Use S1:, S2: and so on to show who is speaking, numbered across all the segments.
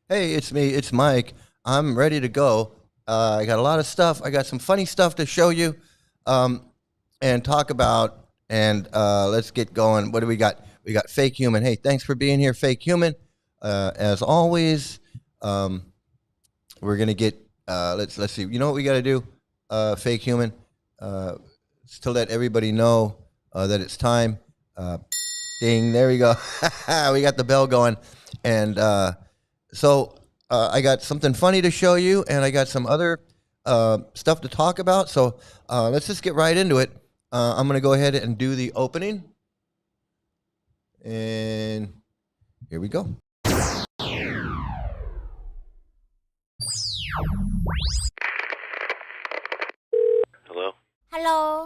S1: Hey, it's me. It's Mike. I'm ready to go. I got a lot of stuff. I got some funny stuff to show you um, and talk about. And let's get going. What do we got? We got fake human. Hey, thanks for being here, fake human. As always, um, we're gonna get. Let's see. You know what we got to do, fake human, is to let everybody know that it's time. Ding. There we go. We got the bell going, and. So I got something funny to show you, and I got some other stuff to talk about. So let's just get right into it. I'm going to go ahead and do the opening. And here we go.
S2: Hello?
S3: Hello.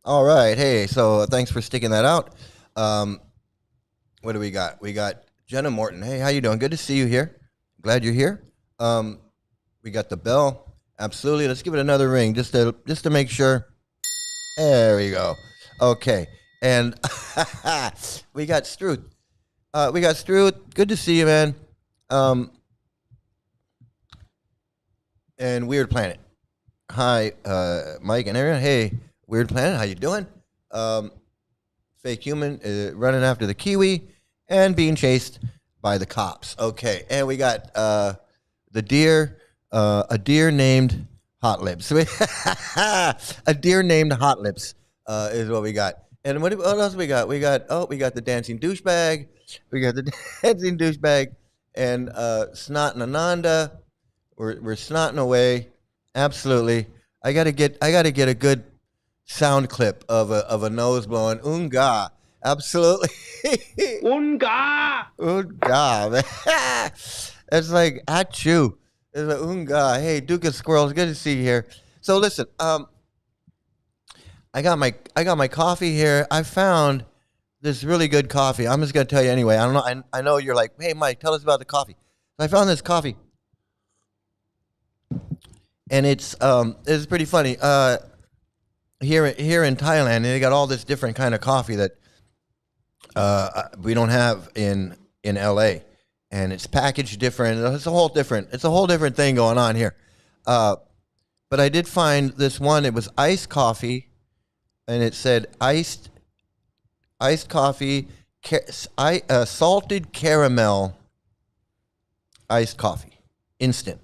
S1: All right. Hey, so thanks for sticking that out. What do we got? We got Jenna Morton. Hey, how you doing? Good to see you here. Glad you're here. We got the bell. Absolutely. Let's give it another ring just to make sure. There we go. Okay. And we got Struth. Good to see you, man. And Weird Planet. Hi, Mike and Aaron. Hey, Weird Planet, how you doing? Fake human running after the kiwi and being chased by the cops. Okay, and we got the deer, a deer named Hot Lips. A deer named Hot Lips is what we got. And what else we got? We got the dancing douchebag. We got the dancing douchebag and Snot and Ananda. We're snotting away. Absolutely. I gotta get a good sound clip of a nose blowing unga. Absolutely.
S2: Unga!
S1: Unga, man. It's like achoo. It's like unga. Hey, Duke of Squirrels, good to see you here. So listen, I got my coffee here. I found this really good coffee. I'm just gonna tell you anyway. I don't know. I know you're like, hey Mike, tell us about the coffee. I found this coffee. And it's pretty funny. Here in Thailand, they got all this different kind of coffee that we don't have in LA, and it's packaged different. It's a whole different thing going on here. But I did find this one. It was iced coffee, and it said iced coffee, salted caramel iced coffee, instant.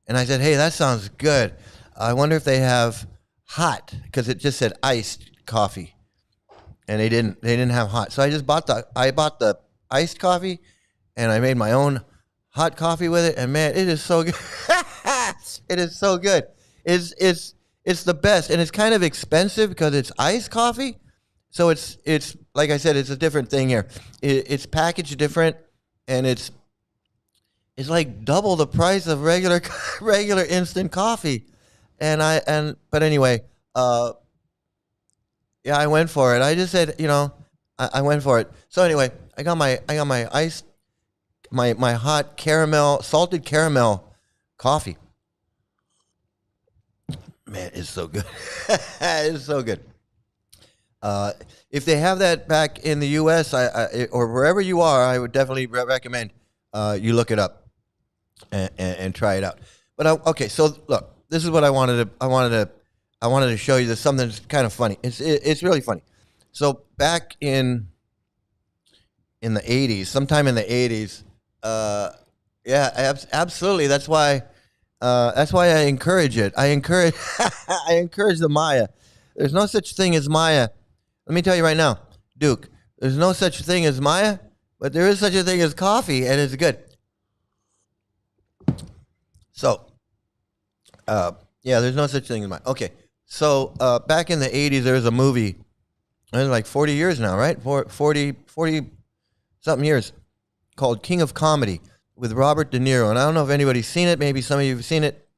S1: And I said, hey, that sounds good. I wonder if they have hot, because it just said iced coffee, and they didn't have hot. So I bought the iced coffee, and I made my own hot coffee with it. And man, it is so good. It is so good. It's the best, and it's kind of expensive because it's iced coffee. So it's like I said, it's a different thing here. It's packaged different, and it's like double the price of regular instant coffee. But anyway, yeah, I went for it. I just said, I went for it. So anyway, I got my iced, my hot caramel, salted caramel coffee. Man, it's so good. It's so good. If they have that back in the U.S. or wherever you are, I would definitely recommend you look it up and try it out. But okay, so look, this is what I wanted to show you. There's something that's kind of funny. It's really funny. So back in the 80s, sometime in the 80s, yeah, absolutely. That's why I encourage it. I encourage I encourage the Maya. There's no such thing as Maya. Let me tell you right now, Duke, there's no such thing as Maya, but there is such a thing as coffee, and it's good. So, yeah, there's no such thing as Maya. Okay, so back in the 80s, there was a movie, it was like 40 years now, right? 40 something years, called King of Comedy with Robert De Niro. And I don't know if anybody's seen it. Maybe some of you have seen it.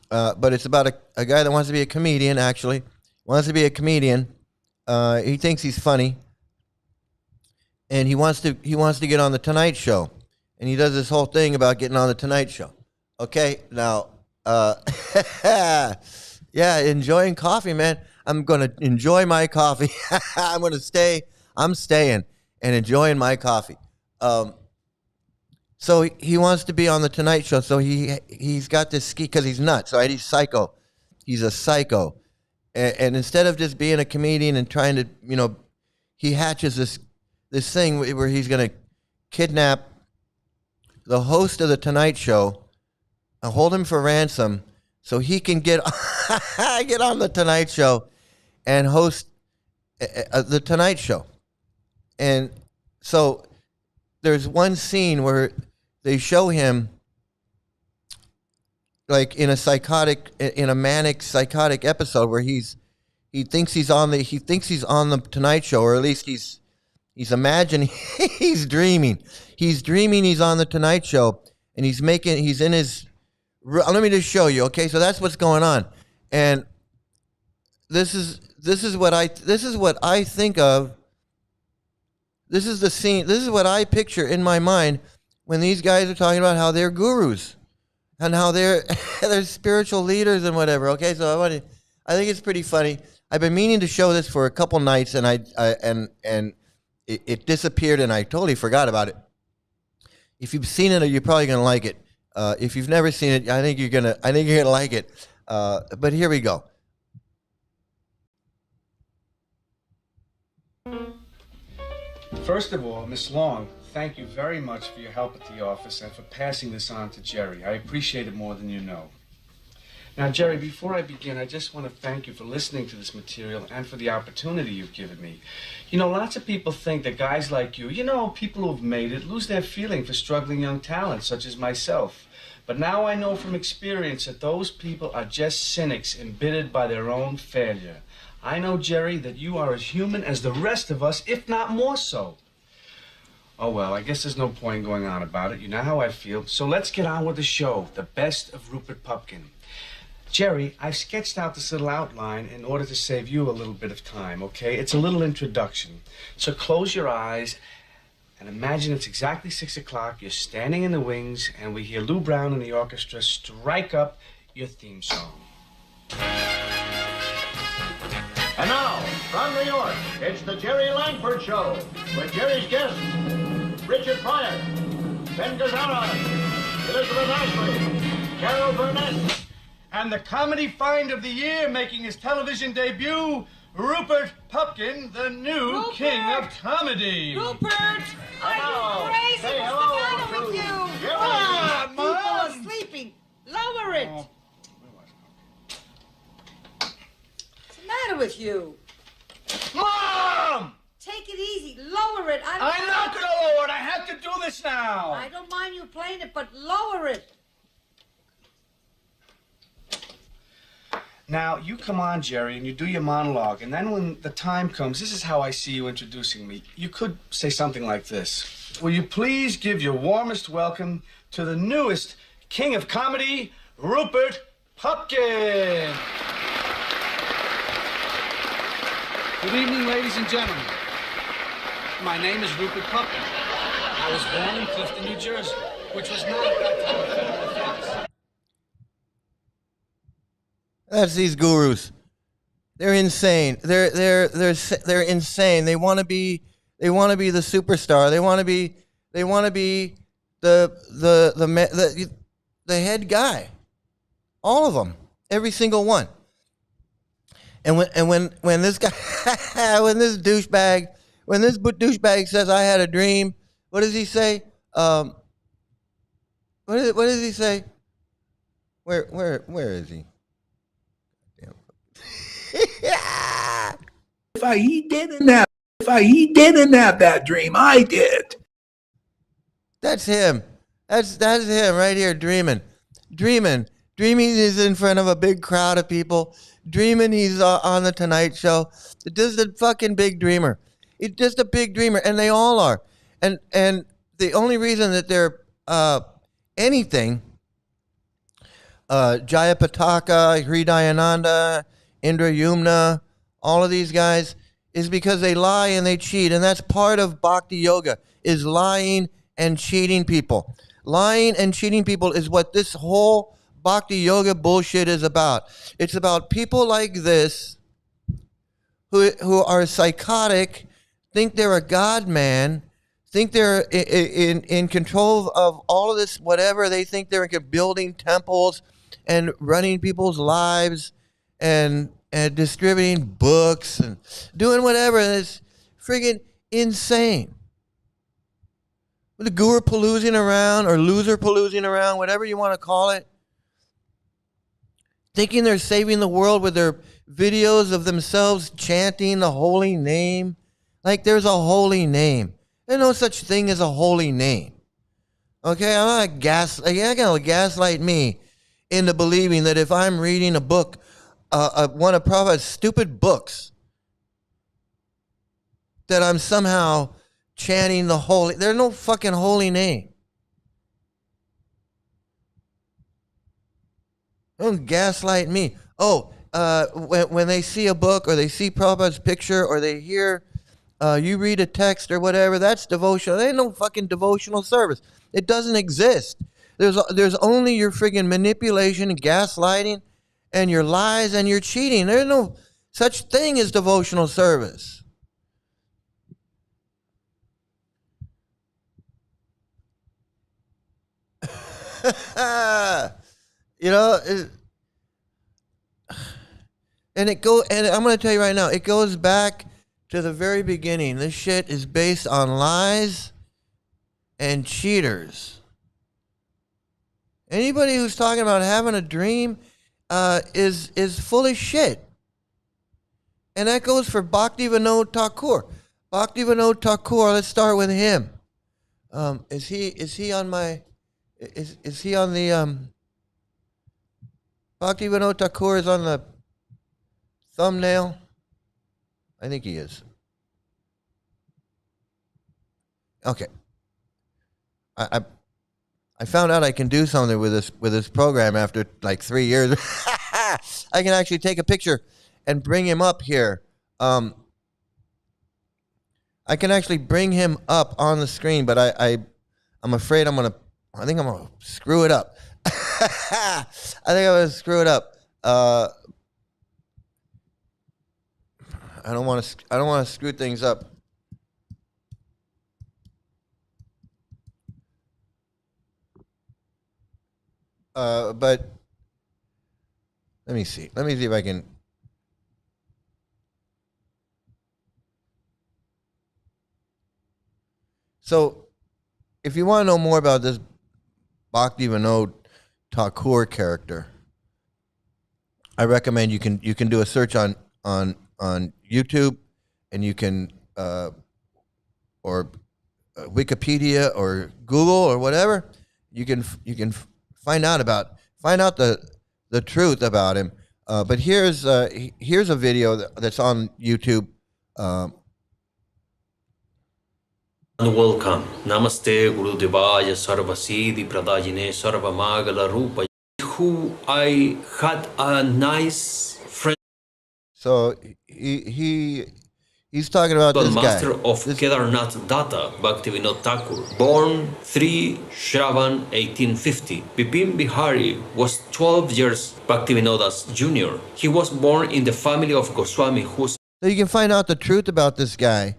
S1: But it's about a guy that wants to be a comedian, actually. Wants to be a comedian. He thinks he's funny. And he wants to get on the Tonight Show. And he does this whole thing about getting on the Tonight Show. Okay, now, yeah, enjoying coffee, man. I'm going to enjoy my coffee. I'm going to stay. I'm staying and enjoying my coffee. So he wants to be on the Tonight Show. So he's got this ski because he's nuts, right? He's psycho. He's a psycho. And instead of just being a comedian and trying to, he hatches this thing where he's going to kidnap the host of the Tonight Show, hold him for ransom, so he can get on the Tonight Show and host the Tonight Show. And so there's one scene where they show him like in a manic psychotic episode where he thinks he's on the Tonight Show, or at least he's imagining he's dreaming he's on the Tonight Show, and he's in his. Let me just show you, okay? So that's what's going on, and this is what I think of. This is the scene. This is what I picture in my mind when these guys are talking about how they're gurus and how they're spiritual leaders and whatever. Okay, so I think it's pretty funny. I've been meaning to show this for a couple nights, and it disappeared, and I totally forgot about it. If you've seen it, you're probably gonna like it. If you've never seen it, I think you're gonna like it. But here we go.
S3: First of all, Miss Long, thank you very much for your help at the office and for passing this on to Jerry. I appreciate it more than you know. Now, Jerry, before I begin, I just want to thank you for listening to this material and for the opportunity you've given me. Lots of people think that guys like you, people who've made it, lose their feeling for struggling young talents such as myself. But now I know from experience that those people are just cynics embittered by their own failure. I know, Jerry, that you are as human as the rest of us, if not more so. Oh, well, I guess there's no point going on about it. You know how I feel. So let's get on with the show, The Best of Rupert Pupkin. Jerry, I've sketched out this little outline in order to save you a little bit of time, okay? It's a little introduction. So close your eyes and imagine it's exactly 6 o'clock. You're standing in the wings, and we hear Lou Brown and the orchestra strike up your theme song.
S4: And now, from New York, it's the Jerry Langford Show, with Jerry's guests, Richard Pryor, Ben Gazzara, Elizabeth Ashley, Carol Burnett,
S3: And the comedy find of the year, making his television debut, Rupert Pupkin, the new king of comedy.
S5: Rupert! Are you crazy?
S4: Say
S5: What's
S4: hello
S5: the matter
S4: to
S5: with you?
S4: Jerry.
S5: Ah,
S3: Come on,
S5: people
S3: Mom.
S5: are sleeping. Lower it.
S3: Oh.
S5: What's the matter with you?
S3: Mom!
S5: Take it easy. Lower it.
S3: I'm not going to lower it. I have to do this now.
S5: I don't mind you playing it, but lower it.
S3: Now, you come on, Jerry, and you do your monologue, and then when the time comes, this is how I see you introducing me. You could say something like this. Will you please give your warmest welcome to the newest king of comedy, Rupert Pupkin. Good evening, ladies and gentlemen. My name is Rupert Pupkin. I was born in Clifton, New Jersey, which was not at that time a federal offense.
S1: That's these gurus. They're insane. They're insane. They want to be the superstar. They want to be the head guy. All of them. Every single one. And when this guy when this douchebag says I had a dream, what does he say? What does he say? Where is he?
S6: If he didn't have that dream, I did.
S1: That's him. That's him right here, dreaming. Dreaming he's in front of a big crowd of people. Dreaming he's on the Tonight Show. Just a fucking big dreamer. He's just a big dreamer, and they all are. And the only reason that they're anything, Jayapataka, Hridayananda, Indra Yumna, all of these guys, is because they lie and they cheat. And that's part of bhakti-yoga, is lying and cheating people. Lying and cheating people is what this whole bhakti-yoga bullshit is about. It's about people like this who are psychotic, think they're a god man, think they're in control of all of this, whatever. They think they're building temples and running people's lives and distributing books and doing whatever. And it's friggin' insane. With the guru paloozing around or loser paloozing around, whatever you want to call it, thinking they're saving the world with their videos of themselves chanting the holy name. Like there's a holy name. There's no such thing as a holy name. Okay, I'm not you're gonna gaslight me into believing that if I'm reading a book, one of Prabhupada's stupid books, that I'm somehow chanting the holy. There's no fucking holy name. Don't gaslight me. Oh, when they see a book or they see Prabhupada's picture or they hear you read a text or whatever, that's devotional. There ain't no fucking devotional service. It doesn't exist. There's only your friggin' manipulation and gaslighting and your lies and your cheating. There's no such thing as devotional service. You know, and I'm going to tell you right now, it goes back to the very beginning. This shit is based on lies and cheaters. Anybody who's talking about having a dream is full of shit. And that goes for Bhaktivinoda Thakur. Bhaktivinoda Thakur, let's start with him. Is he on my... Is he on the Bhaktivinoda Thakur is on the thumbnail? I think he is. Okay. I found out I can do something with this program after like 3 years. I can actually take a picture and bring him up here. I can actually bring him up on the screen, but I'm afraid I think I'm gonna screw it up. I think I'm gonna screw it up. I don't want to screw things up. But let me see. Let me see if I can. So, if you want to know more about this Bhaktivinoda Thakur character, I recommend you can do a search on YouTube, and you can or Wikipedia or Google or whatever. You can find out the truth about him. But here's a video that's on YouTube.
S7: Welcome. Namaste Guru Devaya Sarvasiddhi Pradajine Sarvamagala Rupa. Who I had a nice friend.
S1: So he's talking about this
S7: master
S1: guy.
S7: of Kedarnath Datta, Bhaktivinoda Thakur, born 3 Shravan 1850. Bipin Bihari was 12 years Bhaktivinoda's junior. He was born in the family of Goswami whose...
S1: So you can find out the truth about this guy.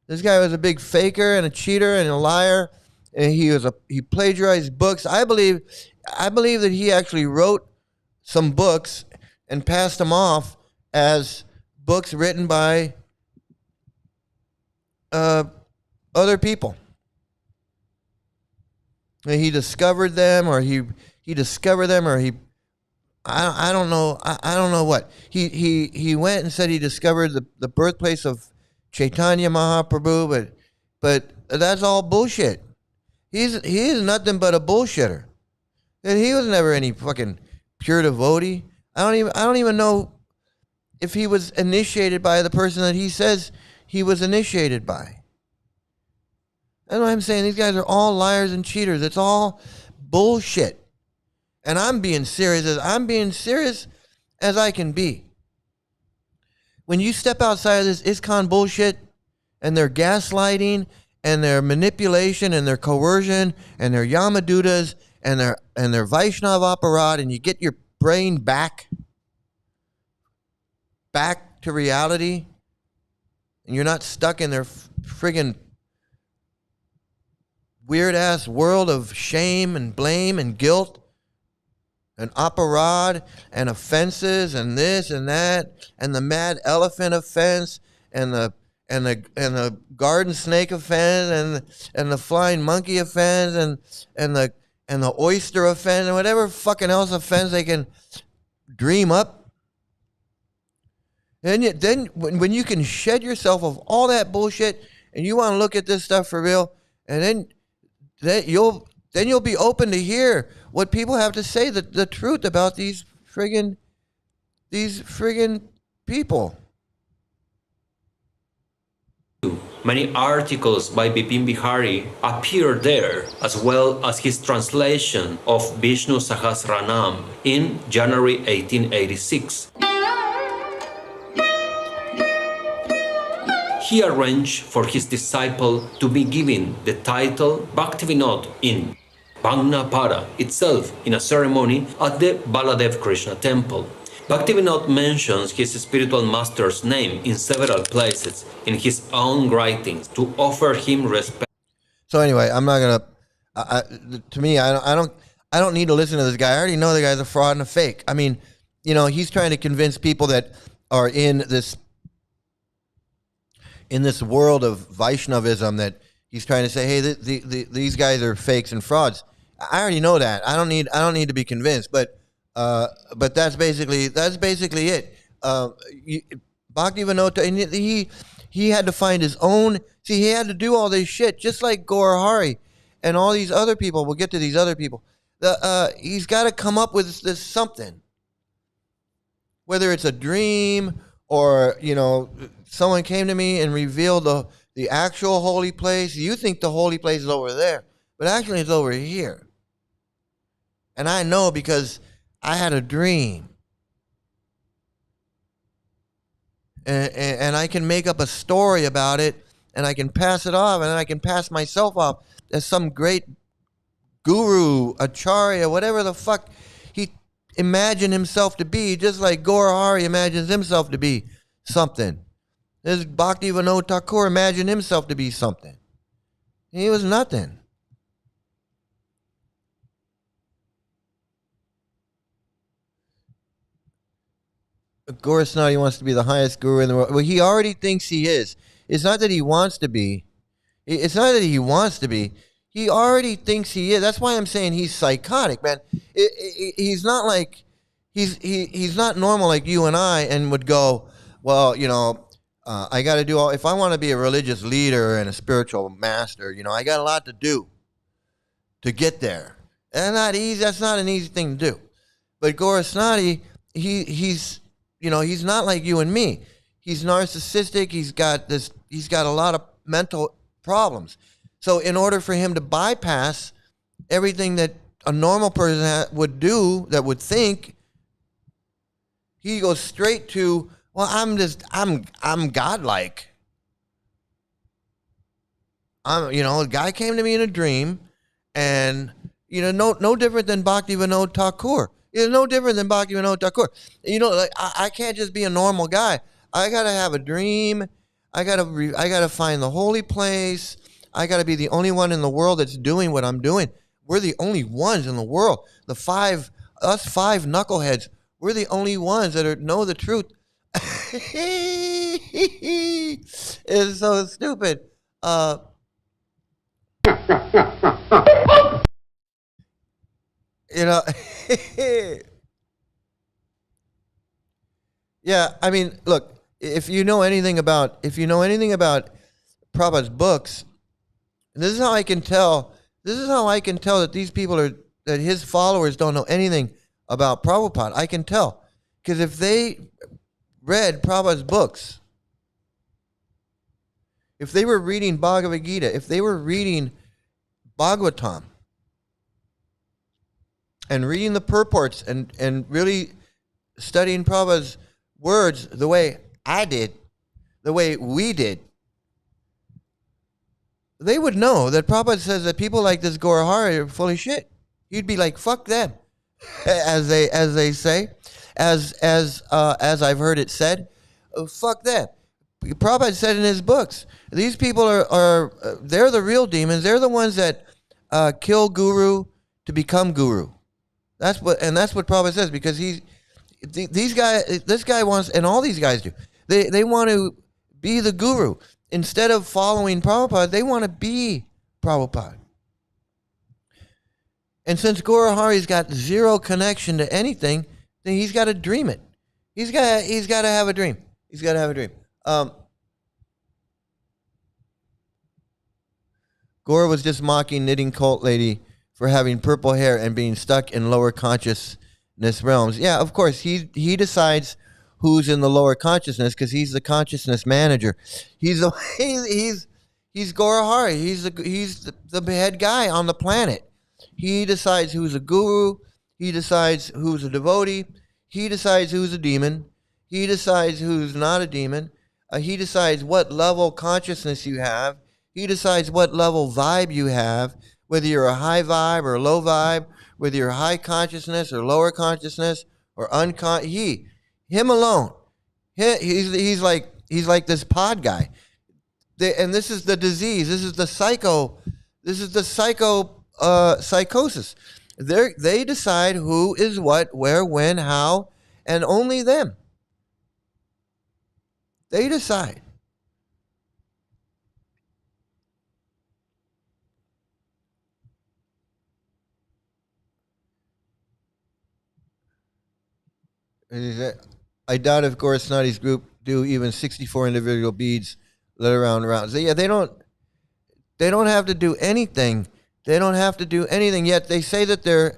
S1: This guy was a big faker and a cheater and a liar. And he plagiarized books. I believe that he actually wrote some books and passed them off as books written by other people. And he discovered them, or he discovered them, or I don't know. I don't know what he went and said he discovered the birthplace of Chaitanya Mahaprabhu, but that's all bullshit. He is nothing but a bullshitter. And he was never any fucking pure devotee. I don't even know if he was initiated by the person that he says he was initiated by. That's what I'm saying. These guys are all liars and cheaters. It's all bullshit. And I'm being serious as I can be. When you step outside of this ISKCON bullshit and their gaslighting and their manipulation and their coercion and their Yamadutas and their Vaishnav apparat, and you get your brain back to reality, and you're not stuck in their friggin' weird ass world of shame and blame and guilt and apparat and offenses and this and that and the mad elephant offense and the garden snake offense and the flying monkey offense and the oyster offense and whatever fucking else offense they can dream up. And then when you can shed yourself of all that bullshit and you want to look at this stuff for real, and then you'll be open to hear what people have to say, the truth about these friggin' people.
S7: Many articles by Bipin Bihari appear there, as well as his translation of Vishnu Sahasranam in January 1886. He arranged for his disciple to be given the title Bhakti-Vinod in Bhagnapada itself in a ceremony at the Baladev Krishna temple. Bhakti-Vinod mentions his spiritual master's name in several places in his own writings to offer him respect.
S1: So anyway, I'm not gonna. To me, I don't need to listen to this guy. I already know the guy's a fraud and a fake. I mean, he's trying to convince people that are in this world of Vaishnavism that he's trying to say, hey, these guys are fakes and frauds. I already know that. I don't need to be convinced. But that's basically it. Bhakti-Vinod, and he had to find his own. See, he had to do all this shit, just like Gaura Hari and all these other people. We'll get to these other people. He's got to come up with this something, whether it's a dream or someone came to me and revealed the actual holy place. You think the holy place is over there, but actually it's over here. And I know because I had a dream. And I can make up a story about it, and I can pass it off, and I can pass myself off as some great guru, acharya, whatever the fuck he imagined himself to be, just like Gaura Hari imagines himself to be something. This Bhakti-Vinod Thakur imagined himself to be something. He was nothing. Gaurasnati wants to be the highest guru in the world. Well, he already thinks he is. It's not that he wants to be. It's not that he wants to be. He already thinks he is. That's why I'm saying he's psychotic, man. He's not like he's not normal like you and I, and would go, well, I got to do all. If I want to be a religious leader and a spiritual master, I got a lot to do to get there. And not easy. That's not an easy thing to do. But Gaurasnati, he's not like you and me. He's narcissistic. He's got a lot of mental problems. So in order for him to bypass everything that a normal person would do, that would think, he goes straight to, well, I'm godlike. A guy came to me in a dream, and no different than Bhakti-Vinod Thakur. It's no different than Bhakti-Vinod Thakur. I can't just be a normal guy. I gotta have a dream. I gotta find the holy place. I gotta be the only one in the world that's doing what I'm doing. We're the only ones in the world. Us five knuckleheads. We're the only ones that know the truth. It's so stupid. Yeah, I mean, look, if you know anything about Prabhupada's books, this is how I can tell. This is how I can tell that these people are that his followers don't know anything about Prabhupada. I can tell because if they read Prabhupada's books, if they were reading Bhagavad Gita, if they were reading Bhagavatam, and reading the purports and really studying Prabhupada's words the way I did, the way we did, they would know that Prabhupada says that people like this Gaurahari are full of shit. You'd be like, fuck them, as they say, as I've heard it said, fuck them. Prabhupada said in his books, these people are they're the real demons. They're the ones that kill guru to become guru. That's what Prabhupada says, because this guy wants, and all these guys do. They want to be the guru instead of following Prabhupada. They want to be Prabhupada. And since Gaurahari's got zero connection to anything, then he's got to dream it. He's got to have a dream. He's got to have a dream. Gaura was just mocking knitting cult lady for having purple hair and being stuck in lower consciousness realms. Yeah, of course, he decides who's in the lower consciousness because he's the consciousness manager. He's Gaurahari. He's the head guy on the planet. He decides who's a guru. He decides who's a devotee. He decides who's a demon. He decides who's not a demon. He decides what level consciousness you have. He decides what level vibe you have, whether you're a high vibe or a low vibe, whether you're high consciousness or lower consciousness or him alone. He's like this pod guy. And this is the disease. This is the psychosis. They decide who is what, where, when, how, and only them. They decide. I doubt if Gaurasnati's group do even 64 individual beads let around. So yeah, they don't have to do anything. They don't have to do anything. Yet they say that they're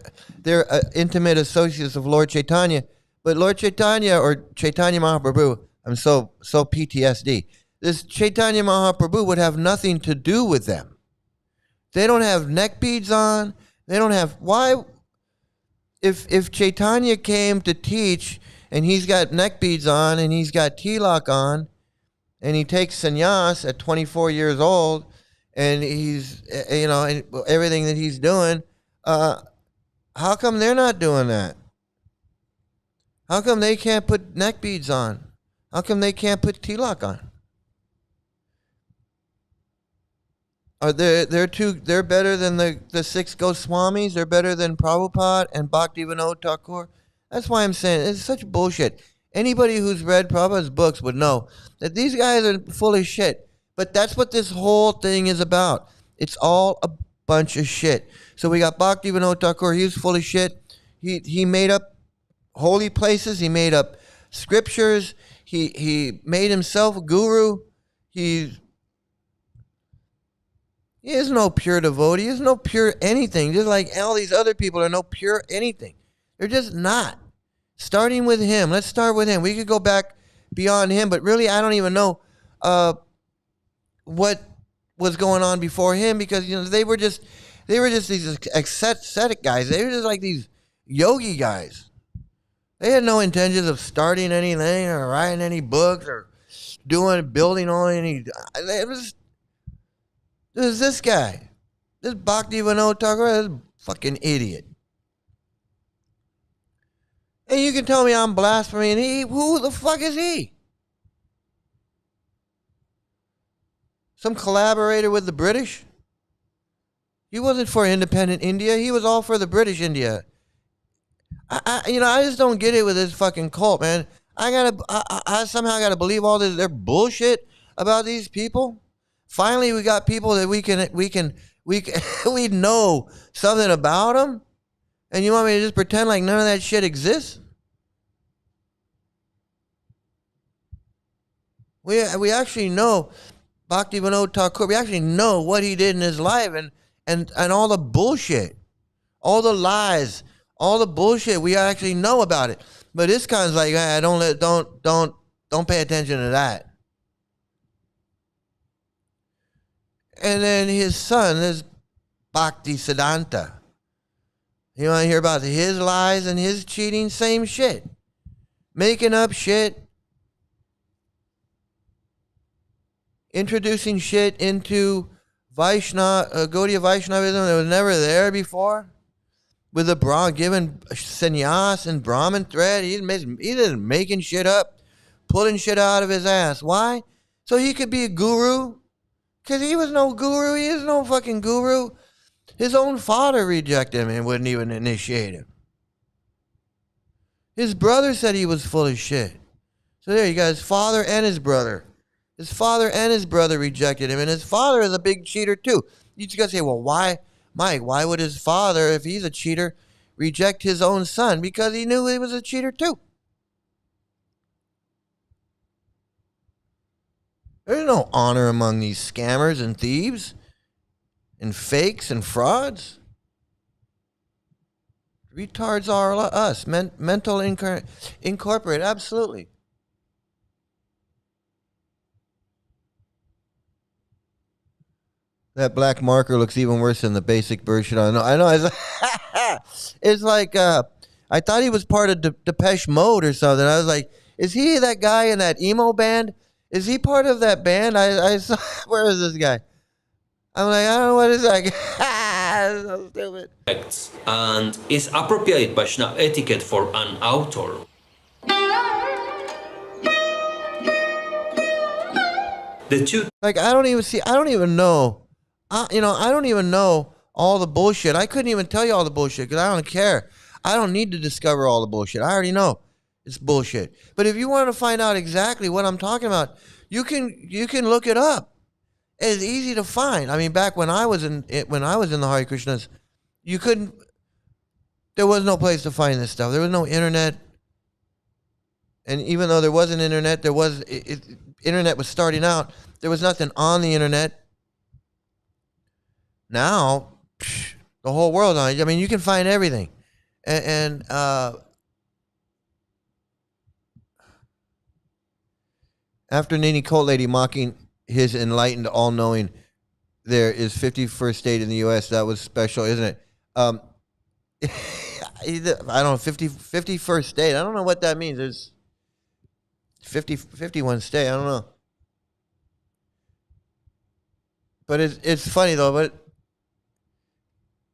S1: intimate associates of Lord Chaitanya. But Lord Chaitanya or Chaitanya Mahaprabhu, I'm so PTSD. This Chaitanya Mahaprabhu would have nothing to do with them. They don't have neck beads on. They don't have, why? If Chaitanya came to teach and he's got neck beads on and he's got tilak on and he takes sannyas at 24 years old and he's, and everything that he's doing, how come they're not doing that? How come they can't put neck beads on? How come they can't put tilak on? Are they're better than the 6 Goswamis? They're better than Prabhupada and Bhakti-Vinod Thakur? That's why I'm saying it's such bullshit. Anybody who's read Prabhupada's books would know that these guys are full of shit. But that's what this whole thing is about. It's all a bunch of shit. So we got Bhakti-Vinod Thakur. He was full of shit. He made up holy places. He made up scriptures. He made himself a guru. He is no pure devotee. He is no pure anything. Just like all these other people are no pure anything. They're just not. Starting with him. Let's start with him. We could go back beyond him, but really I don't even know what was going on before him, because they were just these ascetic guys. They were just like these yogi guys. They had no intentions of starting anything or writing any books or building on any. It was this guy, this Bhakti-Vinod Thakur, this fucking idiot. And you can tell me I'm blaspheming, and who the fuck is he? Some collaborator with the British? He wasn't for independent India. He was all for the British India. I just don't get it with this fucking cult, man. I somehow gotta believe all this their bullshit about these people. Finally, we got people that we know something about them, and you want me to just pretend like none of that shit exists? We actually know Bhaktivinoda Thakur. We actually know what he did in his life and all the bullshit, all the lies, all the bullshit. We actually know about it. But this guy's like, don't pay attention to that. And then his son is Bhakti Siddhanta. You want to hear about his lies and his cheating? Same shit. Making up shit. Introducing shit into Gaudiya Vaishnavism that was never there before. With the giving sannyas and Brahmin thread. He's just making shit up. Pulling shit out of his ass. Why? So he could be a guru. Because he was no guru. He is no fucking guru. His own father rejected him and wouldn't even initiate him. His brother said he was full of shit. So there you got his father and his brother. His father and his brother rejected him. And his father is a big cheater too. You just got to say, well, why, Mike, why would his father, if he's a cheater, reject his own son? Because he knew he was a cheater too. There's no honor among these scammers and thieves and fakes and frauds. Retards are us. Mental incorporated. Absolutely. That black marker looks even worse than the basic version. I know. It's like, I thought he was part of Depeche Mode or something. I was like, is he that guy in that emo band? Is he part of that band? I saw, where is this guy? I'm like, I don't know what is that. So stupid.
S7: And is appropriate Vaishnava etiquette for an author. The two.
S1: Like, I don't even know. I don't even know all the bullshit. I couldn't even tell you all the bullshit because I don't care. I don't need to discover all the bullshit. I already know it's bullshit. But if you want to find out exactly what I'm talking about, you can look it up. It's easy to find. I mean, back when I was in the Hare Krishnas, there was no place to find this stuff. There was no internet. And even though there was an internet, internet was starting out. There was nothing on the internet. Now, the whole world on it. I mean, you can find everything. And after Nini Cult Lady mocking his enlightened, all-knowing, there is 51st state in the U.S. That was special, isn't it? I don't know, 51st state. I don't know what that means. There's 51 state. I don't know. But it's funny, though. But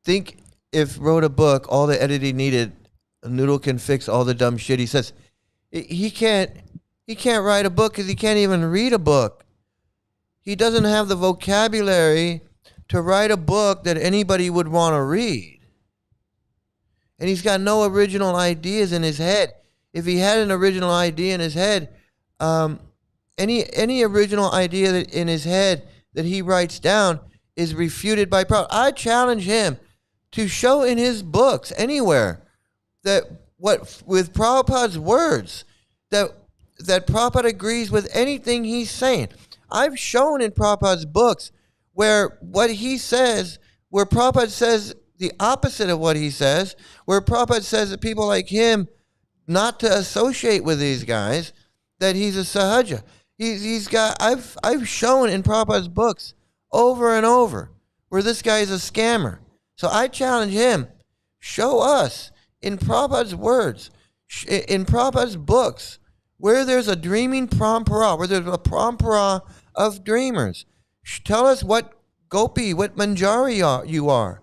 S1: think if wrote a book, all the editing needed, Noodle can fix all the dumb shit. He says he can't write a book because he can't even read a book. He doesn't have the vocabulary to write a book that anybody would want to read. And he's got no original ideas in his head. If he had an original idea in his head, any original idea in his head that he writes down is refuted by Prabhupada. I challenge him to show in his books anywhere that with Prabhupada's words that Prabhupada agrees with anything he's saying. I've shown in Prabhupada's books where what he says, where Prabhupada says the opposite of what he says, where Prabhupada says that people like him not to associate with these guys, that he's a sahaja. I've shown in Prabhupada's books over and over where this guy is a scammer. So I challenge him, show us in Prabhupada's words, in Prabhupada's books, where there's a dreaming parampara, where there's a parampara of dreamers. Tell us what gopi, what manjari you are.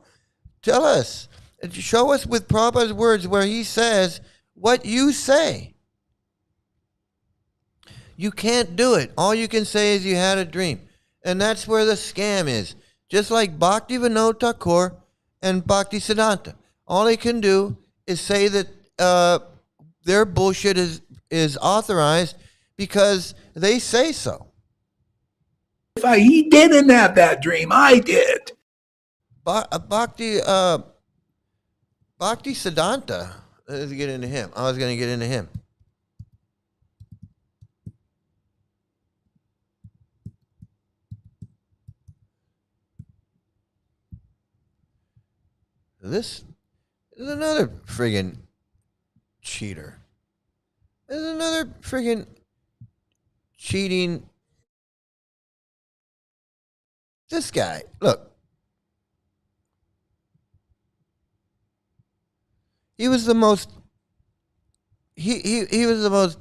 S1: Tell us. Show us with Prabhupada's words where he says what you say. You can't do it. All you can say is you had a dream. And that's where the scam is. Just like Bhaktivinoda Thakur and Bhakti Siddhanta. All they can do is say that their bullshit is authorized because they say so.
S6: He didn't have that dream. I did.
S1: Bhakti Siddhanta. Let's get into him. I was going to get into him. This is another friggin' cheater. There's another friggin' cheating. This guy, look. He was the most he was the most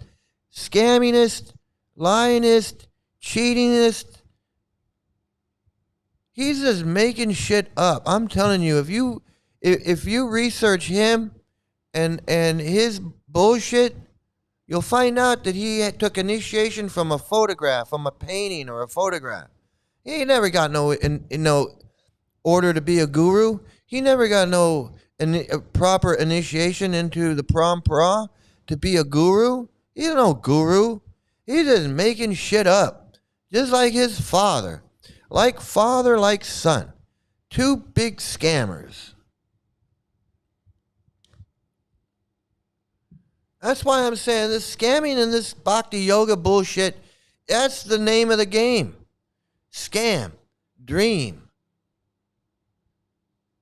S1: scammingest, lyingest, cheatingest. He's just making shit up. I'm telling you, if you research him and his bullshit, you'll find out that he took initiation from a photograph, from a painting or a photograph. He never got no order to be a guru. He never got no proper initiation into the parampara to be a guru. He's no guru. He's just making shit up, just like his father, like son. Two big scammers. That's why I'm saying this scamming and this bhakti-yoga bullshit, that's the name of the game. Scam, dream.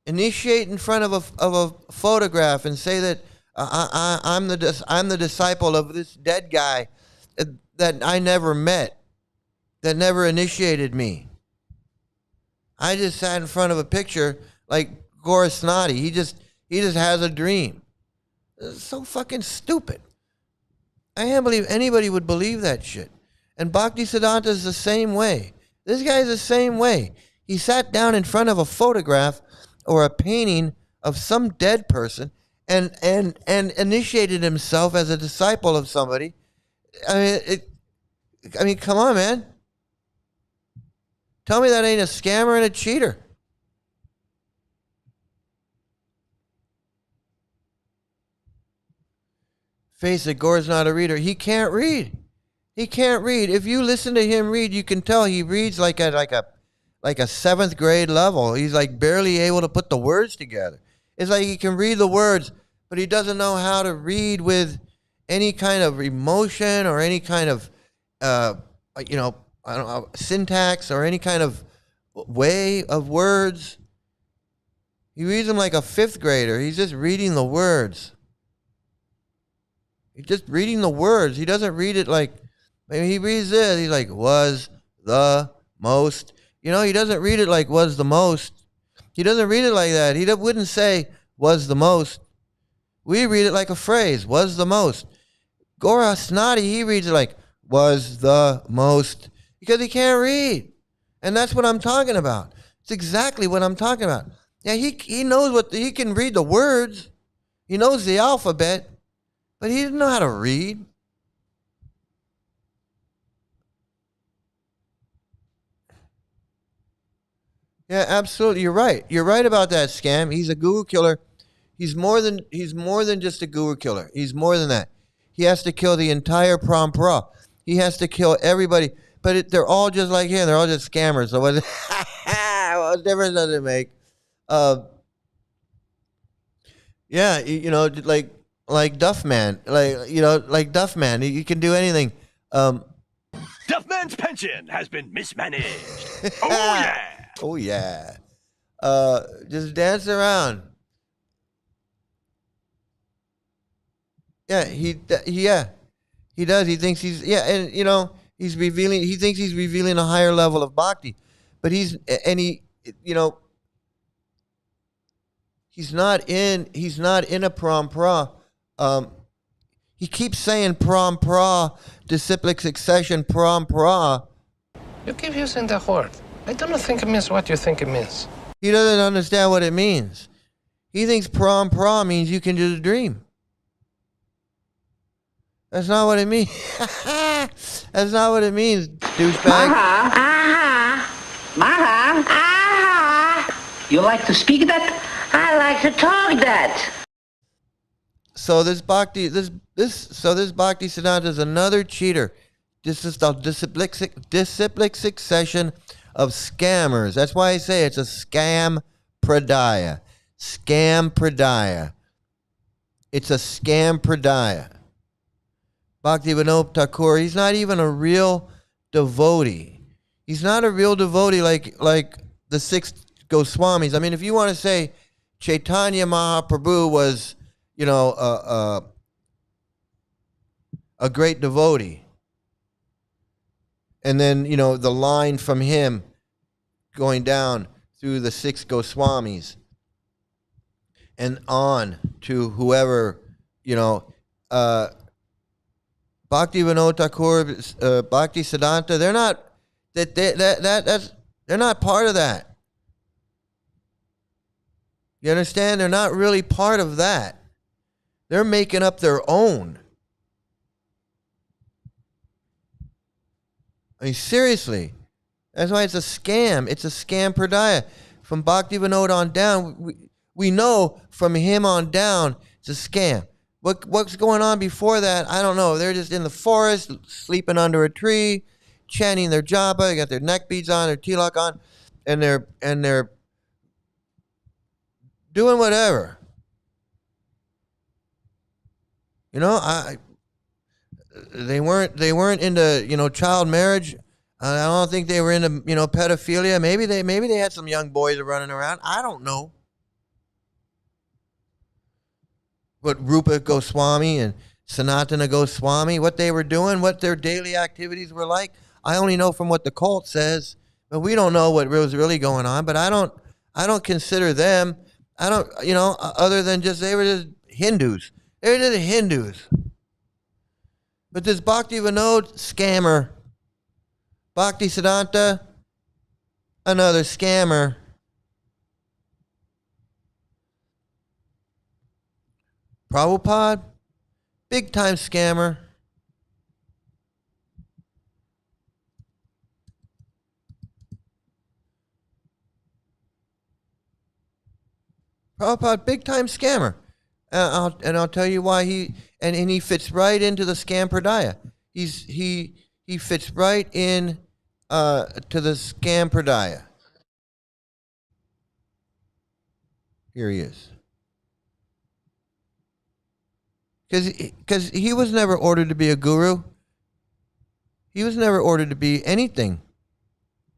S1: Initiate in front of a photograph and say that I'm the disciple of this dead guy that I never met, that never initiated me. I just sat in front of a picture like Gorasnati. He just has a dream. It's so fucking stupid. I can't believe anybody would believe that shit. And Bhaktisiddhanta is the same way. This guy's the same way. He sat down in front of a photograph or a painting of some dead person and initiated himself as a disciple of somebody. I mean, come on, man. Tell me that ain't a scammer and a cheater. Face it, Gore's not a reader. He can't read. He can't read. If you listen to him read, you can tell he reads like a seventh grade level. He's like barely able to put the words together. It's like he can read the words, but he doesn't know how to read with any kind of emotion or any kind of, I don't know, syntax or any kind of way of words. He reads them like a fifth grader. He's just reading the words. He's just reading the words. He doesn't read it like, maybe he reads this. He's like, was the most. He doesn't read it like was the most. He doesn't read it like that. He wouldn't say was the most. We read it like a phrase, was the most. Gorasnati, he reads it like was the most because he can't read. And that's what I'm talking about. It's exactly what I'm talking about. Yeah, he knows he can read the words. He knows the alphabet, but he doesn't know how to read. Yeah, absolutely. You're right. You're right about that, Scam. He's a guru killer. He's more than just a guru killer. He's more than that. He has to kill the entire parampara. He has to kill everybody. But they're all just like him. They're all just scammers. So what difference does it make? Yeah, like Duffman. Like Duffman. He can do anything.
S8: Duffman's pension has been mismanaged. Oh, yeah.
S1: Oh, yeah. Just dance around. Yeah, he does. He thinks he's, he's revealing, he thinks he's revealing a higher level of bhakti. But he's not in a parampara. He keeps saying parampara, disciplic succession, parampara.
S9: You keep using the word. I don't think it means what you think it means.
S1: He doesn't understand what it means. He thinks parampara means you can do the dream. That's not what it means. That's not what it means, douchebag.
S10: You like to speak that? I like to talk that.
S1: So this Bhaktisiddhanta is another cheater. This is the disciplic succession of scammers. That's why I say it's a scam pradaya. Scam pradaya. It's a scam pradaya. Bhaktivinoda Thakur, he's not even a real devotee. He's not a real devotee like the six Goswamis. I mean, if you want to say Chaitanya Mahaprabhu was, a great devotee. And then, the line from him going down through the 6 Goswamis and on to whoever, Bhakti Vinod Thakur, Bhakti Siddhanta, they're not they're not part of that. You understand? They're not really part of that. They're making up their own. I mean, seriously. That's why it's a scam. It's a scam pradaya. From Bhakti Vinod on down, we know from him on down, it's a scam. What's going on before that, I don't know. They're just in the forest, sleeping under a tree, chanting their japa. They got their neck beads on, their tilak on, and they're doing whatever. They weren't into child marriage. I don't think they were into pedophilia. Maybe they had some young boys running around. I don't know. What Rupa Goswami and Sanatana Goswami, what they were doing, what their daily activities were like. I only know from what the cult says, but we don't know what was really going on. But I don't consider them. I don't, other than just they were just Hindus. They were just Hindus. But this Bhakti Vinod, scammer. Bhakti Siddhanta, another scammer. Prabhupada, big time scammer. Prabhupada, big time scammer. I'll tell you why he fits right into the scam pradaya. He fits right in to the scam pradaya. Here he is. Because he was never ordered to be a guru. He was never ordered to be anything.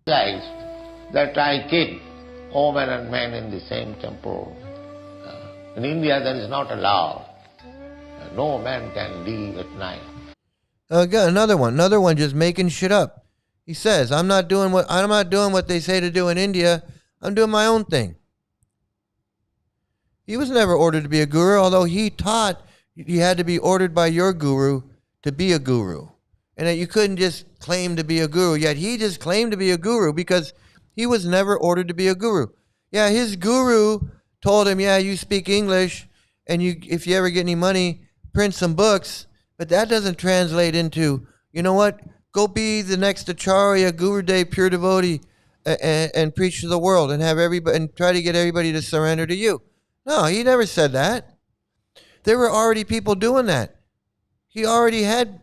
S4: That I keep woman and man in the same temple. In India, that is not allowed. No man can leave at night.
S1: Another one just making shit up. He says, I'm not doing what they say to do in India. I'm doing my own thing. He was never ordered to be a guru, although he taught you had to be ordered by your guru to be a guru. And that you couldn't just claim to be a guru. Yet he just claimed to be a guru because he was never ordered to be a guru. Yeah, his guru told him, yeah, you speak English, and if you ever get any money, print some books. But that doesn't translate into, you know what? Go be the next Acharya, Gurudev, pure devotee, and preach to the world and have everybody and try to get everybody to surrender to you. No, he never said that. There were already people doing that. He already had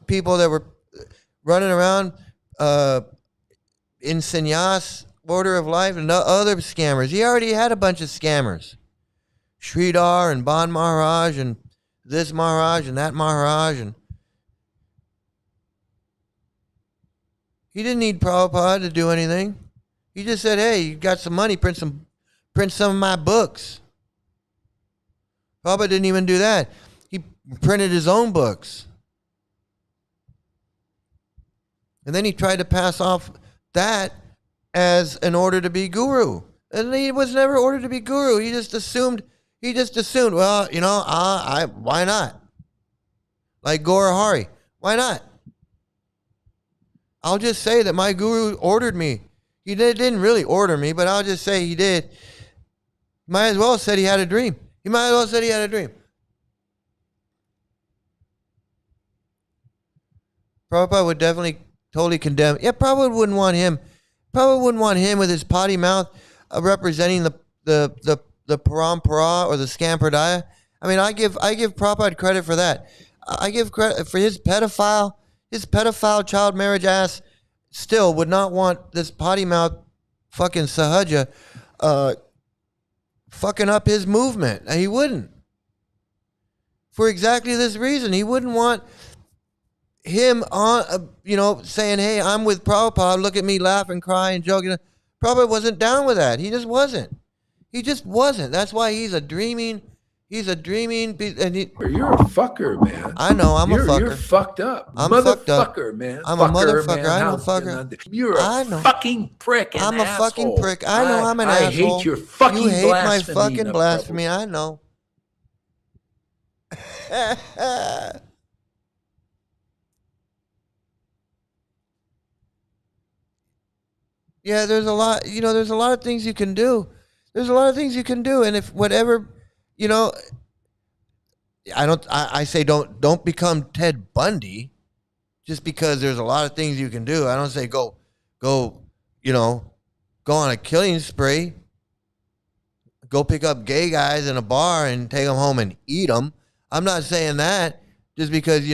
S1: people that were running around in sannyas, order of life, and other scammers. He already had a bunch of scammers. Sridhar and Ban Maharaj and this Maharaj and that Maharaj. And he didn't need Prabhupada to do anything. He just said, hey, you got some money, print some of my books. Prabhupada didn't even do that. He printed his own books. And then he tried to pass off that as an order to be guru. And he was never ordered to be guru. He just assumed, well, why not? Like Gaura Hari. Why not? I'll just say that my guru ordered me. He didn't really order me, but I'll just say he did. Might as well have said he had a dream. He might as well have said he had a dream. Prabhupada would definitely totally condemn. Yeah, Prabhupada wouldn't want him. Prabhupada wouldn't want him with his potty mouth representing the parampara or the scam pradaya. I mean, I give Prabhupada credit for that. I give credit for his pedophile child marriage ass still would not want this potty mouth fucking Sahaja fucking up his movement. He wouldn't. For exactly this reason. He wouldn't want him on, saying, hey, I'm with Prabhupada, look at me laugh and cry and joke. Prabhupada wasn't down with that. He just wasn't. He just wasn't. That's why he's a dreaming, and
S6: You're a fucker, man.
S1: I know, I'm a fucker.
S6: You're fucked up.
S1: I'm
S6: motherfucker,
S1: fucked up.
S6: man.
S1: I'm
S6: fucker,
S1: a motherfucker.
S6: Man.
S1: I know,
S6: How's
S1: fucker.
S6: You're a fucking prick.
S1: I'm a
S6: asshole.
S1: fucking prick. I know I'm an
S6: I
S1: asshole.
S6: hate your fucking
S1: You hate my
S6: blasphemy,
S1: fucking
S6: no
S1: blasphemy.
S6: trouble.
S1: I know. Yeah, there's a lot, there's a lot of things you can do. There's a lot of things you can do. And if whatever, I say don't become Ted Bundy just because there's a lot of things you can do. I don't say go on a killing spree. Go pick up gay guys in a bar and take them home and eat them. I'm not saying that just because,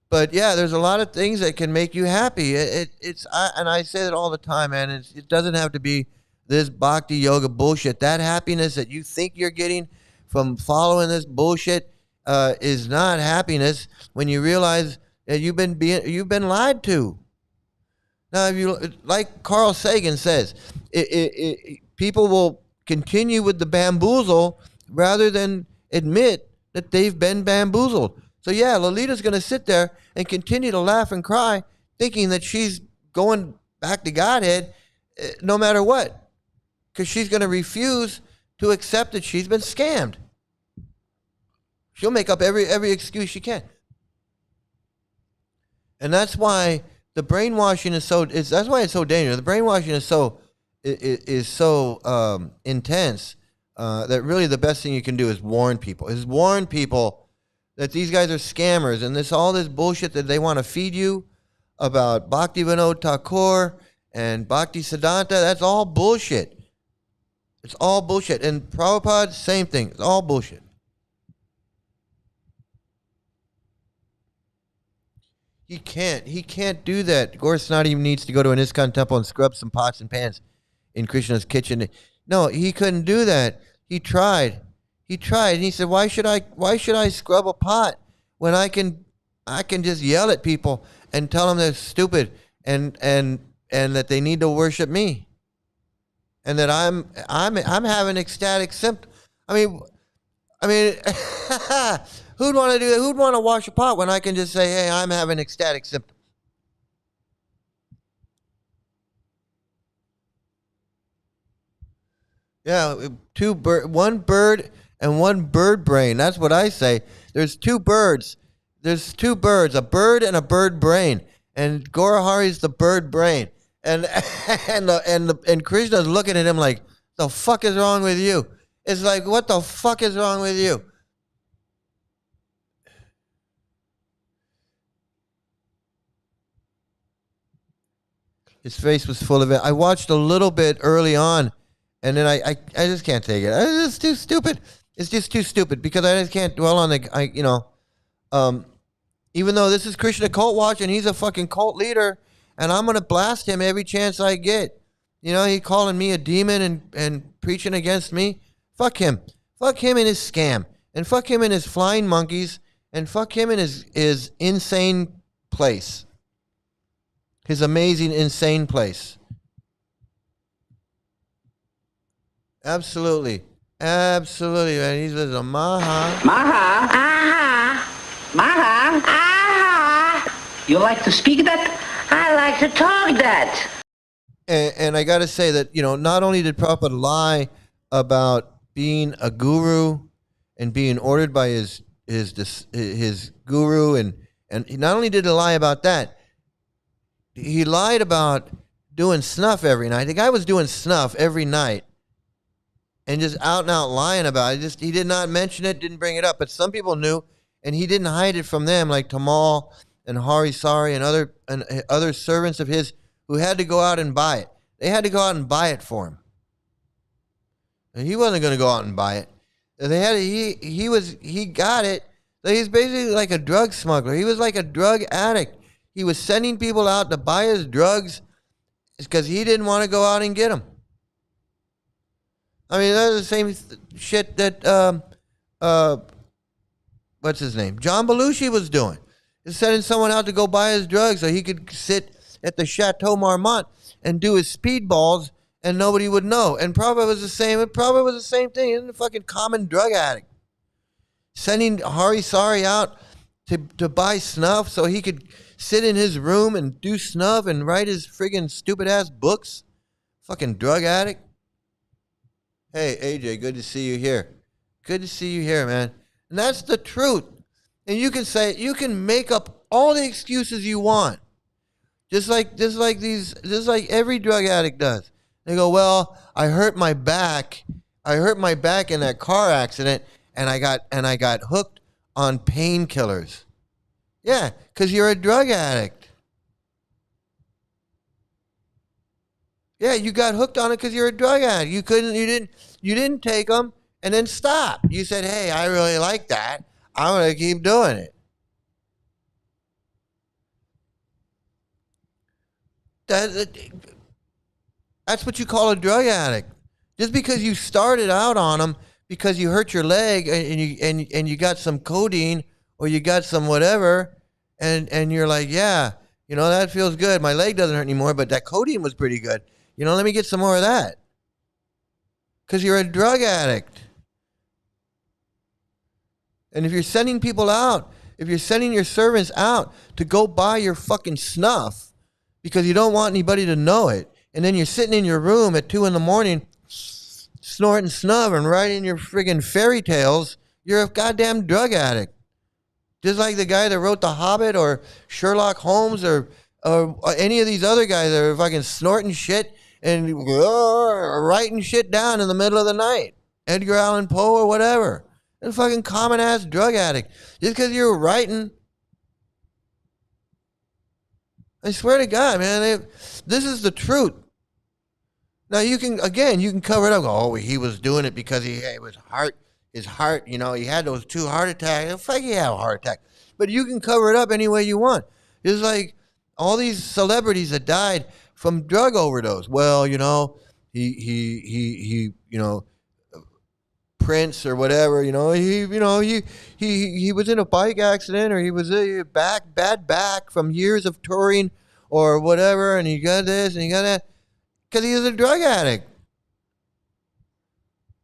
S1: but yeah, there's a lot of things that can make you happy. And I say that all the time, man. It doesn't have to be this bhakti yoga bullshit. That happiness that you think you're getting from following this bullshit is not happiness when you realize that you've been lied to. Now, if you, like Carl Sagan says, people will continue with the bamboozle rather than admit that they've been bamboozled. So yeah, Lolita's going to sit there and continue to laugh and cry, thinking that she's going back to Godhead no matter what, because she's going to refuse to accept that she's been scammed. She'll make up every excuse she can. And that's why the brainwashing is that's why it's so dangerous. The brainwashing is so intense that really the best thing you can do is warn people. That these guys are scammers and all this bullshit that they want to feed you about Bhaktivinoda Thakur and Bhakti Siddhanta. That's all bullshit. It's all bullshit. And Prabhupada, same thing. It's all bullshit. He can't do that. Gaurav not even needs to go to an ISKCON temple and scrub some pots and pans in Krishna's kitchen. No, he couldn't do that. He tried, and he said, "Why should I scrub a pot when I can just yell at people and tell them they're stupid and that they need to worship me, and that I'm having ecstatic symptoms." I mean, who'd want to do that? Who'd want to wash a pot when I can just say, "Hey, I'm having ecstatic symptoms"? Yeah, one bird and one bird brain. That's what I say. There's two birds. There's two birds, a bird and a bird brain. And Gaurahari's the bird brain. And Krishna's looking at him like, the fuck is wrong with you? It's like, what the fuck is wrong with you? His face was full of it. I watched a little bit early on, and then I just can't take it. It's just too stupid. It's just too stupid because I just can't dwell on even though this is Krishna Cult Watch and he's a fucking cult leader, and I'm going to blast him every chance I get. He calling me a demon and preaching against me. Fuck him. Fuck him and his scam. And fuck him and his flying monkeys. And fuck him and his insane place. His amazing, insane place. Absolutely. Absolutely, man. He's a Maha.
S10: Maha. Aha. Maha. Aha. You like to speak that? I like to talk that.
S1: And I got to say that, not only did Prabhupada lie about being a guru and being ordered by his guru, and not only did he lie about that, he lied about doing snuff every night. The guy was doing snuff every night and just out and out lying about it. He did not mention it, didn't bring it up, but some people knew, and he didn't hide it from them, like Tamal and Hari Sari and other servants of his who had to go out and buy it. They had to go out and buy it for him. And he wasn't going to go out and buy it. He got it. He's basically like a drug smuggler. He was like a drug addict. He was sending people out to buy his drugs because he didn't want to go out and get them. I mean, that's the same shit that what's his name? John Belushi was doing. He's sending someone out to go buy his drugs so he could sit at the Chateau Marmont and do his speedballs, and nobody would know. And Prabhupada was the same. It probably was the same thing. He was a fucking common drug addict, sending Hari Sari out to buy snuff so he could sit in his room and do snuff and write his friggin' stupid ass books. Fucking drug addict. Hey, AJ, good to see you here. Good to see you here, man. And that's the truth. And you can say, you can make up all the excuses you want. Just like every drug addict does. They go, well, I hurt my back. I hurt my back in that car accident, and I got hooked on painkillers. Yeah, because you're a drug addict. Yeah, you got hooked on it because you're a drug addict. You didn't take them and then stop. You said, hey, I really like that. I'm going to keep doing it. That's what you call a drug addict. Just because you started out on them because you hurt your leg and you got some codeine or you got some whatever, and you're like, yeah, that feels good. My leg doesn't hurt anymore, but that codeine was pretty good. Let me get some more of that. Because you're a drug addict. And if you're sending people out, if you're sending your servants out to go buy your fucking snuff because you don't want anybody to know it, and then you're sitting in your room at 2 a.m. snorting snuff and writing your friggin' fairy tales, you're a goddamn drug addict. Just like the guy that wrote The Hobbit or Sherlock Holmes or any of these other guys that are fucking snorting shit and writing shit down in the middle of the night. Edgar Allan Poe or whatever. A fucking common ass drug addict. Just because you're writing. I swear to God, man, this is the truth. Now you can cover it up. Oh, he was doing it because his heart, he had those 2 heart attacks. Fuck, he had a heart attack. But you can cover it up any way you want. It's like all these celebrities that died from drug overdose. Well, he Prince or whatever, he was in a bike accident, or he was bad back from years of touring or whatever, and he got this and he got that because he was a drug addict.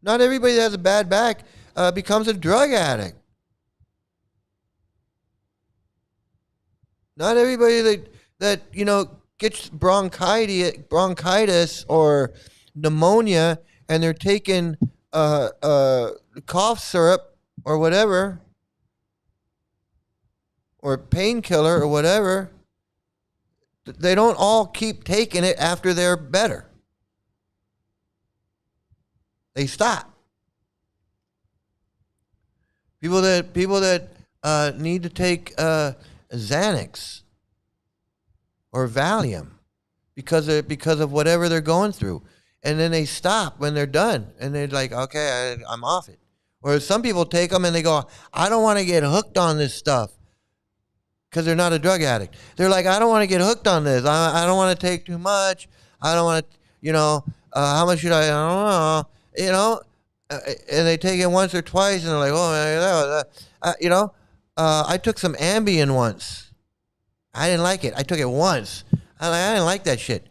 S1: Not everybody that has a bad back becomes a drug addict. Not everybody that gets bronchitis or pneumonia and they're taking cough syrup or whatever, or painkiller or whatever, they don't all keep taking it after they're better. They stop. People that need to take Xanax or Valium because of whatever they're going through. And then they stop when they're done. And they're like, okay, I'm off it. Or some people take them and they go, I don't want to get hooked on this stuff. Because they're not a drug addict. They're like, I don't want to get hooked on this. I don't want to take too much. I don't want to, how much should I don't know. And they take it once or twice and they're like, oh, I took some Ambien once. I didn't like it. I took it once. I didn't like that shit.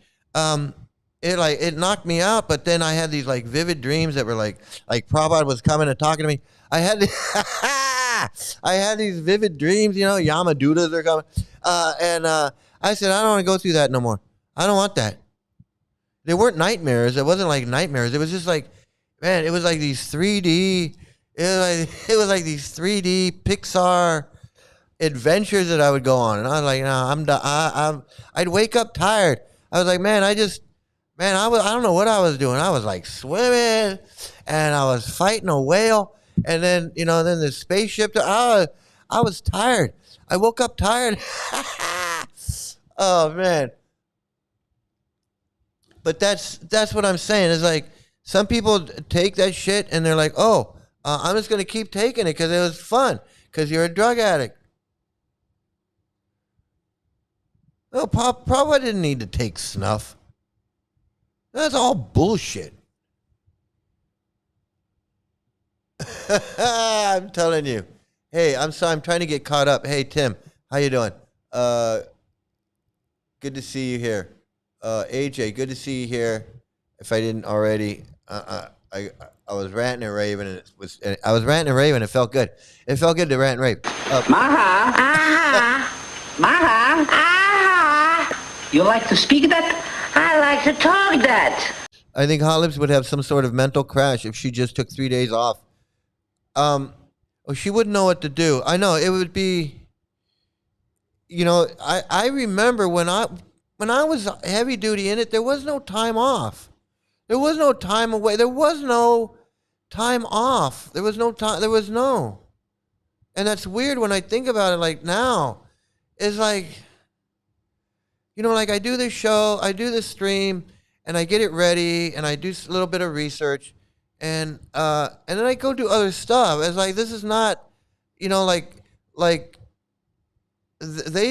S1: It knocked me out, but then I had these like vivid dreams that were like Prabhupada was coming and talking to me. I had these vivid dreams, Yamadutas are coming. And I said, I don't want to go through that no more. I don't want that. They weren't nightmares. It wasn't like nightmares. It was just like, man, it was like these 3D, it was like these 3D Pixar adventures that I would go on. And I was like, no, I'm done. I'd wake up tired. I was like, I don't know what I was doing. I was like swimming and I was fighting a whale. And then, then the spaceship, I was tired. I woke up tired. Oh man. But that's what I'm saying. It's like some people take that shit and they're like, oh, I'm just going to keep taking it because it was fun because you're a drug addict. No, Prabhupada didn't need to take snuff. That's all bullshit. I'm telling you. Hey, I'm sorry. I'm trying to get caught up. Hey, Tim, how you doing? Good to see you here. AJ, good to see you here. If I didn't already, I was ranting and raving, and I was ranting and raving. It felt good. It felt good to rant and rave.
S10: Maha, aha, Maha, aha. You like to speak that? I like to talk that.
S1: I think Hot Lips would have some sort of mental crash if she just took 3 days off. She wouldn't know what to do. I know it would be. I remember when I was heavy duty in it, there was no time off. There was no time away. There was no time off. There was no time. There was no. And that's weird when I think about it. Like now, it's like, like I do this show, I do this stream, and I get it ready, and I do a little bit of research, and then I go do other stuff. It's like this is not, they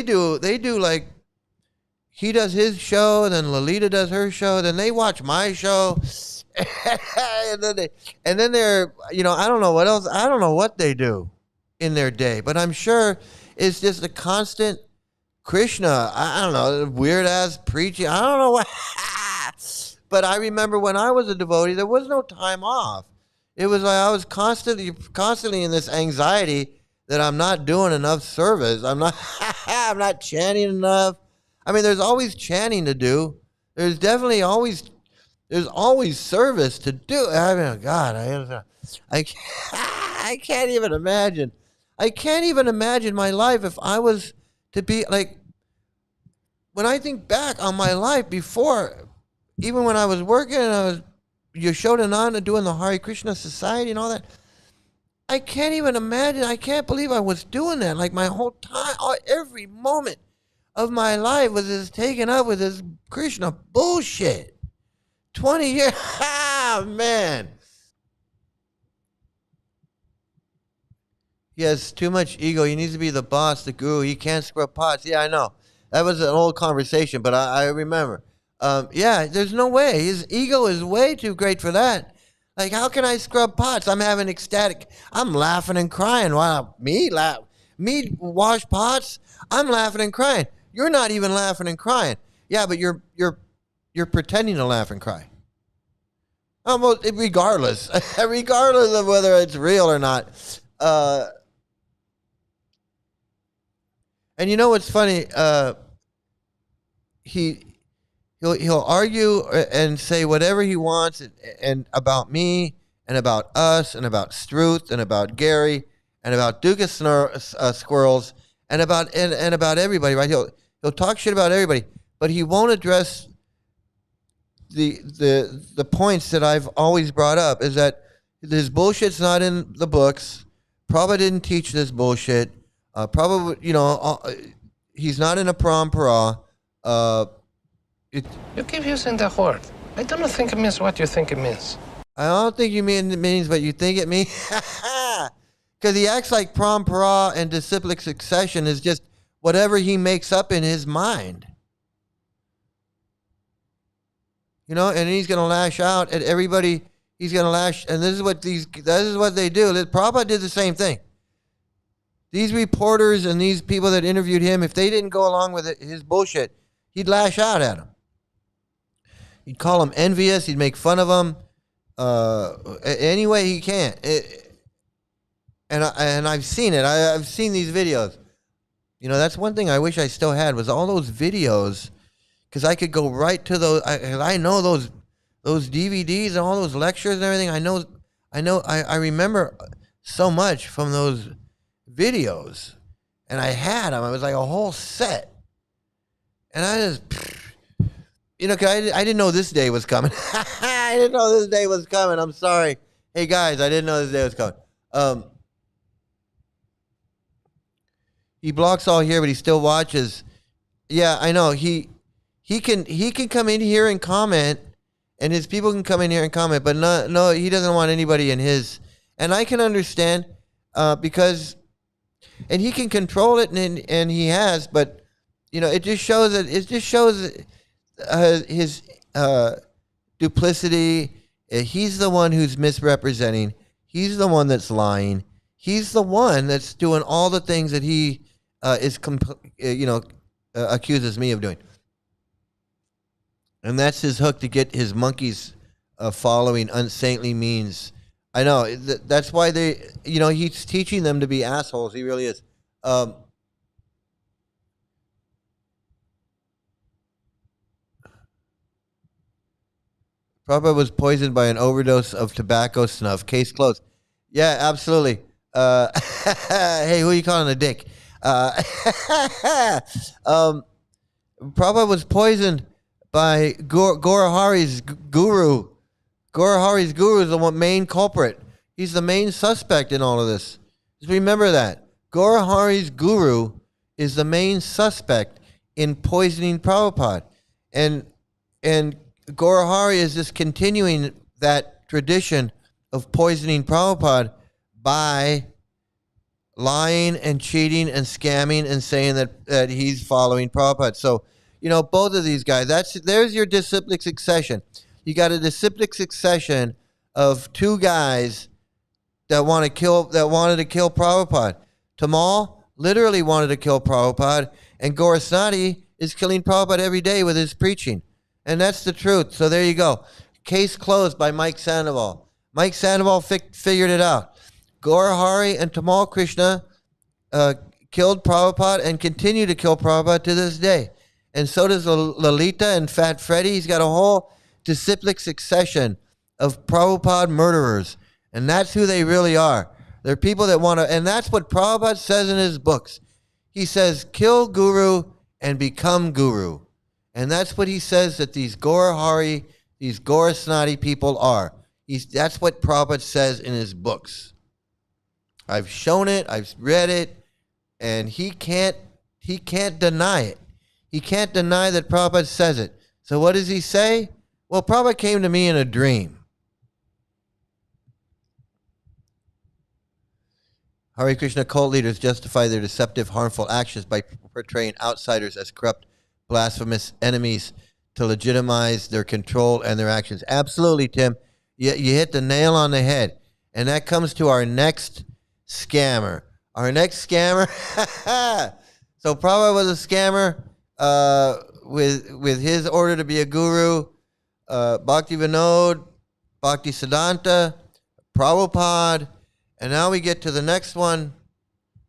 S1: do like. He does his show, then Lolita does her show, then they watch my show, and then they're, I don't know what else, I don't know what they do in their day, but I'm sure it's just a constant Krishna, I don't know, weird ass preaching, I don't know what, but I remember when I was a devotee, there was no time off. It was like I was constantly in this anxiety that I'm not doing enough service, I'm not chanting enough. I mean, there's always chanting to do. There's definitely always service to do. I mean, God, I can't even imagine. I can't even imagine my life if I was to be like, when I think back on my life before, even when I was working and I was Yashodananda doing the Hare Krishna Society and all that, I can't even imagine. I can't believe I was doing that. Like my whole time, every moment of my life was just taken up with this Krishna bullshit. 20 years, man. He has too much ego. He needs to be the boss, the guru. He can't scrub pots. Yeah, I know. That was an old conversation, but I remember. Yeah, there's no way. His ego is way too great for that. Like, how can I scrub pots? I'm having ecstatic. I'm laughing and crying. While me wash pots. I'm laughing and crying. You're not even laughing and crying. Yeah, but you're pretending to laugh and cry. Well, regardless of whether it's real or not. And you know what's funny? He'll argue and say whatever he wants and about me and about us and about Struth and about Gary and about Dukas Squirrels and about everybody, right? He'll talk shit about everybody, but he won't address the points that I've always brought up, is that his bullshit's not in the books. Prabhupada didn't teach this bullshit. Probably, he's not in a parampara.
S9: You keep using the word. I don't think it means what you think it means.
S1: I don't think it means what you think it means. Because he acts like parampara and disciplic succession is just whatever he makes up in his mind. And he's going to lash out at everybody. He's going to lash, and this is what they do. Prabhupada did the same thing. These reporters and these people that interviewed him, if they didn't go along with his bullshit, he'd lash out at them. He'd call them envious. He'd make fun of them any way he can. And I've seen it. I've seen these videos. That's one thing I wish I still had, was all those videos, because I could go right to those. I know those DVDs and all those lectures and everything. I remember so much from those videos, and I had them. It was like a whole set, and I just, cause I didn't know this day was coming. I didn't know this day was coming. I'm sorry. Hey guys, I didn't know this day was coming. He blocks all here, but he still watches. Yeah, I know. He can come in here and comment, and his people can come in here and comment, but no, he doesn't want anybody in his. And I can understand, because, and he can control it, and he has, but it just shows his duplicity. He's the one who's misrepresenting. He's the one that's lying. He's the one that's doing all the things that he accuses me of doing. And that's his hook to get his monkeys following unsaintly means. I know. That's why they, he's teaching them to be assholes. He really is. Prabhupada was poisoned by an overdose of tobacco snuff. Case closed. Yeah, absolutely. Hey, who are you calling a dick? Prabhupada was poisoned by Gaurahari's guru. Gaurahari's guru is the main culprit. He's the main suspect in all of this. Just remember that. Gaurahari's guru is the main suspect in poisoning Prabhupada. And Gaurahari is just continuing that tradition of poisoning Prabhupada by lying and cheating and scamming and saying that he's following Prabhupada. So, both of these guys, there's your disciplic succession. You got a disciplic succession of two guys that wanted to kill Prabhupada. Tamal literally wanted to kill Prabhupada, and Gaurasnati is killing Prabhupada every day with his preaching. And that's the truth. So there you go. Case closed by Mike Sandoval. Mike Sandoval figured it out. Gaurahari and Tamal Krishna killed Prabhupada and continue to kill Prabhupada to this day. And so does Lalita and Fat Freddy. He's got a whole disciplic succession of Prabhupada murderers. And that's who they really are. They're people that want to, and that's what Prabhupada says in his books. He says, kill Guru and become Guru. And that's what he says that these Gaurahari, these Gaurasnati people are. That's what Prabhupada says in his books. I've shown it, I've read it, and he can't deny it. He can't deny that Prabhupada says it. So what does he say? Well, Prabhupada came to me in a dream. Hare Krishna cult leaders justify their deceptive, harmful actions by portraying outsiders as corrupt, blasphemous enemies to legitimize their control and their actions. Absolutely, Tim. You hit the nail on the head. And that comes to our next scammer. Our next scammer. So Prabhupada was a scammer with his order to be a guru. Bhakti Vinod, Bhakti Siddhanta, Prabhupada. And now we get to the next one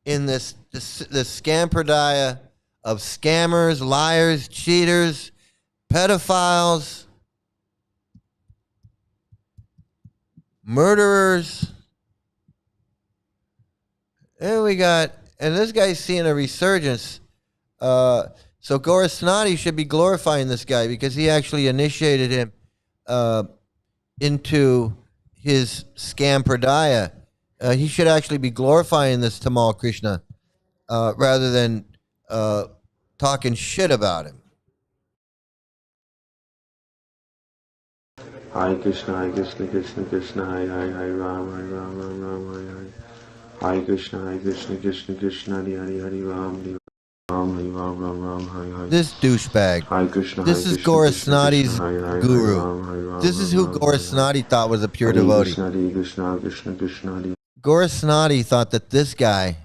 S1: in this scampradaya of scammers, liars, cheaters, pedophiles, murderers. And this guy's seeing a resurgence. So Gaurasnati should be glorifying this guy because he actually initiated him into his scampradaya. He should actually be glorifying this Tamal Krishna rather than talking shit about him.
S11: Hare Krishna, Krishna, Krishna, Hare Ram, Hare. Hare Krishna, Krishna, Krishna, Hare Ram, Ram.
S1: This douchebag. This is Gaurasnati's guru. This is who Gaurasnati thought was a pure devotee. Gaurasnati thought that this guy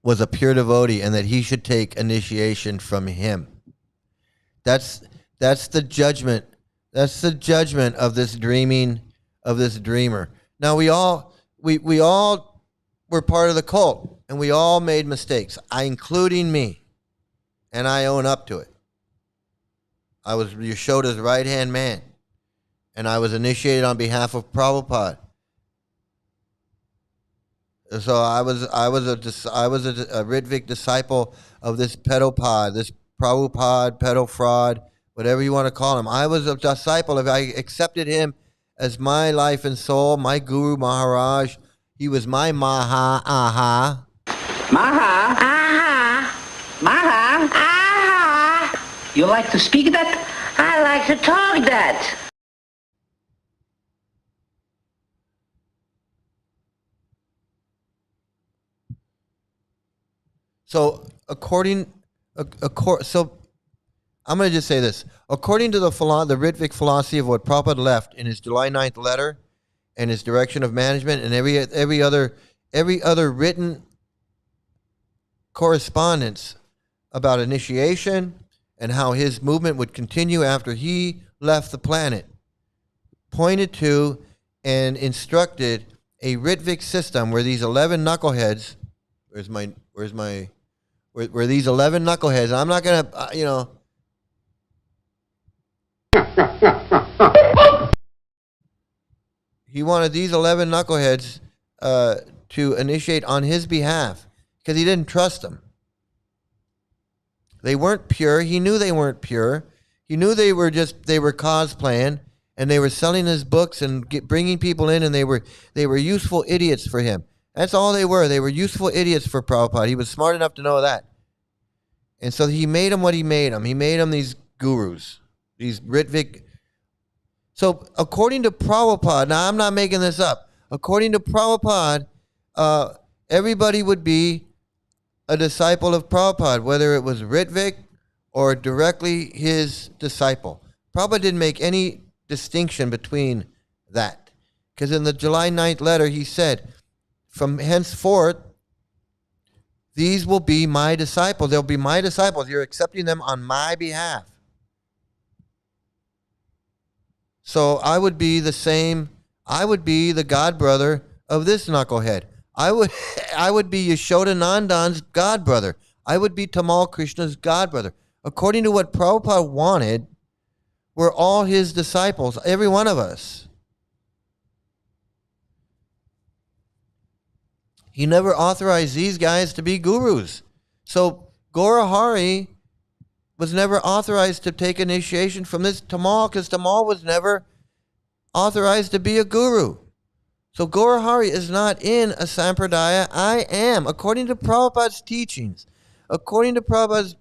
S1: was a pure devotee and that he should take initiation from him. That's the judgment. That's the judgment of this dreamer. Now we all were part of the cult and we all made mistakes, including me, and I own up to it. I was Yashoda's right-hand man, and I was initiated on behalf of Prabhupada. So I was a Ritvik disciple of this pedophile, this Prabhupada, pedo fraud, whatever you want to call him. I was a disciple of. I accepted him as my life and soul, my guru Maharaj. He was my Maha Aha.
S10: Maha Aha. Maha Aha. You like to speak that? I like to talk that.
S1: So so I'm going to just say this. According to the Ritvik philosophy of what Prabhupada left in his July 9th letter and his direction of management and every other written correspondence about initiation and how his movement would continue after he left the planet, pointed to and instructed a Ritvik system where these 11 knuckleheads, where these 11 knuckleheads, I'm not going to, he wanted these 11 knuckleheads to initiate on his behalf because he didn't trust them. They weren't pure. He knew they weren't pure. He knew they were cosplaying, and they were selling his books and bringing people in, and they were useful idiots for him. That's all they were. They were useful idiots for Prabhupada. He was smart enough to know that. And so he made them what he made them. He made them these gurus, these Ritvik. So according to Prabhupada, now I'm not making this up. According to Prabhupada, everybody would be a disciple of Prabhupada, whether it was Ritvik or directly his disciple. Prabhupada didn't make any distinction between that. Because in the July 9th letter, he said, from henceforth, these will be my disciples. They'll be my disciples. You're accepting them on my behalf. So I would be the same. I would be the god brother of this knucklehead. I would be Yashoda Nandan's god brother. I would be Tamal Krishna's god brother. According to what Prabhupada wanted, we're all his disciples, every one of us. He never authorized these guys to be gurus. So Gaurahari was never authorized to take initiation from this Tamal, because Tamal was never authorized to be a guru. So Gaurahari is not in a sampradaya. I am, according to Prabhupada's teachings, according to Prabhupada's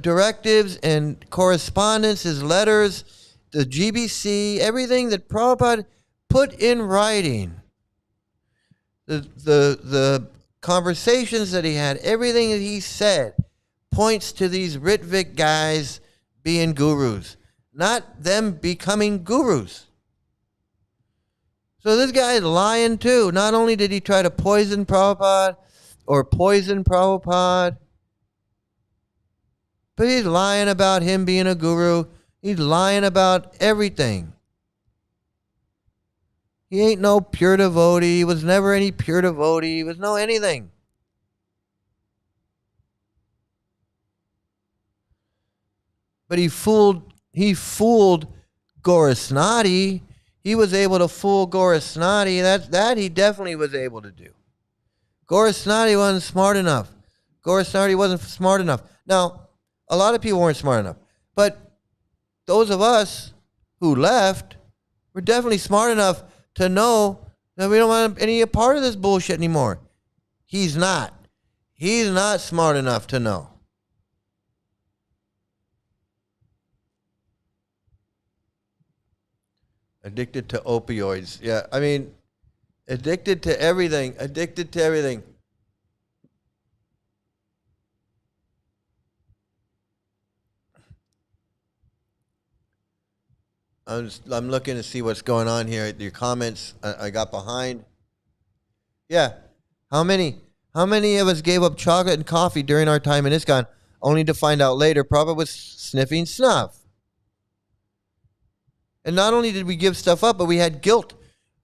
S1: directives and correspondence, his letters, the GBC, everything that Prabhupada put in writing, the conversations that he had, everything that he said points to these Ritvik guys being gurus, not them becoming gurus. So this guy is lying too. Not only did he try to poison Prabhupada, but he's lying about him being a guru. He's lying about everything. He ain't no pure devotee. He was never any pure devotee. He was no anything. But he fooled Gaurasnati. He was able to fool Gaurasnati. That he definitely was able to do. Gaurasnati wasn't smart enough. Now, a lot of people weren't smart enough. But those of us who left were definitely smart enough to know that we don't want any part of this bullshit anymore. He's not. He's not smart enough to know. Addicted to opioids. Yeah, I mean, addicted to everything. I'm looking to see what's going on here. Your comments I got behind. Yeah. How many of us gave up chocolate and coffee during our time in ISKCON only to find out later Prabhupada was sniffing snuff? And not only did we give stuff up, but we had guilt.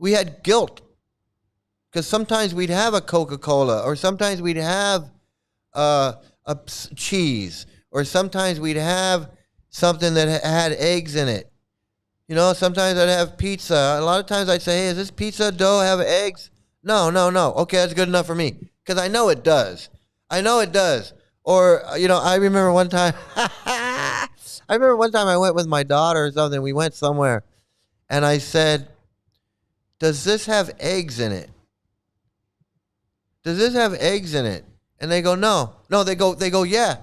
S1: Because sometimes we'd have a Coca-Cola, or sometimes we'd have a cheese, or sometimes we'd have something that had eggs in it. You know, sometimes I'd have pizza. A lot of times I'd say, hey, does this pizza dough have eggs? No. Okay, that's good enough for me. Because I know it does. Or, you know, I remember one time I went with my daughter or something. We went somewhere. And I said, does this have eggs in it? And they go, no. No, they go, yeah.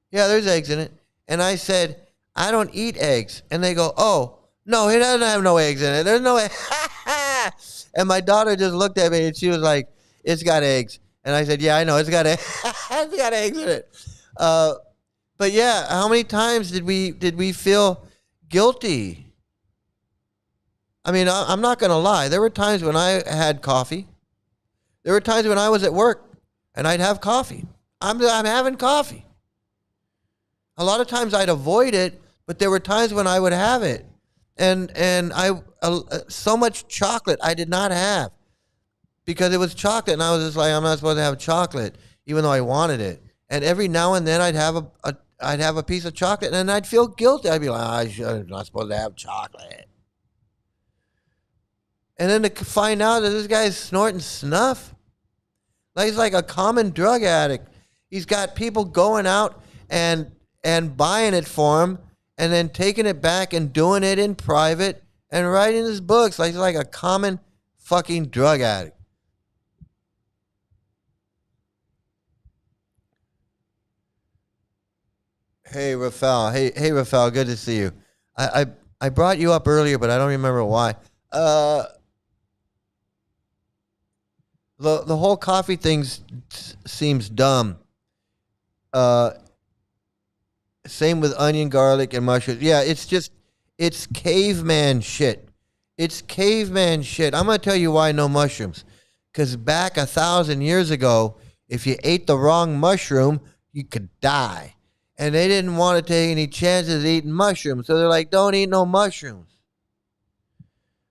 S1: Yeah, there's eggs in it. And I said, I don't eat eggs. And they go, oh. No, it doesn't have no eggs in it. There's no eggs. And my daughter just looked at me and she was like, it's got eggs. And I said, yeah, I know, it's got eggs. It's got eggs in it. But yeah, how many times did we feel guilty? I mean, I'm not going to lie. There were times when I had coffee. There were times when I was at work and I'd have coffee. I'm having coffee. a lot of times I'd avoid it, but there were times when I would have it. And I so much chocolate I did not have because it was chocolate, and I was just like, I'm not supposed to have chocolate, even though I wanted it. And every now and then I'd have a piece of chocolate, and I'd feel guilty. I'd be like, I'm not supposed to have chocolate. And then to find out that this guy's snorting snuff, like he's like a common drug addict. He's got people going out and buying it for him, and then taking it back and doing it in private and writing his books like he's like a common fucking drug addict. Hey, Rafael. Hey, Rafael. Good to see you. I brought you up earlier, but I don't remember why. The whole coffee thing seems dumb. Same with onion, garlic, and mushrooms. Yeah, it's caveman shit. It's caveman shit. I'm going to tell you why no mushrooms. Because back 1,000 years ago, if you ate the wrong mushroom, you could die. And they didn't want to take any chances eating mushrooms. So they're like, don't eat no mushrooms.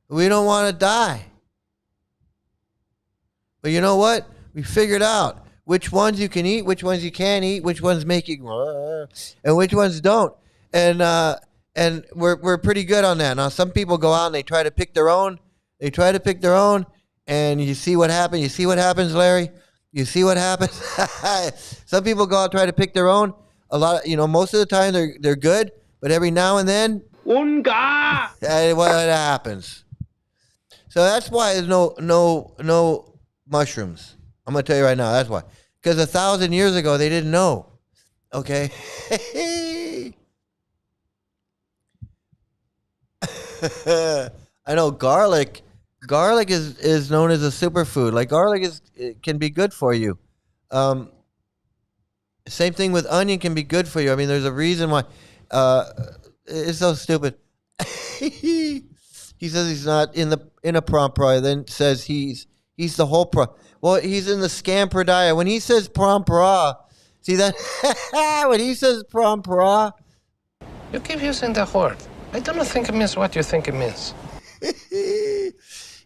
S1: We don't want to die. But you know what? We figured out which ones you can eat, which ones you can't eat, which ones make you, and which ones don't. And we're pretty good on that. Now, some people go out and they try to pick their own. And you see what happens. You see what happens, Larry? You see what happens? Some people go out and try to pick their own. A lot of, most of the time they're good, but every now and then,
S2: Unga!
S1: What happens? So that's why there's no mushrooms. I'm gonna tell you right now. That's why. Because 1,000 years ago they didn't know. Okay. I know garlic. Garlic is known as a superfood. Like garlic it can be good for you. Same thing with onion can be good for you. I mean, there's a reason why. It's so stupid. He says he's not in a Prampara, then says he's the whole Well, he's in the Scampradaya. When he says Prampara, see that? When he says Prampara.
S9: You keep using the word. I don't think it means what you think it means.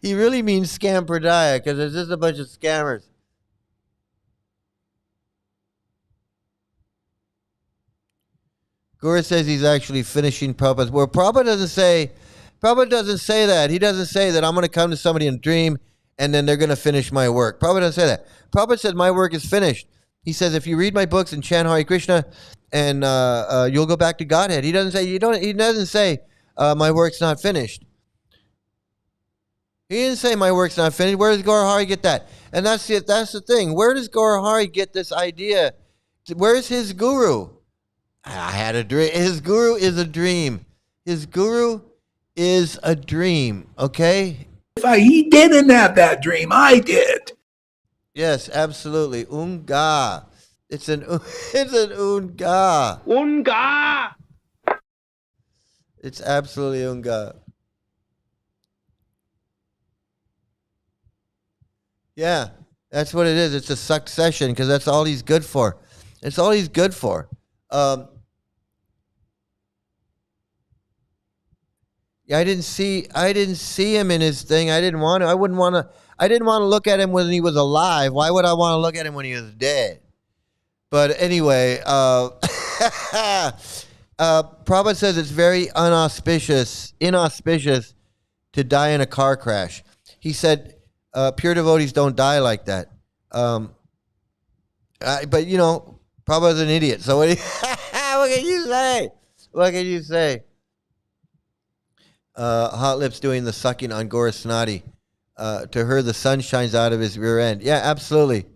S1: He really means Scampradaya because there's just a bunch of scammers. Guru says he's actually finishing Prabhupada. Well, Prabhupada doesn't say that. He doesn't say that I'm going to come to somebody in a dream and then they're going to finish my work. Prabhupada doesn't say that. Prabhupada said my work is finished. He says if you read my books and chant Hare Krishna and you'll go back to Godhead. He doesn't say He doesn't say my work's not finished. He didn't say my work's not finished. Where does Gaur Hari get that? And that's the thing. Where does Gaur Hari get this idea? Where's his guru? I had a dream. His guru is a dream. His guru is a dream, okay?
S6: He didn't have that dream. I did.
S1: Yes, absolutely. Unga. It's an unga.
S2: Unga!
S1: It's absolutely unga. Yeah, that's what it is. It's a succession because that's all he's good for. It's all he's good for. Yeah, I didn't see him in his thing. I didn't want to look at him when he was alive. Why would I want to look at him when he was dead? But anyway, Prabhupada says it's very inauspicious to die in a car crash. He said pure devotees don't die like that. But Prabhupada's an idiot. So what can you say? What can you say? Hot Lips doing the sucking on Gorasnati. To her, the sun shines out of his rear end. Yeah, absolutely.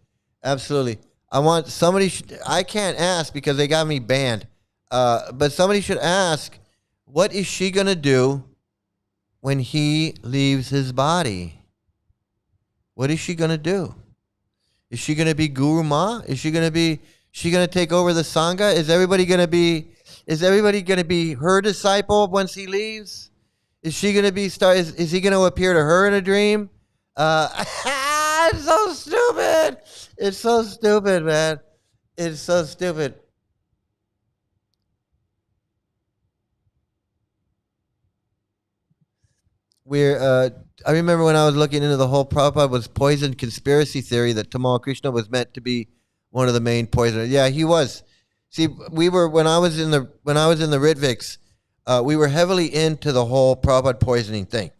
S1: Absolutely. I want somebody, I can't ask because they got me banned. But somebody should ask, what is she going to do when he leaves his body? What is she going to do? Is she going to be Guru Ma? Is she going to take over the Sangha? Is everybody going to be her disciple once he leaves? Is she going to be is he going to appear to her in a dream? It's so stupid. It's so stupid, man. It's so stupid. I remember when I was looking into the whole Prabhupada was poison conspiracy theory that Tamal Krishna was meant to be one of the main poisoners. Yeah, he was. See, we were when I was in the Ritviks, we were heavily into the whole Prabhupada poisoning thing.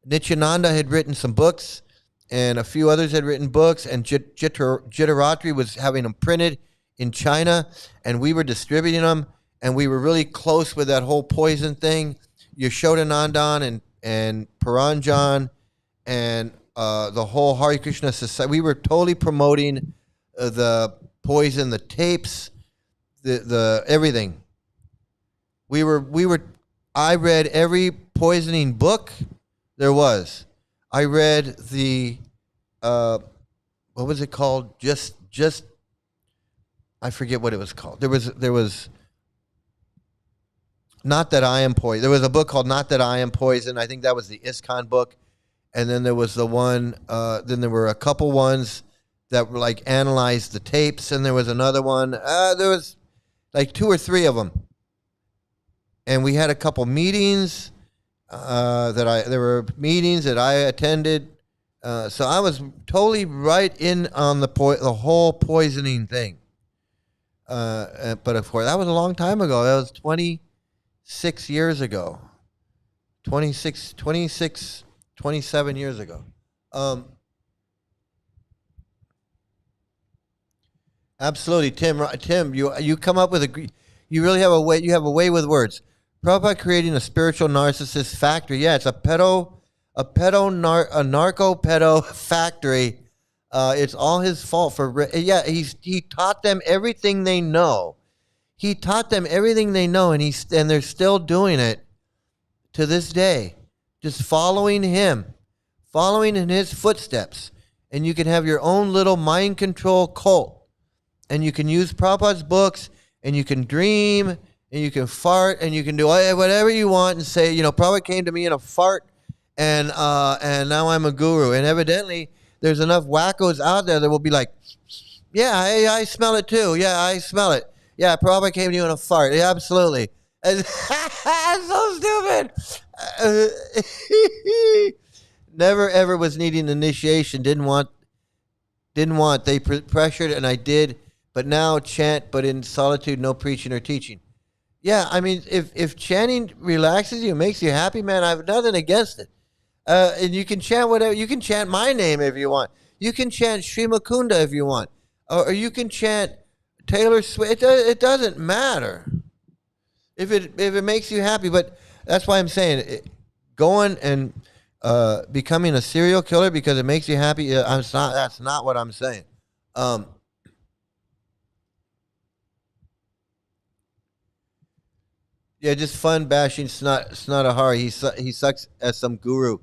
S1: Nityananda had written some books, and a few others had written books, and Jitaratri was having them printed in China, and we were distributing them, and we were really close with that whole poison thing. Yashodanandan and Paranjan and the whole Hare Krishna society. We were totally promoting the poison, the tapes, the everything. I read every poisoning book there was. I read the what was it called? Just I forget what it was called. There was Not That I Am Poison. There was a book called Not That I Am Poison. I think that was the ISKCON book. And then there was the one, then there were a couple ones that were like analyzed the tapes. And there was another one. There was like 2 or 3 of them. And we had a couple meetings there were meetings that I attended. So I was totally right in on the whole poisoning thing. But of course, that was a long time ago. That was 26 years ago. 27 years ago. Absolutely, Tim, you come up with you really have a way. You have a way with words. Prabhupada creating a spiritual narcissist factory. Yeah, it's a narco pedo factory. It's all his fault he taught them everything they know. He taught them everything they know, and they're still doing it to this day. Just following him, following in his footsteps. And you can have your own little mind control cult. And you can use Prabhupada's books, and you can dream, and you can fart, and you can do whatever you want and say, Prabhupada came to me in a fart, and now I'm a guru. And evidently, there's enough wackos out there that will be like, yeah, I smell it too. Yeah, I smell it. Yeah, Prabhupada came to you in a fart. Yeah, absolutely. So stupid. Never ever was needing initiation. Didn't want. They pressured, and I did. But now chant, but in solitude, no preaching or teaching. Yeah, I mean, if chanting relaxes you, makes you happy, man, I have nothing against it. And you can chant whatever. You can chant my name if you want. You can chant Sri Mukunda if you want. Or you can chant Taylor Swift. It doesn't matter if it makes you happy. But that's why I'm saying going and becoming a serial killer because it makes you happy. That's not what I'm saying. Yeah, just fun bashing Snatahari. He sucks as some guru.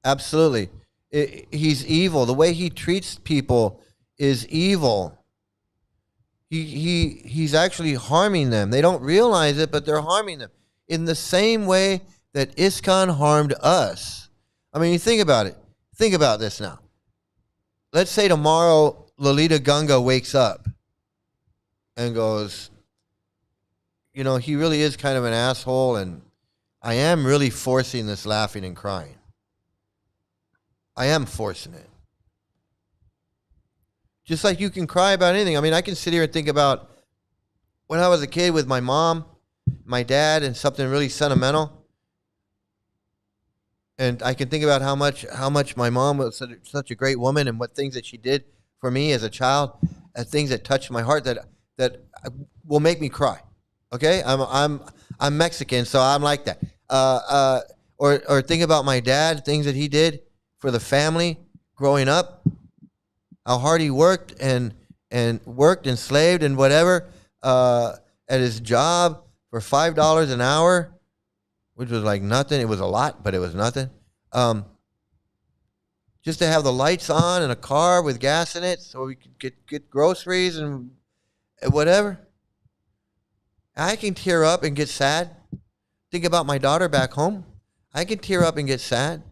S1: Absolutely. He's evil. The way he treats people is evil. He's actually harming them. They don't realize it, but they're harming them in the same way that ISKCON harmed us. I mean, you think about it. Think about this now. Let's say tomorrow Lalita Ganga wakes up and goes, he really is kind of an asshole, and I am really forcing this laughing and crying. I am forcing it. Just like you can cry about anything. I mean, I can sit here and think about when I was a kid with my mom, my dad, and something really sentimental. And I can think about how much my mom was such a great woman and what things that she did for me as a child, and things that touched my heart that will make me cry. Okay, I'm Mexican, so I'm like that. Or think about my dad, things that he did for the family growing up, how hard he worked and slaved and whatever at his job for $5 an hour, which was like nothing. It was a lot, but it was nothing. Just to have the lights on and a car with gas in it, so we could get groceries and whatever. I can tear up and get sad. Think about my daughter back home. I can tear up and get sad.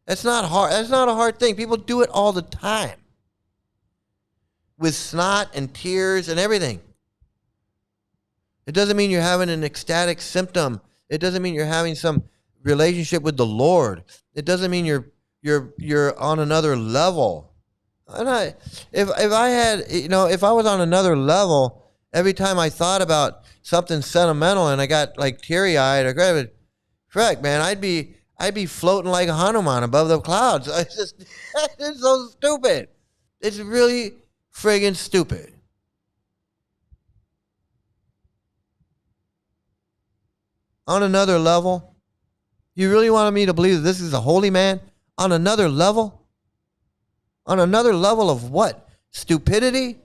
S1: That's not hard. That's not a hard thing. People do it all the time. With snot and tears and everything. It doesn't mean you're having an ecstatic symptom. It doesn't mean you're having some relationship with the Lord. It doesn't mean you're on another level. And if I had, if I was on another level, every time I thought about something sentimental and I got like teary eyed or grabbed, frick, man, I'd be floating like a Hanuman above the clouds. It's so stupid. It's really friggin' stupid. On another level, you really wanted me to believe that this is a holy man? On another level? On another level of what? Stupidity?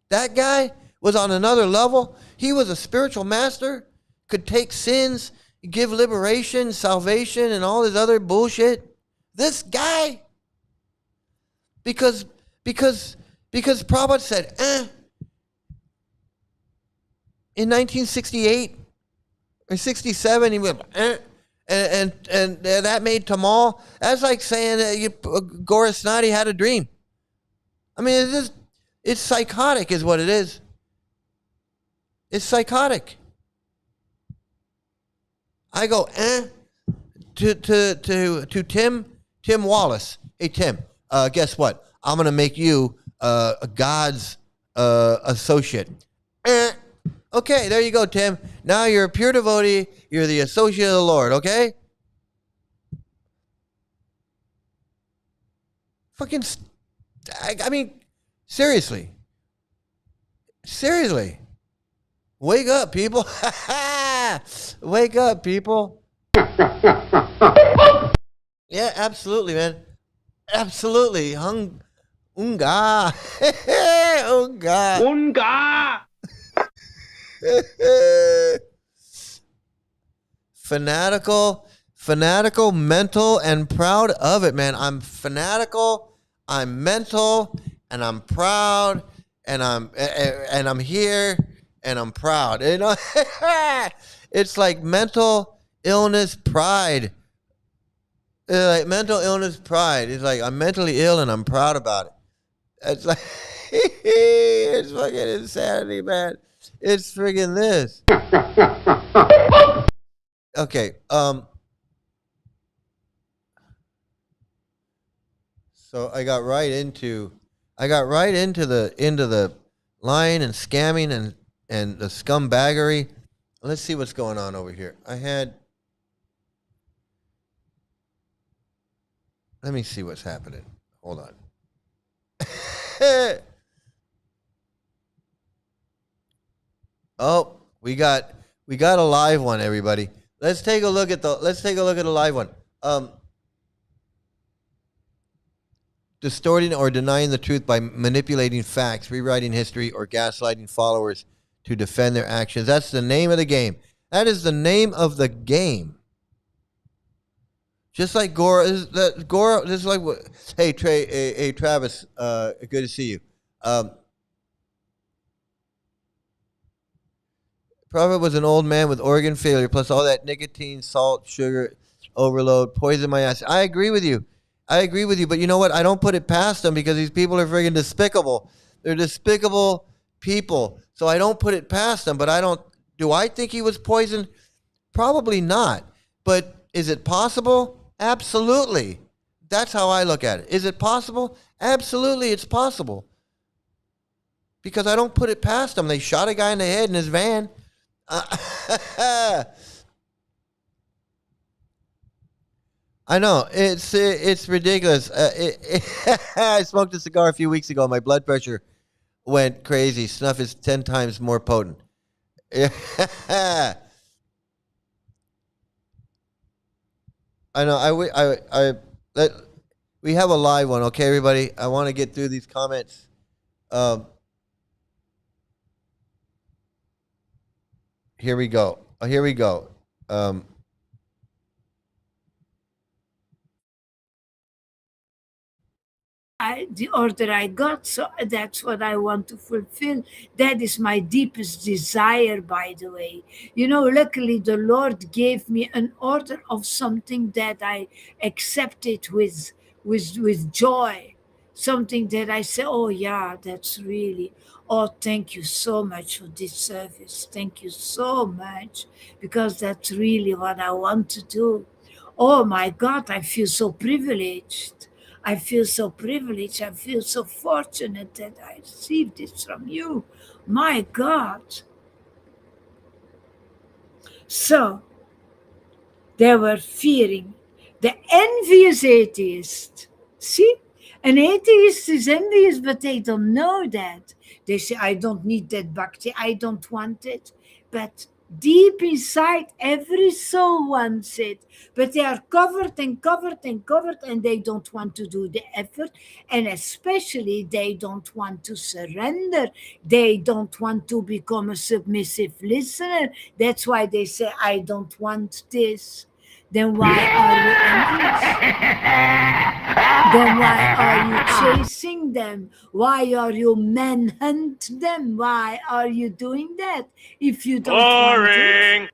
S1: That guy was on another level. He was a spiritual master, could take sins, give liberation, salvation, and all this other bullshit. This guy, because Prabhupada said, in 1968 or 67, he went, and that made Tamal. That's like saying that Gorisnati had a dream. I mean, it's psychotic is what it is. It's psychotic. I go, to Tim Wallace. Hey, Tim, guess what? I'm going to make you God's associate. Okay, there you go, Tim. Now you're a pure devotee. You're the associate of the Lord, okay? Fucking, I mean, seriously. Seriously. Wake up, people. Wake up, people. Yeah, absolutely, man. Absolutely. Unga. Unga.
S2: Unga.
S1: Fanatical, mental, and proud of it, man. I'm fanatical, I'm mental, and I'm proud, and I'm here, and I'm proud. You know, it's like mental illness pride. Like mental illness pride. It's like I'm mentally ill and I'm proud about it. It's like it's fucking insanity, man. It's friggin' this. Okay. So I got right into the lying and scamming and the scumbaggery. Let's see what's going on over here. Let me see what's happening. Hold on. Oh, we got a live one, everybody. Let's take a look at the live one. Distorting or denying the truth by manipulating facts, rewriting history, or gaslighting followers to defend their actions. That's the name of the game. That is the name of the game. Just like Gora, this is like what? Hey Trey, hey Travis, good to see you. Prophet was an old man with organ failure, plus all that nicotine, salt, sugar overload, poison my ass. I agree with you, but you know what? I don't put it past them because these people are friggin' despicable. They're despicable people, so I don't put it past them. But do I think he was poisoned? Probably not. But is it possible? Absolutely. That's how I look at it. Is it possible? Absolutely, it's possible. Because I don't put it past them. They shot a guy in the head in his van. I know it's ridiculous. I smoked a cigar a few weeks ago. My blood pressure went crazy. Snuff is 10 times more potent. I know. We have a live one, okay, everybody. I want to get through these comments. Here we go.
S12: The order I got, so that's what I want to fulfill. That is my deepest desire, by the way. You know, luckily the Lord gave me an order of something that I accepted with joy. Something that I say, oh yeah, that's really. Oh, thank you so much for this service. Thank you so much, because that's really what I want to do. Oh my God, I feel so privileged. I feel so privileged. I feel so fortunate that I received this from you. My God. So they were fearing the envious atheist. See? An atheist is envious, but they don't know that. They say, I don't need that bhakti, I don't want it. But deep inside, every soul wants it. But they are covered and covered and covered, and they don't want to do the effort. And especially, they don't want to surrender. They don't want to become a submissive listener. That's why they say, I don't want this. Then why are you envious? Then why are you chasing them? Why are you manhunt them? Why are you doing that if you don't want it?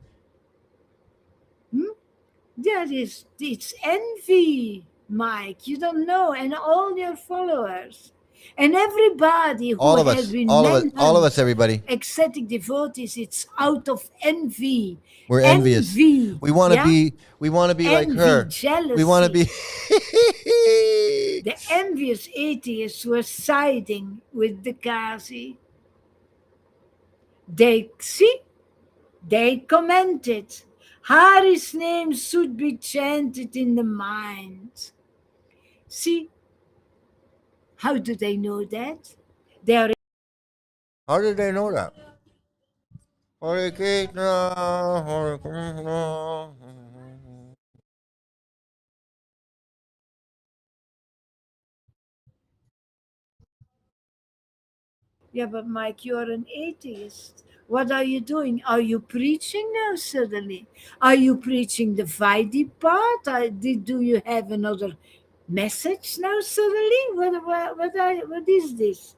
S12: That is, it's envy, Mike. You don't know, and all your followers. And everybody who
S1: All of
S12: has
S1: us,
S12: been
S1: all of us, all of
S12: manhunt,
S1: us, everybody.
S12: ecstatic devotees, it's out of envy.
S1: We're envious.
S12: Envy.
S1: We want to
S12: yeah?
S1: be. We want to be like
S12: Envy,
S1: her.
S12: jealousy.
S1: We want to be.
S12: The envious atheists were siding with the Kazi. They commented, Hari's name should be chanted in the mind. See, how do they know that? They are.
S1: How did they know that? Hare Krishna, Hare Krishna.
S12: Yeah, but Mike, you're an atheist. What are you doing? Are you preaching now suddenly? Are you preaching the Vaidhi part? Do you have another message now suddenly? What is this?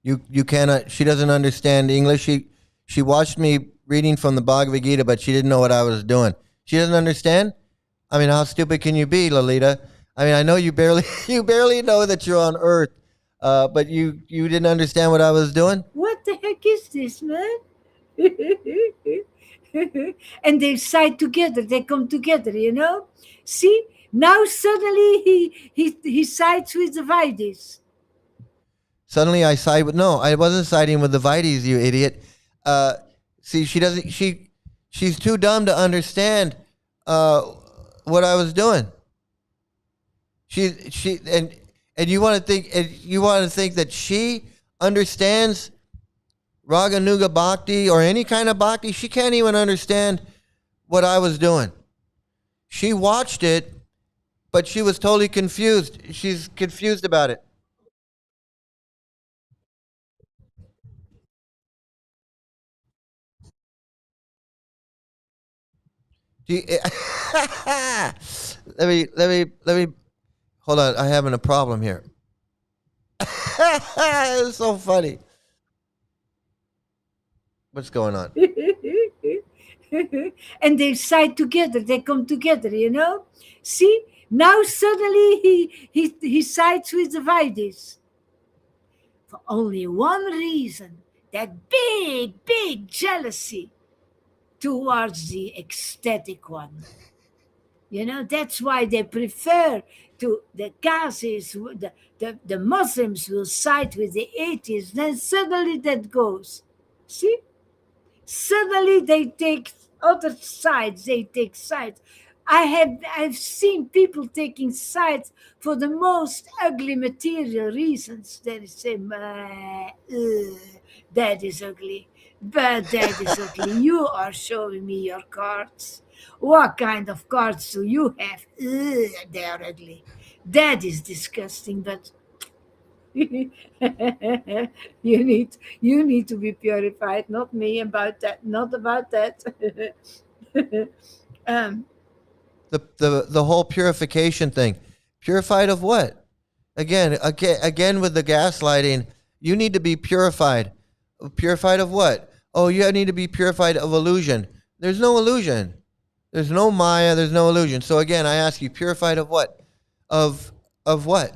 S1: You cannot. She doesn't understand English. She watched me reading from the Bhagavad Gita, but she didn't know what I was doing. She doesn't understand. I mean, how stupid can you be, Lolita? I mean, I know you barely know that you're on Earth, but you didn't understand what I was doing.
S12: What the heck is this, man? And they side together. They come together. See, now suddenly he sides with the Vaidis.
S1: Suddenly, I side with no. I wasn't siding with the Vaidis, you idiot. See, she doesn't. She's too dumb to understand what I was doing. And you want to think that she understands Raganuga Bhakti or any kind of Bhakti. She can't even understand what I was doing. She watched it, but she was totally confused. She's confused about it. Let me hold on. I'm having a problem here. It's so funny. What's going on?
S12: And they side together. They come together. See, now suddenly he sides with the Vaidis for only one reason: that big jealousy towards the ecstatic one. That's why they prefer to the Qazis, the Muslims will side with the atheists. Then suddenly that goes. See? Suddenly they take other sides. They take sides. I've seen people taking sides for the most ugly material reasons. They say, that is ugly. But that is ugly. You are showing me your cards. What kind of cards do you have? They are ugly. That is disgusting, but you need to be purified, not me about that, not about that.
S1: The whole purification thing. Purified of what? Again with the gaslighting, you need to be purified. Purified of what? Oh, you need to be purified of illusion. There's no illusion. There's no Maya, there's no illusion. So again, I ask you, purified of what? Of what?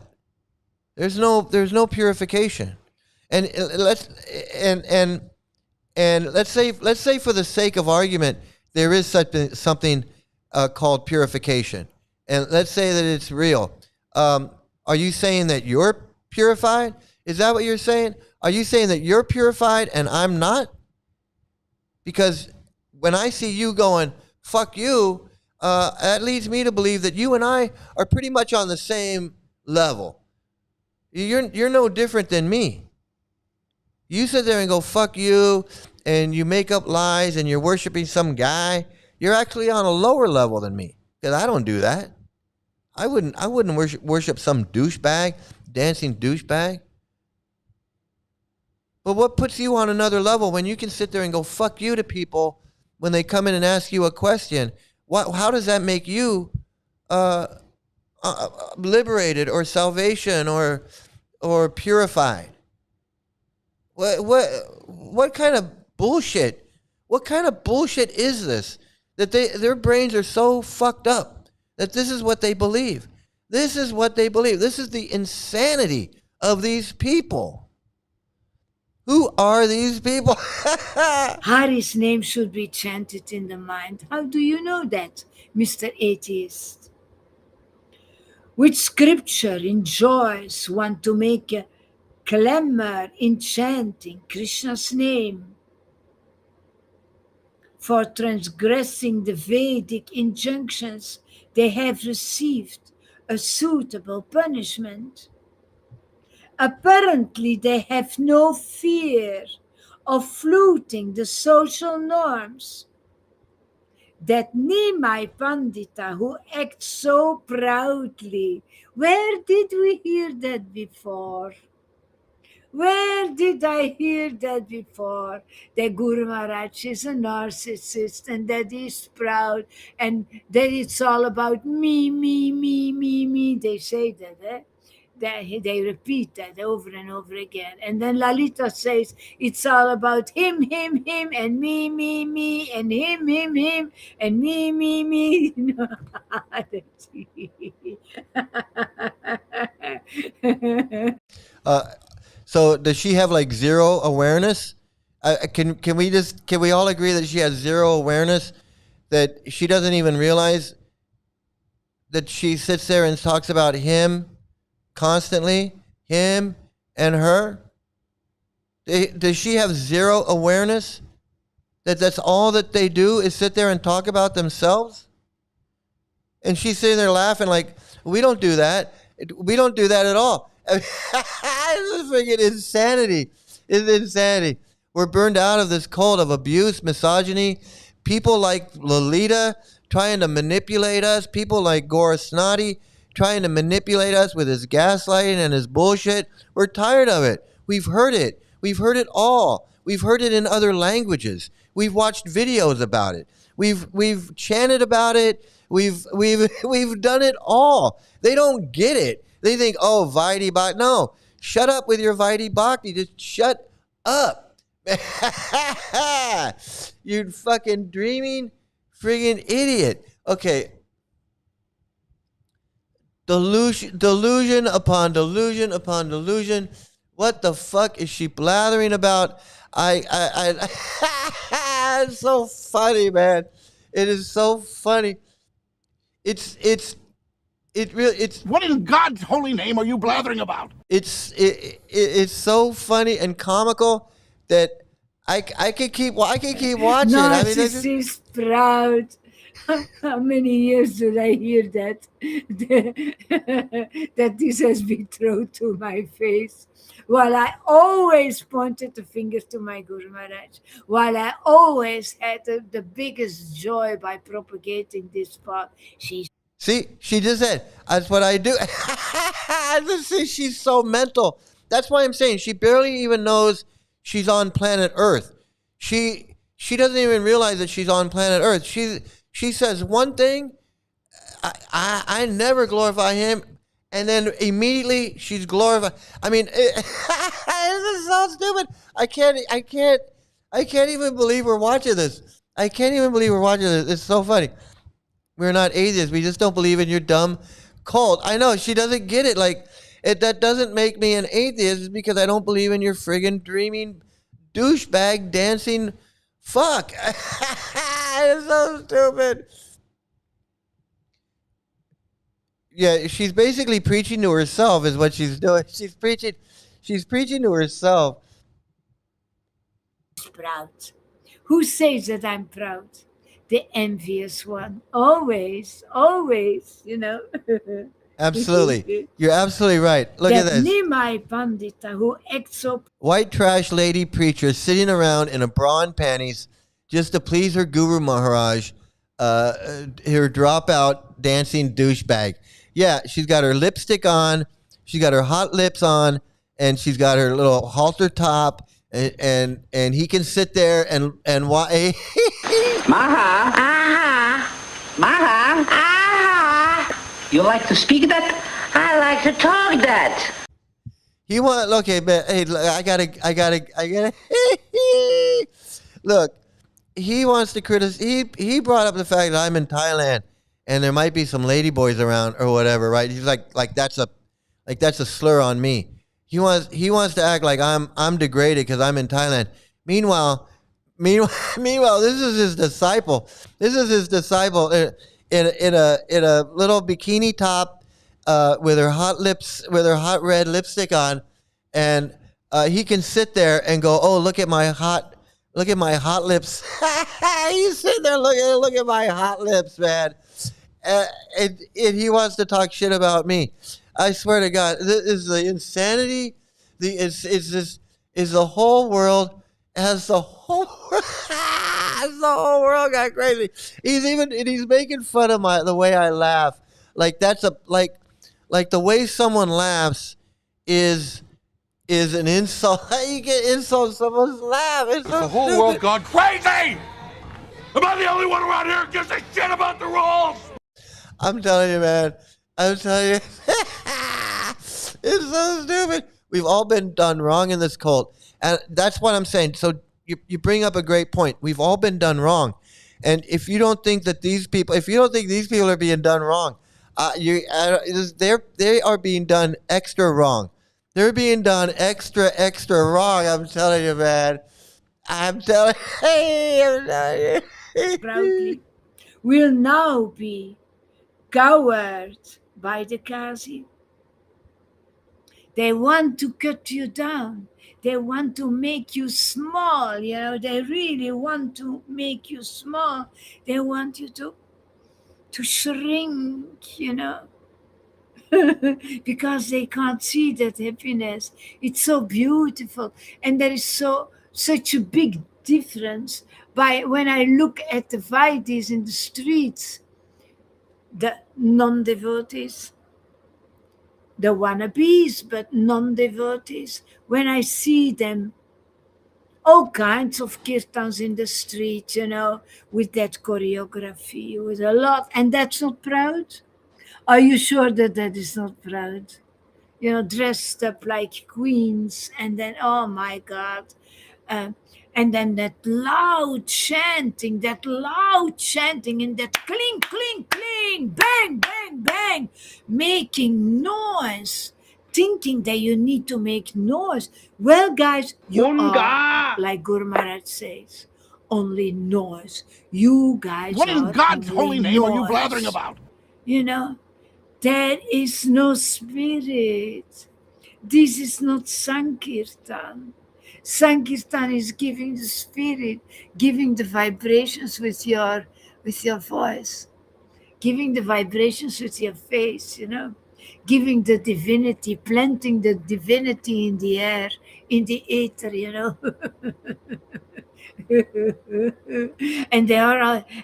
S1: There's no purification. And let's say for the sake of argument, there is something called purification, and let's say that it's real. Are you saying that you're purified? Is that what you're saying? Are you saying that you're purified and I'm not? Because when I see you going, fuck you, that leads me to believe that you and I are pretty much on the same level. You're no different than me. You sit there and go, fuck you, and you make up lies and you're worshiping some guy. You're actually on a lower level than me, because I don't do that. I wouldn't worship some douchebag, dancing douchebag. But what puts you on another level when you can sit there and go, fuck you to people when they come in and ask you a question? How does that make you liberated or salvation or purified? What kind of bullshit? What kind of bullshit is this? That their brains are so fucked up that this is what they believe. This is what they believe. This is the insanity of these people. Who are these people?
S12: Hari's name should be chanted in the mind. How do you know that, Mr. Atheist? Which scripture enjoins one to make a clamor in chanting Krishna's name for transgressing the Vedic injunctions? They have received a suitable punishment. Apparently, they have no fear of flouting the social norms. That Nimai Pandita, who acts so proudly, where did we hear that before? Where did I hear that before? That Guru Maharaj is a narcissist and that he's proud and that it's all about me, me, me, me, me. They say that, they repeat that over and over again. And then Lalita says, it's all about him, him, him, and me, me, me, and him, him, him, and me, me, me.
S1: So does she have like zero awareness? Can we all agree that she has zero awareness, that she doesn't even realize that she sits there and talks about him constantly, him and her? Does she have zero awareness that that's all that they do is sit there and talk about themselves? And she's sitting there laughing like, we don't do that. We don't do that at all. This is freaking insanity. It's insanity. We're burned out of this cult of abuse, misogyny. People like Lolita trying to manipulate us. People like Gorasnati trying to manipulate us with his gaslighting and his bullshit. We're tired of it. We've heard it. We've heard it all. We've heard it in other languages. We've watched videos about it. We've chanted about it. We've done it all. They don't get it. They think, oh, Vaidhi Bhakti. No, shut up with your Vaidhi Bhakti. Just shut up. You fucking dreaming friggin' idiot. Okay. Delusion upon delusion upon delusion. What the fuck is she blathering about? It's so funny, man. It is so funny. It's
S8: what in God's holy name are you blathering about?
S1: It's so funny and comical that I could keep watching.
S12: Narcissist, proud. How many years did I hear that? That this has been thrown to my face. While I always pointed the finger to my Guru Maharaj. While I always had the biggest joy by propagating this path.
S1: See, she just said, that's what I do. See, she's so mental. That's why I'm saying she barely even knows she's on planet Earth. She doesn't even realize that she's on planet Earth. She says one thing, I never glorify him, and then immediately she's glorified. I mean, this is so stupid. I can't even believe we're watching this. I can't even believe we're watching this. It's so funny. We're not atheists. We just don't believe in your dumb cult. I know she doesn't get it. Like, That doesn't make me an atheist. It's because I don't believe in your friggin' dreaming douchebag dancing fuck. It's so stupid. Yeah, she's basically preaching to herself is what she's doing. She's preaching to herself.
S12: Proud. Who says that I'm proud? The envious one. Always, always,
S1: Absolutely. You're absolutely right. Look at this.
S12: Nimai Pandita who acts so
S1: White trash lady preacher sitting around in a bra and panties just to please her Guru Maharaj, her dropout dancing douchebag. Yeah, she's got her lipstick on, she's got her hot lips on, and she's got her little halter top, and he can sit there and why.
S10: Maha, aha, Maha, aha. You like to speak that? I like to talk that.
S1: He want okay, but hey, I gotta. Look, he wants to criticize. He brought up the fact that I'm in Thailand and there might be some lady boys around or whatever, right? He's like that's a slur on me. He wants to act like I'm degraded because I'm in Thailand. Meanwhile, this is his disciple. This is his disciple in a little bikini top, with her hot lips, with her hot red lipstick on, and he can sit there and go, "Oh, look at my hot lips." He's sitting there look at my hot lips, man. And he wants to talk shit about me. I swear to God, this is the insanity. Is the whole world has the whole world got crazy. He's making fun of the way I laugh. Like that's like the way someone laughs is an insult. You can insult someone's laugh. It's so
S8: the whole
S1: stupid.
S8: world gone crazy. Am I the only one around here who gives a shit about the rules?
S1: I'm telling you, man. I'm telling you. It's so stupid. We've all been done wrong in this cult. And that's what I'm saying. So you bring up a great point. We've all been done wrong. And if you don't think these people are being done wrong, they are being done extra wrong. They're being done extra wrong. I'm telling you, man. I'm telling you.
S12: proudly will now be cowered by the Kazi. They want to cut you down. They want to make you small, They really want to make you small. They want you to shrink, because they can't see that happiness. It's so beautiful. And there is such a big difference when I look at the Vaidis in the streets, the non-devotees, the wannabes, but non-devotees. When I see them, all kinds of kirtans in the street, with that choreography, with a lot, and that's not proud. Are you sure that is not proud? Dressed up like queens, and then, oh my God, and then that loud chanting, and that cling, cling, cling, bang, bang, bang, making noise, thinking that you need to make noise. Well, guys, you are, like Guru Maharaj says, only noise. You guys
S8: What in
S12: are
S8: God's
S12: only
S8: holy name are you
S12: noise.
S8: blathering about?
S12: There is no spirit. This is not Sankirtan. Sankirtan is giving the spirit, giving the vibrations with your voice, giving the vibrations with your face, giving the divinity, planting the divinity in the air, in the ether, and they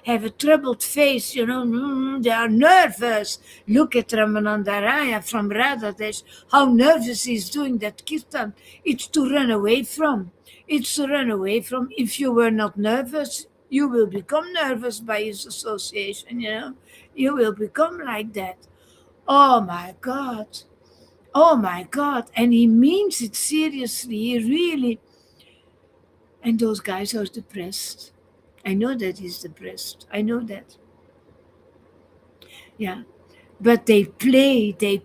S12: have a troubled face, they are nervous. Look at Ramananda Raya from Radhadesh, how nervous he's doing that kirtan. It's to run away from. If you were not nervous, you will become nervous by his association, You will become like that. Oh my God. And he means it seriously. He really. And those guys are depressed. I know that he's depressed. I know that. Yeah. But they play the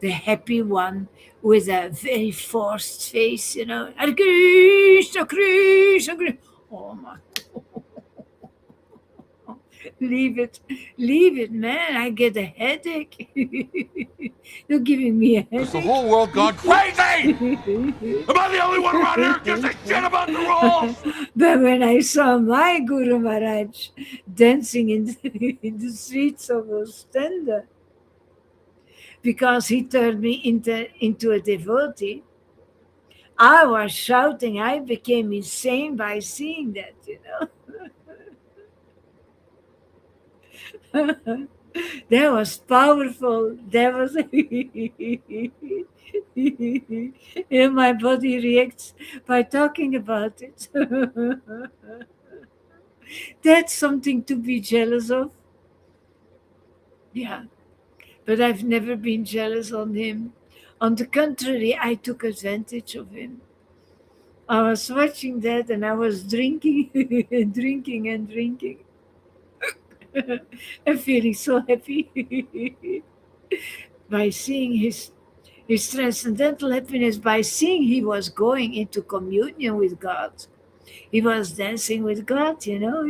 S12: the happy one with a very forced face, you know. Hare Krishna, Krishna, Krishna. Oh my. Leave it, man. I get a headache. You're giving me a headache.
S8: Has the whole world gone crazy? Am I the only one around here who gives a shit about the rules?
S12: But when I saw my Guru Maharaj dancing in the streets of Ostende, because he turned me into a devotee, I was shouting. I became insane by seeing that, you know. That was powerful. That was and my body reacts by talking about it. That's something to be jealous of. Yeah. But I've never been jealous on him. On the contrary, I took advantage of him. I was watching that and I was drinking, drinking and drinking. I'm feeling so happy by seeing his transcendental happiness, by seeing he was going into communion with God. He was dancing with God, you know.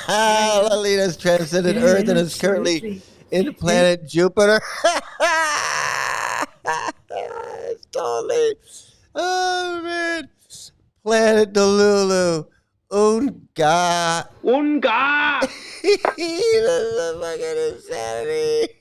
S1: Lalita's transcended Earth and is currently in planet Jupiter. Totally. Oh, man. Planet Delulu. Unga.
S2: Unga.
S1: That's a fucking insanity.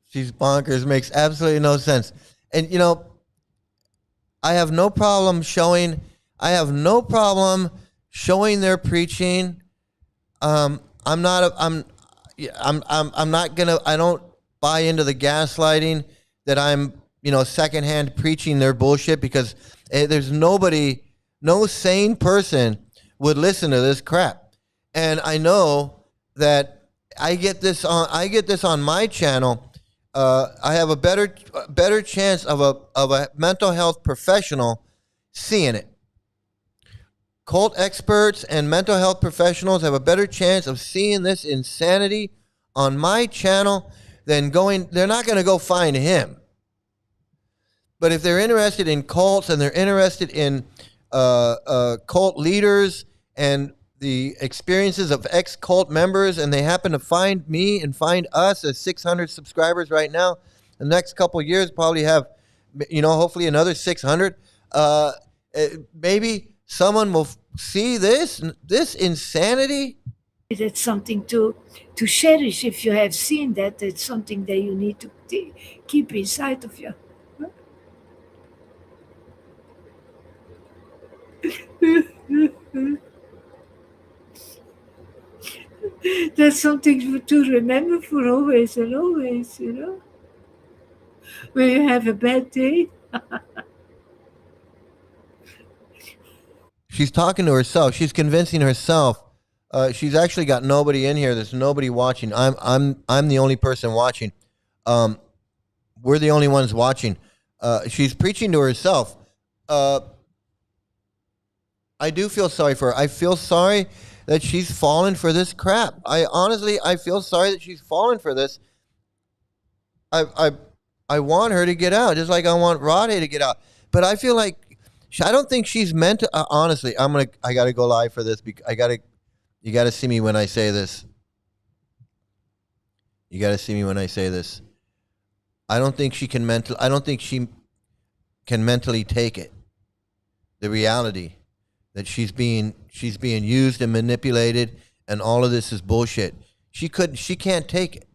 S1: She's bonkers. Makes absolutely no sense. And, you know, I have no problem showing their preaching. I don't buy into the gaslighting that I'm, secondhand preaching their bullshit, because there's no sane person would listen to this crap. And I know that I get this on my channel. I have a better chance of a mental health professional seeing it. Cult experts and mental health professionals have a better chance of seeing this insanity on my channel than they're not going to go find him. But if they're interested in cults and they're interested in cult leaders and the experiences of ex-cult members, and they happen to find me and find us as 600 subscribers right now, the next couple of years probably have, hopefully another 600. Maybe someone will see this insanity.
S12: That's something to cherish. If you have seen that, it's something that you need to keep inside of you. That's something to remember for always and always, When you have a bad day.
S1: She's talking to herself. She's convincing herself. She's actually got nobody in here. There's nobody watching. I'm the only person watching. We're the only ones watching. She's preaching to herself. I do feel sorry for her. I feel sorry that she's fallen for this crap. I feel sorry that she's fallen for this. I want her to get out, just like I want Radhe to get out. But I feel like I don't think she's meant to. Honestly, I gotta go live for this. You gotta see me when I say this. You gotta see me when I say this. I don't think she can mentally take it. The reality that she's being used and manipulated, and all of this is bullshit. She can't take it.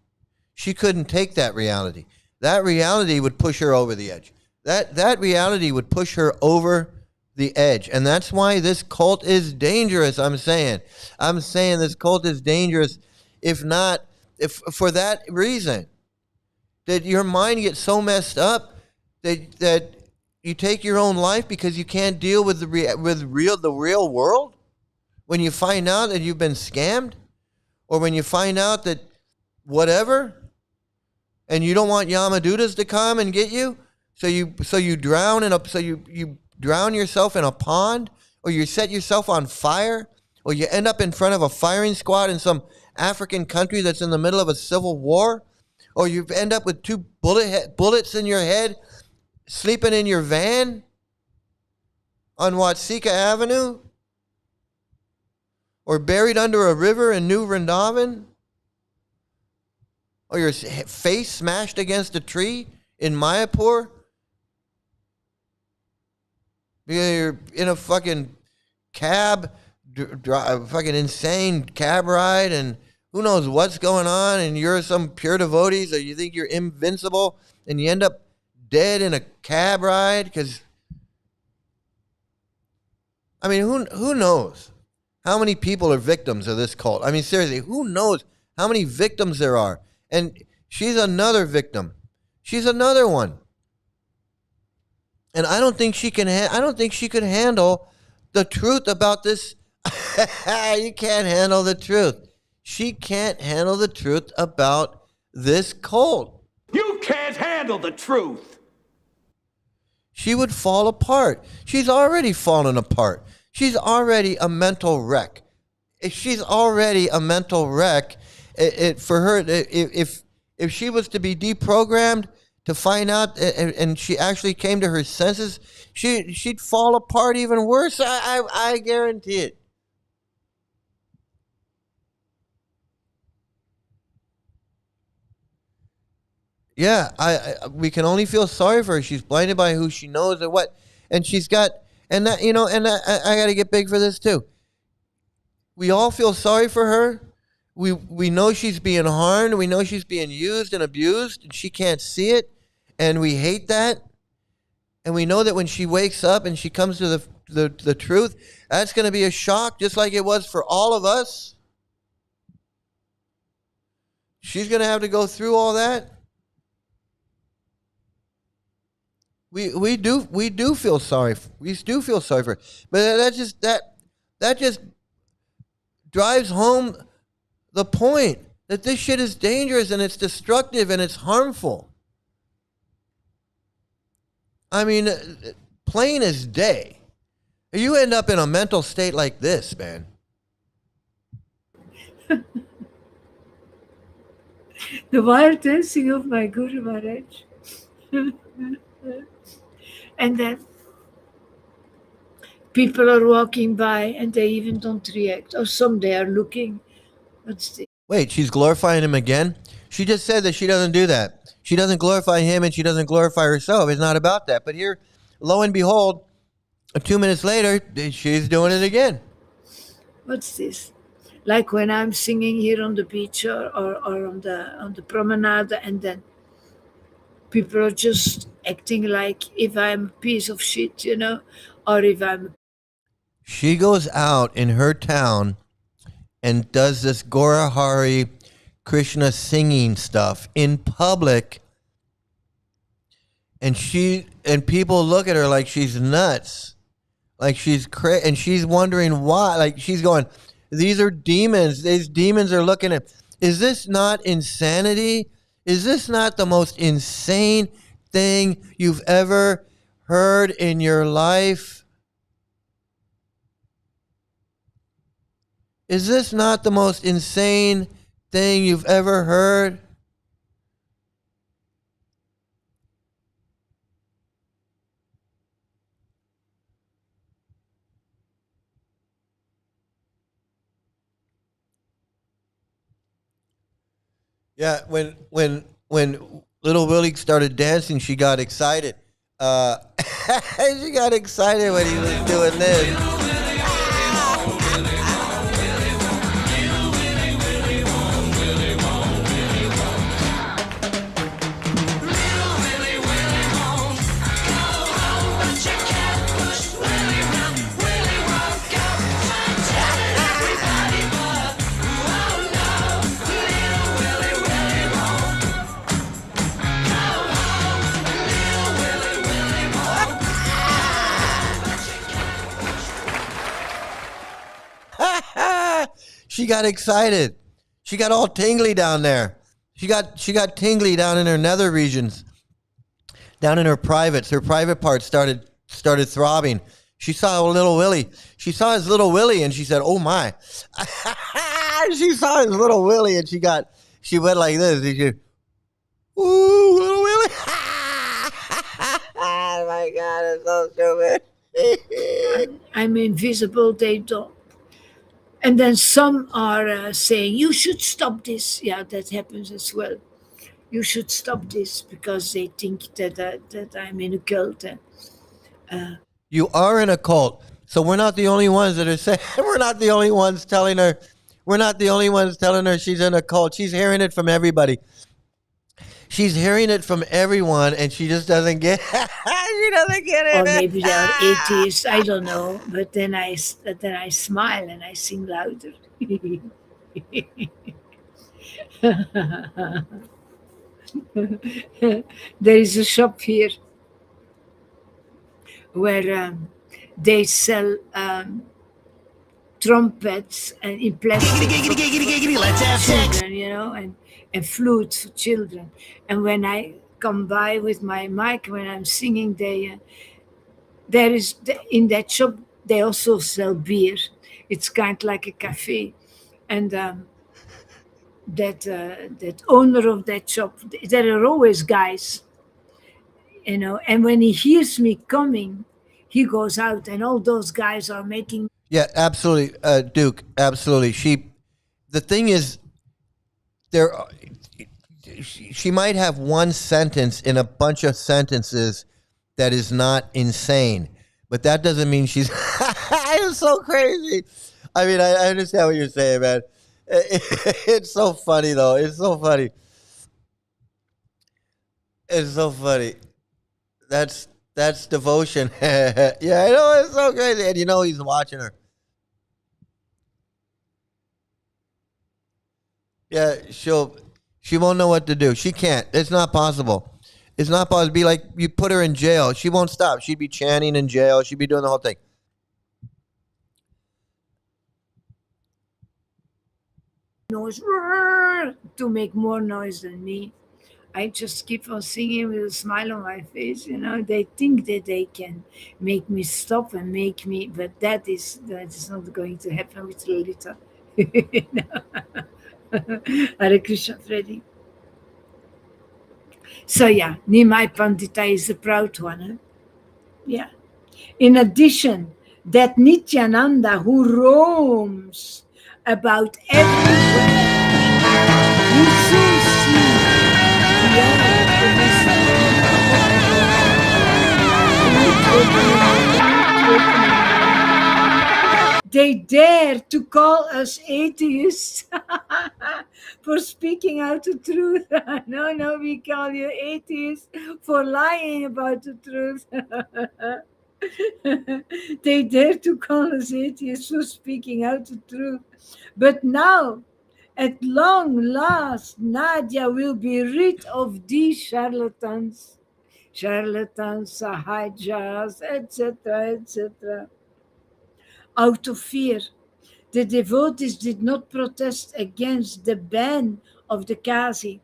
S1: She couldn't take that reality. That reality would push her over the edge. That reality would push her over the edge. And that's why this cult is dangerous. I'm saying this cult is dangerous, if for that reason, that your mind gets so messed up that you take your own life because you can't deal with the real world. When you find out that you've been scammed, or when you find out that whatever, and you don't want Yamadutas to come and get you, so you drown so you drown yourself in a pond, or you set yourself on fire, or you end up in front of a firing squad in some African country that's in the middle of a civil war, or you end up with two bullets in your head, sleeping in your van on Watsika Avenue, or buried under a river in New Vrindavan, or your face smashed against a tree in Mayapur. You're in a fucking cab, fucking insane cab ride, and who knows what's going on, and you're some pure devotees, or you think you're invincible, and you end up dead in a cab ride because, I mean, who knows how many people are victims of this cult? I mean, seriously, who knows how many victims there are? And she's another victim. She's another one. And I don't think she can. I don't think she could handle the truth about this. You can't handle the truth. She can't handle the truth about this cult.
S8: You can't handle the truth.
S1: She would fall apart. She's already fallen apart. She's already a mental wreck. She's already a mental wreck. For her, if she was to be deprogrammed, to find out, and she actually came to her senses, she'd fall apart even worse. I guarantee it. Yeah, we can only feel sorry for her. She's blinded by who she knows or what, and she's got, and that, you know, and I got to get big for this too. We all feel sorry for her. We know she's being harmed. We know she's being used and abused, and she can't see it. And we hate that. And we know that when she wakes up and she comes to the truth, that's going to be a shock, just like it was for all of us. She's going to have to go through all that. We do feel sorry. We do feel sorry for her. But that just drives home the point that this shit is dangerous and it's destructive and it's harmful. I mean, plain as day. You end up in a mental state like this, man.
S12: The wild dancing of my Guru Maharaj. And then people are walking by and they even don't react. Or some they are looking.
S1: Wait, she's glorifying him again? She just said that she doesn't do that. She doesn't glorify him and she doesn't glorify herself. It's not about that. But here, lo and behold, 2 minutes later, she's doing it again.
S12: What's this? Like when I'm singing here on the beach or on the promenade, and then people are just acting like if I'm a piece of shit, you know, or if I'm...
S1: She goes out in her town and does this Gora Hare Krishna singing stuff in public, and people look at her like she's nuts, like she's crazy, and she's wondering why. Like she's going, these are demons. These demons are looking at. Is this not insanity? Is this not the most insane thing you've ever heard in your life? Is this not the most insane thing you've ever heard? Yeah, when little Willie started dancing, she got excited. She got excited when he was doing this. She got excited. She got all tingly down there. She got tingly down in her nether regions, down in her privates. Her private parts started started throbbing. She saw a little Willie. She saw his little Willie, and she said, "Oh my!" She saw his little Willie, and she went like this. She said, "Ooh, little Willie!" Oh my God, it's so stupid.
S12: I'm invisible. They don't. And then some are saying, "You should stop this." Yeah, that happens as well. You should stop this because they think that I'm in a cult.
S1: You are in a cult, so we're not the only ones that are saying. We're not the only ones telling her. We're not the only ones telling her she's in a cult. She's hearing it from everybody. She's hearing it from everyone, and she just doesn't get. She doesn't get it.
S12: Or maybe they are atheists. I don't know. But then I smile and I sing louder. There is a shop here where they sell trumpets and in plastic for children, and flutes for children. And when I come by with my mic, when I'm singing, in that shop they also sell beer. It's kind of like a cafe, and that owner of that shop, there are always guys, and when he hears me coming, he goes out, and all those guys are making.
S1: Yeah, absolutely, Duke. Absolutely. The thing is, she might have one sentence in a bunch of sentences that is not insane, but that doesn't mean she's. It's so crazy. I mean, I understand what you're saying, man. It's so funny, though. It's so funny. It's so funny. That's devotion. Yeah, I know, it's so crazy, and he's watching her. Yeah, she won't know what to do. She can't. It's not possible. It's not possible. It'd be like you put her in jail. She won't stop. She'd be chanting in jail. She'd be doing the whole thing.
S12: Noise to make more noise than me. I just keep on singing with a smile on my face. They think that they can make me stop and make me, but that is not going to happen with Lolita. Hare Krishna, Freddy. So yeah, Nimai Pandita is a proud one. Huh? Yeah. In addition, that Nityananda who roams about everywhere, you soon see they dare to call us atheists for speaking out the truth. No, we call you atheists for lying about the truth. They dare to call us atheists for speaking out the truth. But now, at long last, Nadia will be rid of these charlatans, sahajas, etc., etc. Out of fear, the devotees did not protest against the ban of the Kasi.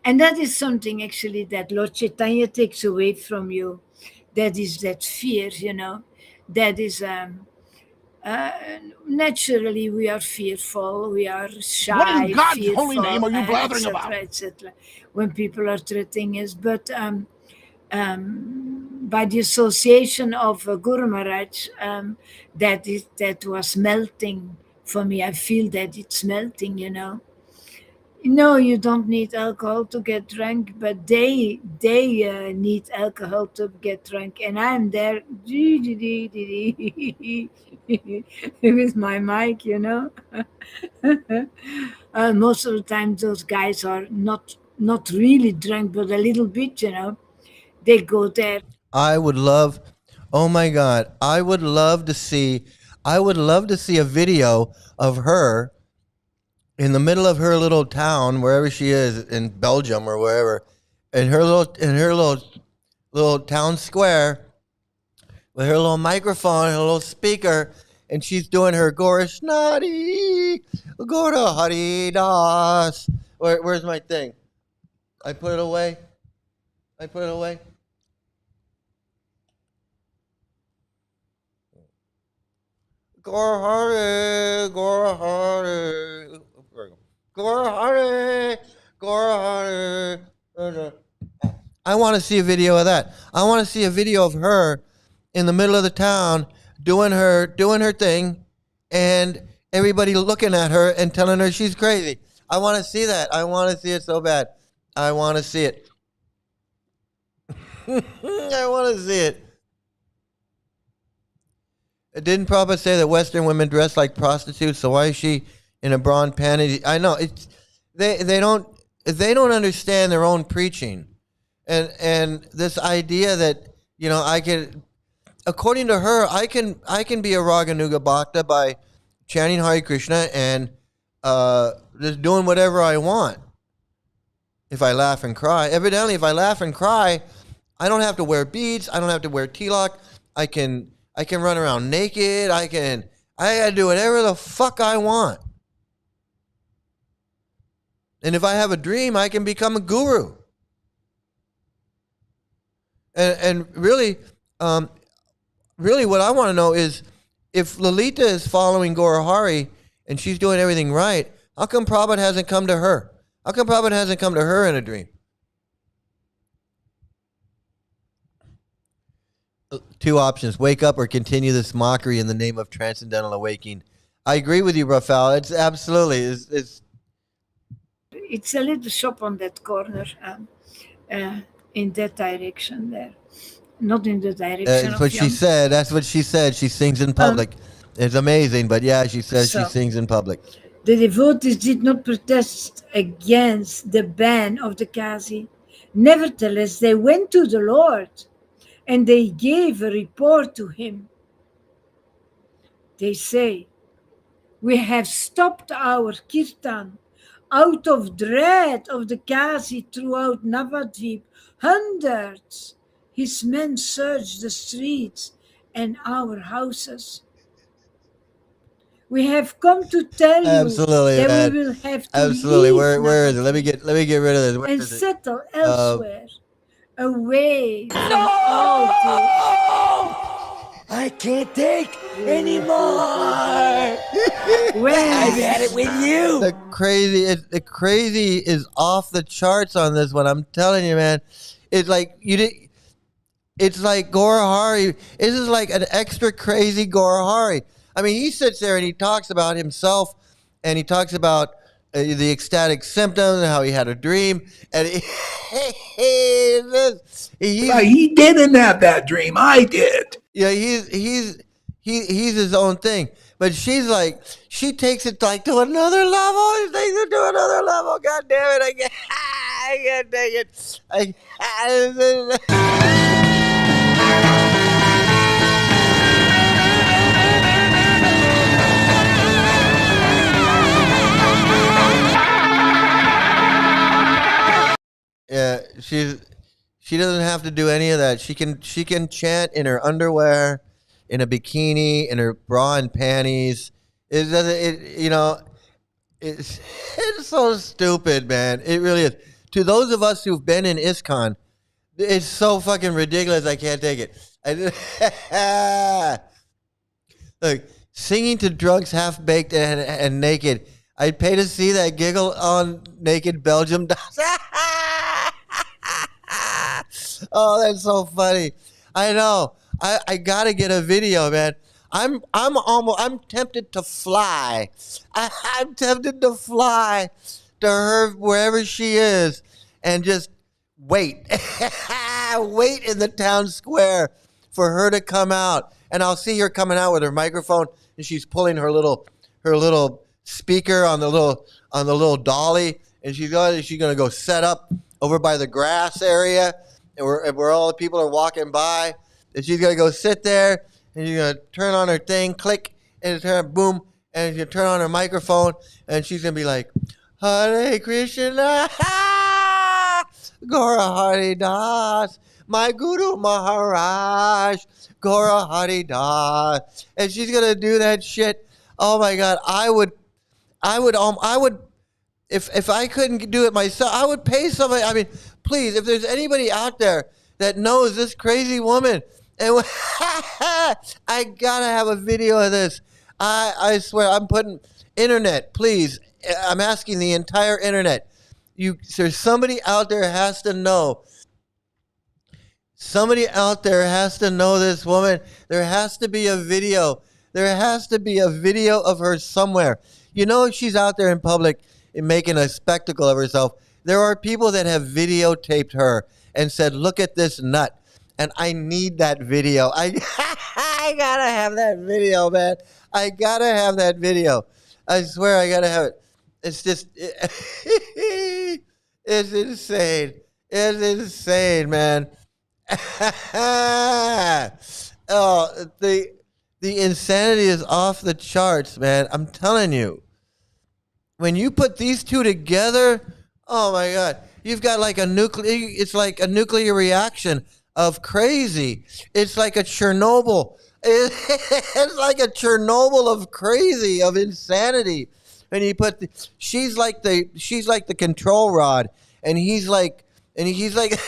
S12: And that is something actually that Lord Chaitanya takes away from you. That is that fear, that is naturally we are fearful, we are shy.
S8: What in God's
S12: fearful,
S8: holy name are you blathering about?
S12: etc. When people are threatening us, but by the association of Guru Maharaj, that was melting for me. I feel that it's melting, No, you don't need alcohol to get drunk, but they need alcohol to get drunk, and I'm there with my mic, most of the time, those guys are not really drunk, but a little bit, They go there.
S1: I would love. Oh my God! I would love to see a video of her in the middle of her little town, wherever she is in Belgium or wherever, in her little town square, with her little microphone, her little speaker, and she's doing her Gorishnadi, go to Haridas. Where's my thing? I put it away. Gora Hare, Gora Hare, Gora Hare, Gora Hare. I want to see a video of that. I want to see a video of her in the middle of the town doing her thing, and everybody looking at her and telling her she's crazy. I want to see that. I want to see it so bad. I want to see it. I want to see it. Didn't Prabhupada say that Western women dress like prostitutes? So why is she in a bra and panties? I know it's they don't understand their own preaching, and this idea that I can, according to her, I can be a Raganuga Bhakta by chanting Hare Krishna and just doing whatever I want. If I laugh and cry, evidently, if I laugh and cry, I don't have to wear beads. I don't have to wear tilak. I can run around naked. I gotta do whatever the fuck I want. And if I have a dream, I can become a guru. And really, what I want to know is, if Lalita is following Gora Hari and she's doing everything right, how come Prabhupada hasn't come to her? How come Prabhupada hasn't come to her in a dream? Two options: wake up or continue this mockery in the name of transcendental awakening. I agree with you, Rafael. It's absolutely
S12: it's a little shop on that corner, in that direction there, not in the direction.
S1: That's what she said. That's what she said. She sings in public. It's amazing, but yeah, she says she sings in public.
S12: The devotees did not protest against the ban of the Kazi. Nevertheless, they went to the Lord and they gave a report to him. They say, "We have stopped our kirtan out of dread of the Kazi throughout Navadvip. Hundreds his men searched the streets and our houses. We have come to tell you that we will have to
S1: absolutely.
S12: leave
S1: Where is it? Let me get rid of this. Where
S12: and
S1: is it?
S12: settle elsewhere, away from all this."
S6: I can't take anymore.
S12: When
S6: I've had it with you.
S1: The crazy is off the charts on this one. I'm telling you, man. It's like it's like Gora Hari. This is like an extra crazy Gora Hari. I mean, he sits there and he talks about himself, and he talks about the ecstatic symptoms and how he had a dream, and
S6: he didn't have that dream. I did.
S1: Yeah, he's his own thing. But she's like, she takes it like to another level. She takes it to another level. God damn it! I can't take it. Yeah, she doesn't have to do any of that. She can chant in her underwear, in a bikini, in her bra and panties. It's so stupid, man. It really is. To those of us who've been in ISKCON, it's so fucking ridiculous. I can't take it. Look, singing to drunks half baked and naked. I'd pay to see that giggle on naked Belgium dolls. Oh, that's so funny. I know. I gotta get a video, man. I'm tempted to fly. I'm tempted to fly to her wherever she is and just wait. Wait in the town square for her to come out. And I'll see her coming out with her microphone, and she's pulling her little speaker on the little dolly, and she's gonna go set up over by the grass area, and where all the people are walking by, and she's gonna go sit there, and she's gonna turn on her thing, click, and turn boom, and she's gonna turn on her microphone, and she's gonna be like, "Hare Krishna, Gora Hari Das, my Guru Maharaj, Gora Hari Das," and she's gonna do that shit. Oh my God, I would, if I couldn't do it myself, I would pay somebody. I mean, please, if there's anybody out there that knows this crazy woman, and I gotta have a video of this. I swear, I'm putting internet, please. I'm asking the entire internet. There's somebody out there has to know. Somebody out there has to know this woman. There has to be a video. There has to be a video of her somewhere. You know, she's out there in public and making a spectacle of herself. There are people that have videotaped her and said, "Look at this nut." And I need that video. I gotta have that video, man. I gotta have that video. I swear I gotta have it. It's just, it's insane. It's insane, man. Oh, the insanity is off the charts, man. I'm telling you. When you put these two together, oh my God, you've got like it's like a nuclear reaction of crazy. It's like a Chernobyl. It's like a Chernobyl of crazy, of insanity. And you put she's like the control rod, and he's like he's like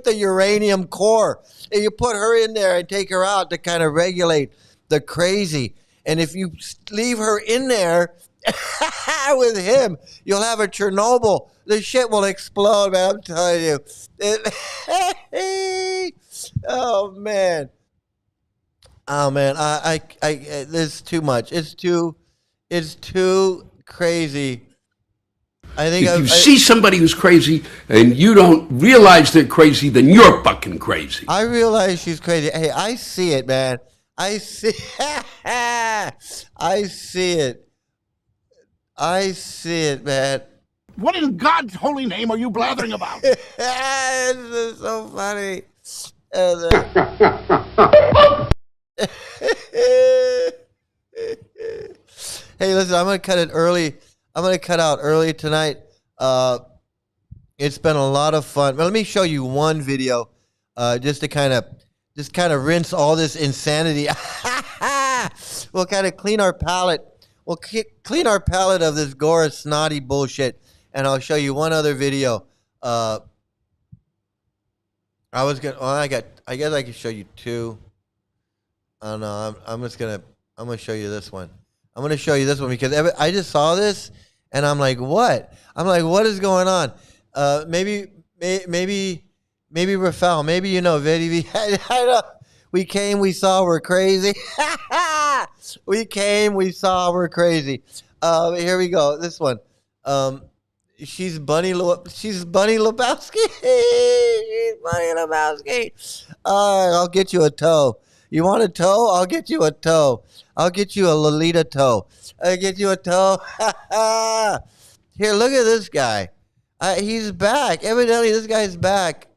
S1: the uranium core. And you put her in there and take her out to kind of regulate the crazy. And if you leave her in there with him, you'll have a Chernobyl. The shit will explode, man. I'm telling you. Oh man. I this is too much. It's too crazy. I think
S6: if you see somebody who's crazy and you don't realize they're crazy, then you're fucking crazy.
S1: I realize she's crazy. Hey, I see it, man. I see I see it. I see it, man.
S8: What in God's holy name are you blathering about?
S1: This is so funny. Hey, listen, I'm gonna cut it early. I'm gonna cut out early tonight. It's been a lot of fun. But let me show you one video, just to kind of rinse all this insanity. We'll kind of clean our palate. We'll clean our palate of this gore snotty bullshit, and I'll show you one other video. I guess I can show you two. Oh no, I'm gonna show you this one. I'm gonna show you this one because I just saw this and I'm like, what? I'm like, what is going on? Maybe Rafael, maybe you know, I know. We came, we saw, we're crazy. We came, we saw, we're crazy. Here we go. This one. She's Bunny Lebowski. She's Bunny Lebowski. I'll get you a toe. You want a toe? I'll get you a toe. I'll get you a Lolita toe. I'll get you a toe. Here, look at this guy. He's back. Evidently, this guy's back.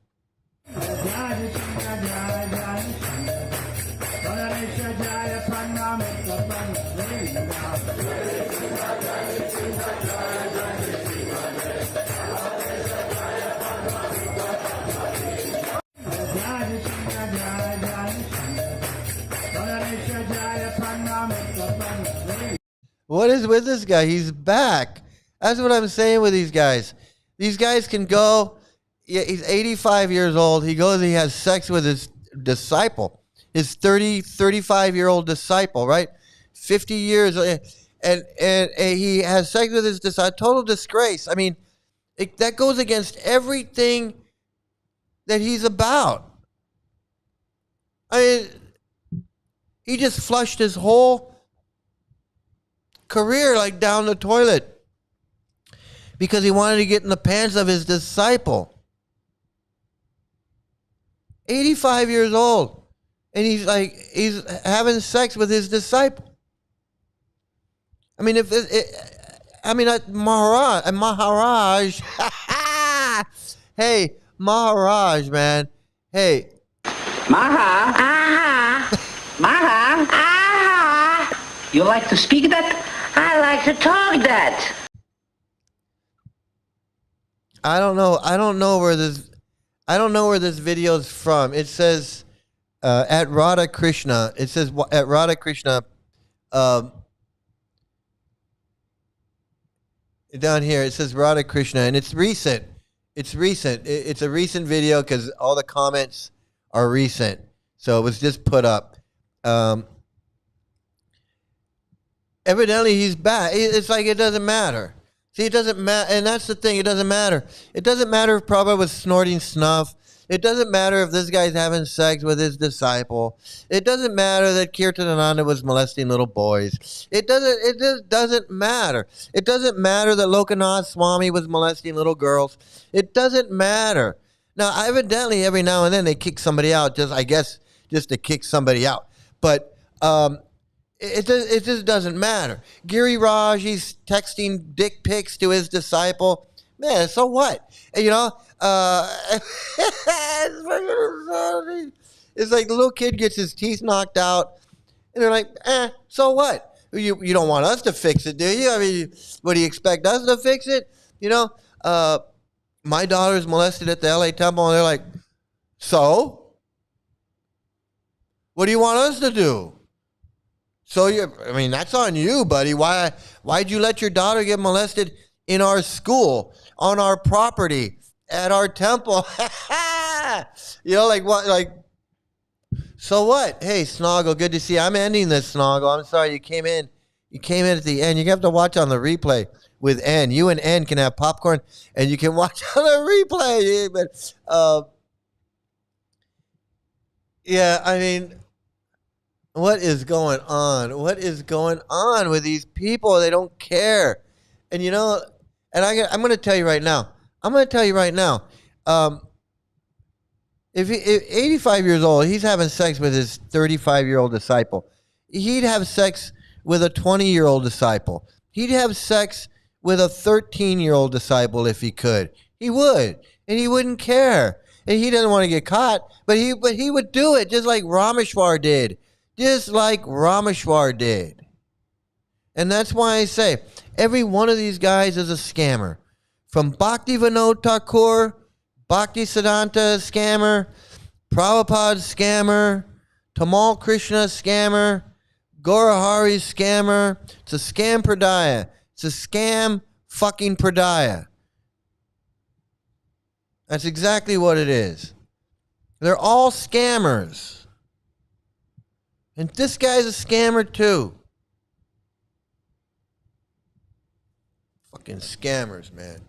S1: What is with this guy? He's back. That's what I'm saying with these guys. These guys can go. Yeah, he's 85 years old. He goes, he has sex with his disciple, his 35-year-old disciple, right? 50 years. And he has sex with his disciple. Total disgrace. I mean, that goes against everything that he's about. I mean, he just flushed his whole career like down the toilet because he wanted to get in the pants of his disciple. 85 years old, and he's having sex with his disciple. I mean, Maharaj. Hey, Maharaj, man. Hey,
S10: Maha. You like to speak that? I like to talk that.
S1: I don't know where this video's from. It says at Radha Krishna. It says at Radha Krishna. Down here it says Radha Krishna, and it's recent. It's recent. It's a recent video because all the comments are recent. So it was just put up. evidently he's bad. It's like it doesn't matter. See, it doesn't matter, and that's the thing. It doesn't matter. It doesn't matter if Prabhupada was snorting snuff. It doesn't matter if this guy's having sex with his disciple. It doesn't matter that Kirtanananda was molesting little boys. It just doesn't matter. It doesn't matter that Lokanath Swami was molesting little girls. It doesn't matter. Now, evidently, every now and then they kick somebody out, just to kick somebody out. But it just doesn't matter. Giri Raj, he's texting dick pics to his disciple. Man, so what? And, it's like the little kid gets his teeth knocked out, and they're like, so what? You don't want us to fix it, do you? I mean, what do you expect us to fix it? My daughter's molested at the LA temple, and they're like, so? What do you want us to do? So that's on you, buddy. Why'd you let your daughter get molested in our school, on our property, at our temple? Like what? Like, so what? Hey, Snoggle, good to see you. I'm ending this, Snoggle. I'm sorry you came in. You came in at the end. You have to watch on the replay with N. You and N can have popcorn, and you can watch on the replay. But yeah, I mean, what is going on? What is going on with these people? They don't care. And I'm going to tell you right now. If 85 years old, he's having sex with his 35-year-old disciple. He'd have sex with a 20-year-old disciple. He'd have sex with a 13-year-old disciple if he could. He would, and he wouldn't care. And he doesn't want to get caught, but he would do it just like Rameshwar did. Just like Rameshwar did. And that's why I say, every one of these guys is a scammer. From Bhakti Vinod Thakur, Bhakti Siddhanta scammer, Prabhupada scammer, Tamal Krishna scammer, Gaurahari scammer. It's a scam pradaya. It's a scam fucking pradaya. That's exactly what it is. They're all scammers. And this guy's a scammer too. Fucking scammers, man.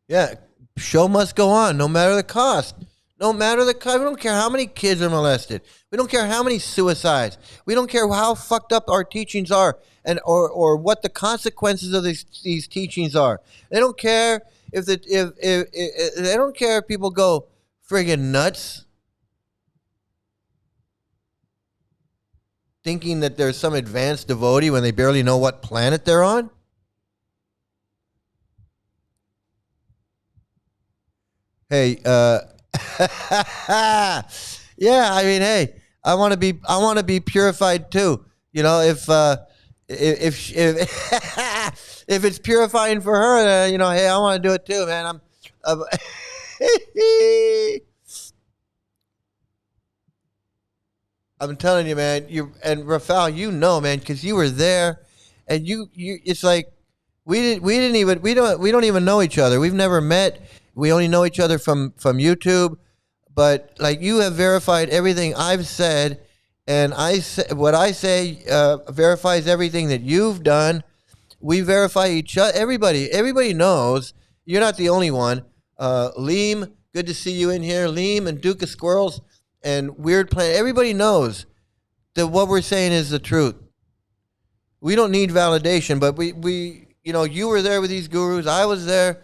S1: Yeah, show must go on, no matter the cost. No matter the cost. We don't care how many kids are molested. We don't care how many suicides. We don't care how fucked up our teachings are, and or what the consequences of these teachings are. They don't care if they don't care if people go friggin' nuts, thinking that there's some advanced devotee when they barely know what planet they're on. Hey, yeah, I mean, hey, I want to be purified too. If if it's purifying for her, then, hey, I want to do it too, man. I'm telling you, man. And Rafal, man, because you were there, and you. It's like we don't even know each other. We've never met. We only know each other from YouTube. But like, you have verified everything I've said, and what I say verifies everything that you've done. We verify each other. Everybody knows. You're not the only one. Liam, good to see you in here. Liam and Duke of Squirrels and Weird Planet. Everybody knows that what we're saying is the truth. We don't need validation, but we you were there with these gurus. I was there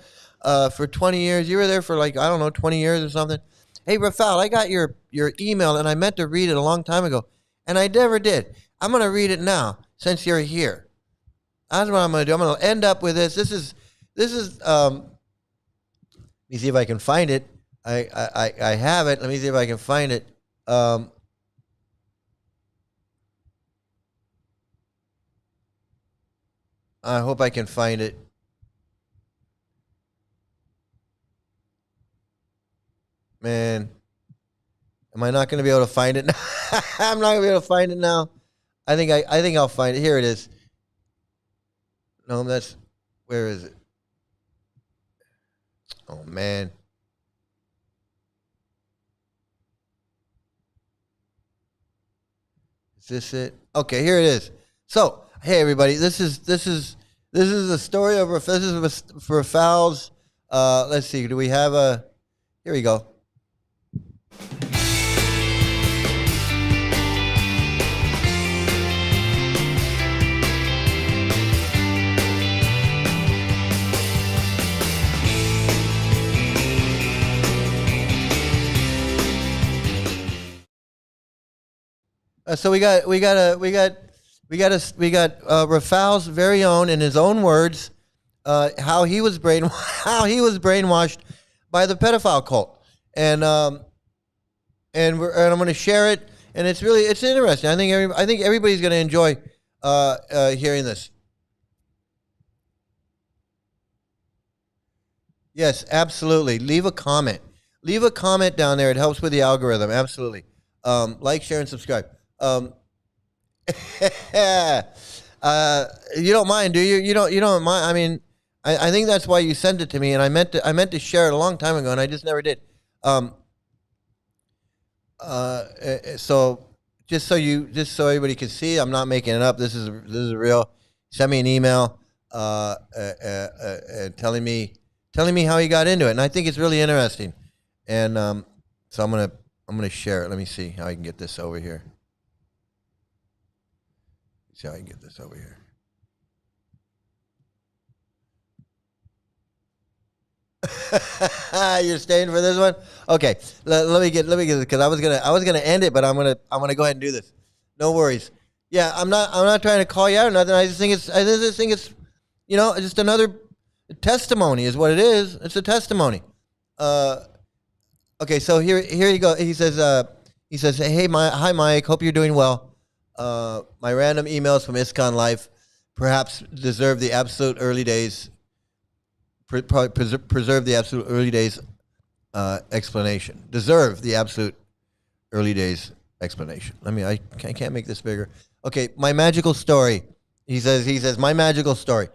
S1: for 20 years. You were there for 20 years or something. Hey, Rafal, I got your email, and I meant to read it a long time ago, and I never did. I'm going to read it now since you're here. That's what I'm going to do. I'm going to end up with this. This is let me see if I can find it. I have it. Let me see if I can find it. I hope I can find it. Man, am I not going to be able to find it now? I'm not going to be able to find it now. I think I'll find it. Here it is. No, where is it? Oh, man. Is this it? Okay, here it is. So, hey everybody, this is the story of for fouls. Let's see. Do we have a? Here we go. So we got Rafal's very own, in his own words, how he was brainwashed by the pedophile cult, and I'm going to share it, and it's interesting. I think everybody's going to enjoy hearing this. Yes, absolutely. Leave a comment. Leave a comment down there. It helps with the algorithm. Absolutely. Like, share, and subscribe. You don't mind, do you? You don't mind. I mean, I think that's why you sent it to me, and I meant to share it a long time ago, and I just never did. So just so everybody can see, I'm not making it up. This is real. Send me an email, telling me how he got into it, and I think it's really interesting. And so I'm gonna share it. Let me see how I can get this over here. See how I can get this over here. You're staying for this one? Okay. Let me get this, because I was gonna end it, but I'm gonna go ahead and do this. No worries. Yeah, I'm not trying to call you out or nothing. I just think it's just another testimony is what it is. It's a testimony. Okay, so here you go. He says, hey, hi Mike, hope you're doing well. My random emails from ISKCON Life perhaps deserve the absolute early days. Preserve the absolute early days explanation. Deserve the absolute early days explanation. I can't make this bigger. Okay, my magical story. He says my magical story.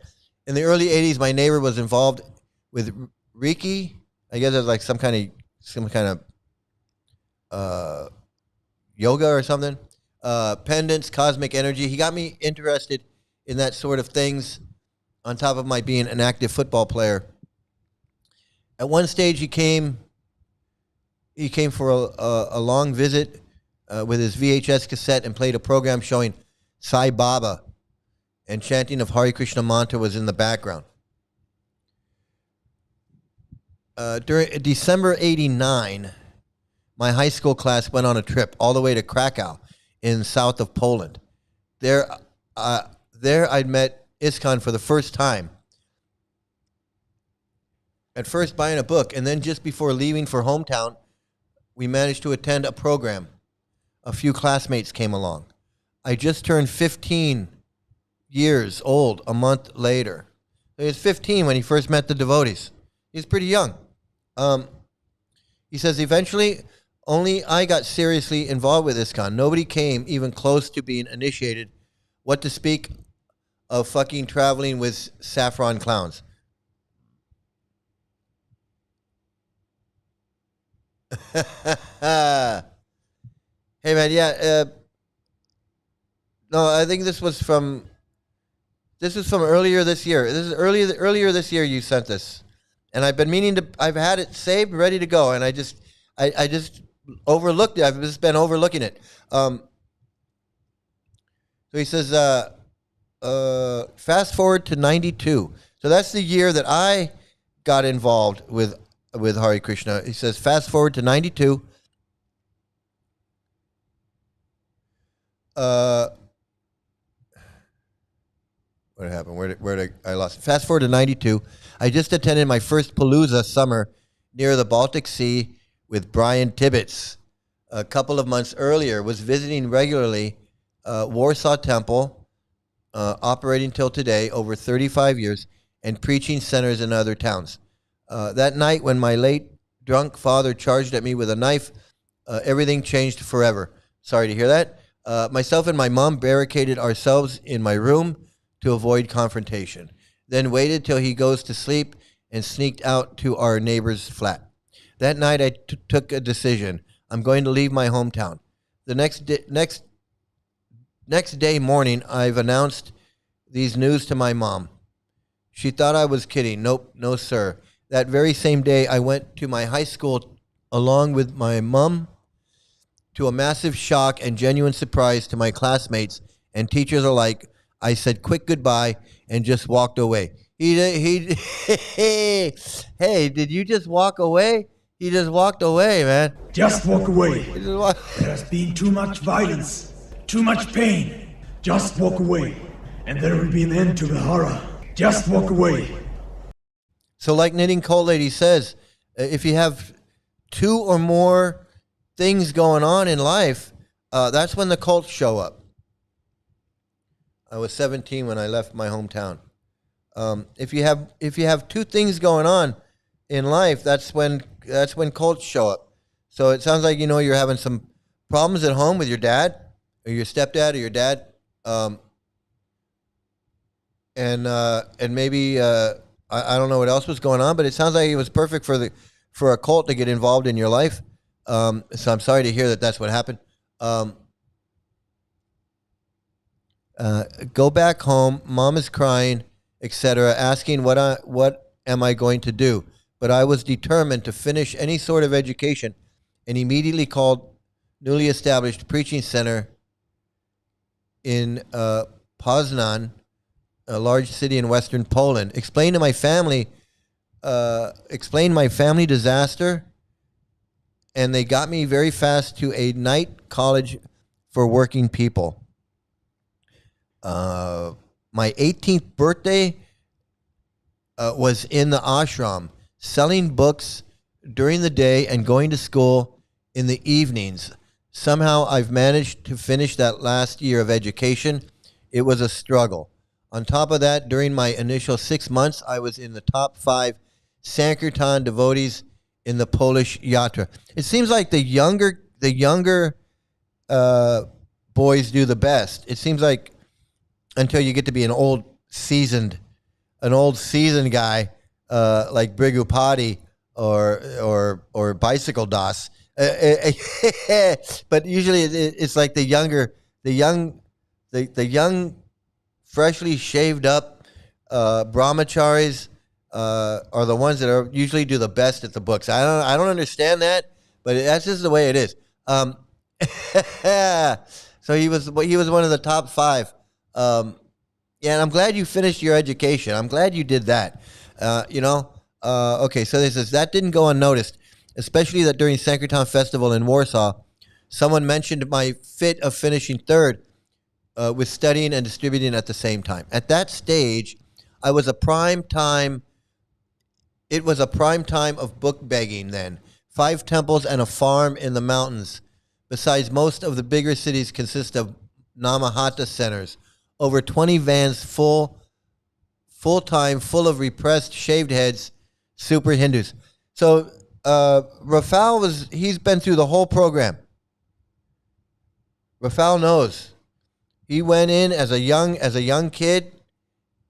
S1: In the early 80s, my neighbor was involved with Reiki. I guess it was like some kind of yoga or something. Pendants, cosmic energy. He got me interested in that sort of things, on top of my being an active football player. At one stage, he came for a long visit with his VHS cassette and played a program showing Sai Baba, and chanting of Hare Krishna mantra was in the background. During December '89, my high school class went on a trip all the way to Krakow in south of Poland. There I'd met ISKCON for the first time. At first buying a book, and then just before leaving for hometown, we managed to attend a program. A few classmates came along. I just turned 15 years old a month later. He was 15 when he first met the devotees. He was pretty young. He says, eventually, only I got seriously involved with ISKCON. Nobody came even close to being initiated. What to speak of fucking traveling with saffron clowns. Hey man, yeah. No, I think this was from earlier this year. This is earlier this year you sent this, and I've been meaning to. I've had it saved, ready to go, and I just overlooked it. I've just been overlooking it. So he says, fast forward to '92. So that's the year that I got involved with Hare Krishna. He says, fast forward to '92. What happened? Where did I lost it? Fast forward to '92. I just attended my first Palooza summer near the Baltic Sea with Brian Tibbetts. A couple of months earlier, was visiting regularly Warsaw Temple, operating till today, over 35 years, and preaching centers in other towns. That night, when my late drunk father charged at me with a knife, everything changed forever. Sorry to hear that. Myself and my mom barricaded ourselves in my room to avoid confrontation, then waited till he goes to sleep and sneaked out to our neighbor's flat. That night, I took a decision. I'm going to leave my hometown. The next next day morning, I've announced these news to my mom. She thought I was kidding. Nope, no sir. That very same day, I went to my high school along with my mom, to a massive shock and genuine surprise to my classmates and teachers alike. I said quick goodbye and just walked away. Hey, did you just walk away? He just walked away, man.
S13: Just walk away.
S1: He just walked.
S13: There has been too much violence, too much pain. Just walk away, and there will be an end to the horror. Just walk away.
S1: So like Knitting Cult Lady says, if you have 2 or more things going on in life, that's when the cults show up. I was 17 when I left my hometown. If you have 2 things going on in life, that's when cults show up. So it sounds like you're having some problems at home with your dad or your stepdad or your dad, and maybe I don't know what else was going on, but it sounds like it was perfect for a cult to get involved in your life. So I'm sorry to hear that that's what happened. Go back home. Mom is crying, etc., asking what am I going to do? But I was determined to finish any sort of education, and immediately called newly established preaching center in Poznan, a large city in western Poland. Explained my family disaster, and they got me very fast to a night college for working people. My 18th birthday was in the ashram, selling books during the day and going to school in the evenings. Somehow I've managed to finish that last year of education. It was a struggle. On top of that, during my initial 6 months, I was in the top 5 Sankirtan devotees in the Polish Yatra. It seems like the younger boys do the best. It seems like until you get to be an old seasoned guy like Brigupati or Bicycle Das. But usually it's like the young, freshly shaved up brahmacharis are the ones that usually do the best at the books. I don't understand that, but that's just the way it is. So he was one of the top 5. Yeah, and I'm glad you finished your education. I'm glad you did that. Okay, so this says that didn't go unnoticed, especially that during Sankirtan Festival in Warsaw, someone mentioned my fit of finishing 3rd with studying and distributing at the same time. At that stage, it was a prime time of book begging then. 5 temples and a farm in the mountains. Besides, most of the bigger cities consist of Namahata centers. Over 20 vans full-time, full of repressed, shaved heads, super Hindus. So Rafal he's been through the whole program. Rafal knows. He went in as a young kid,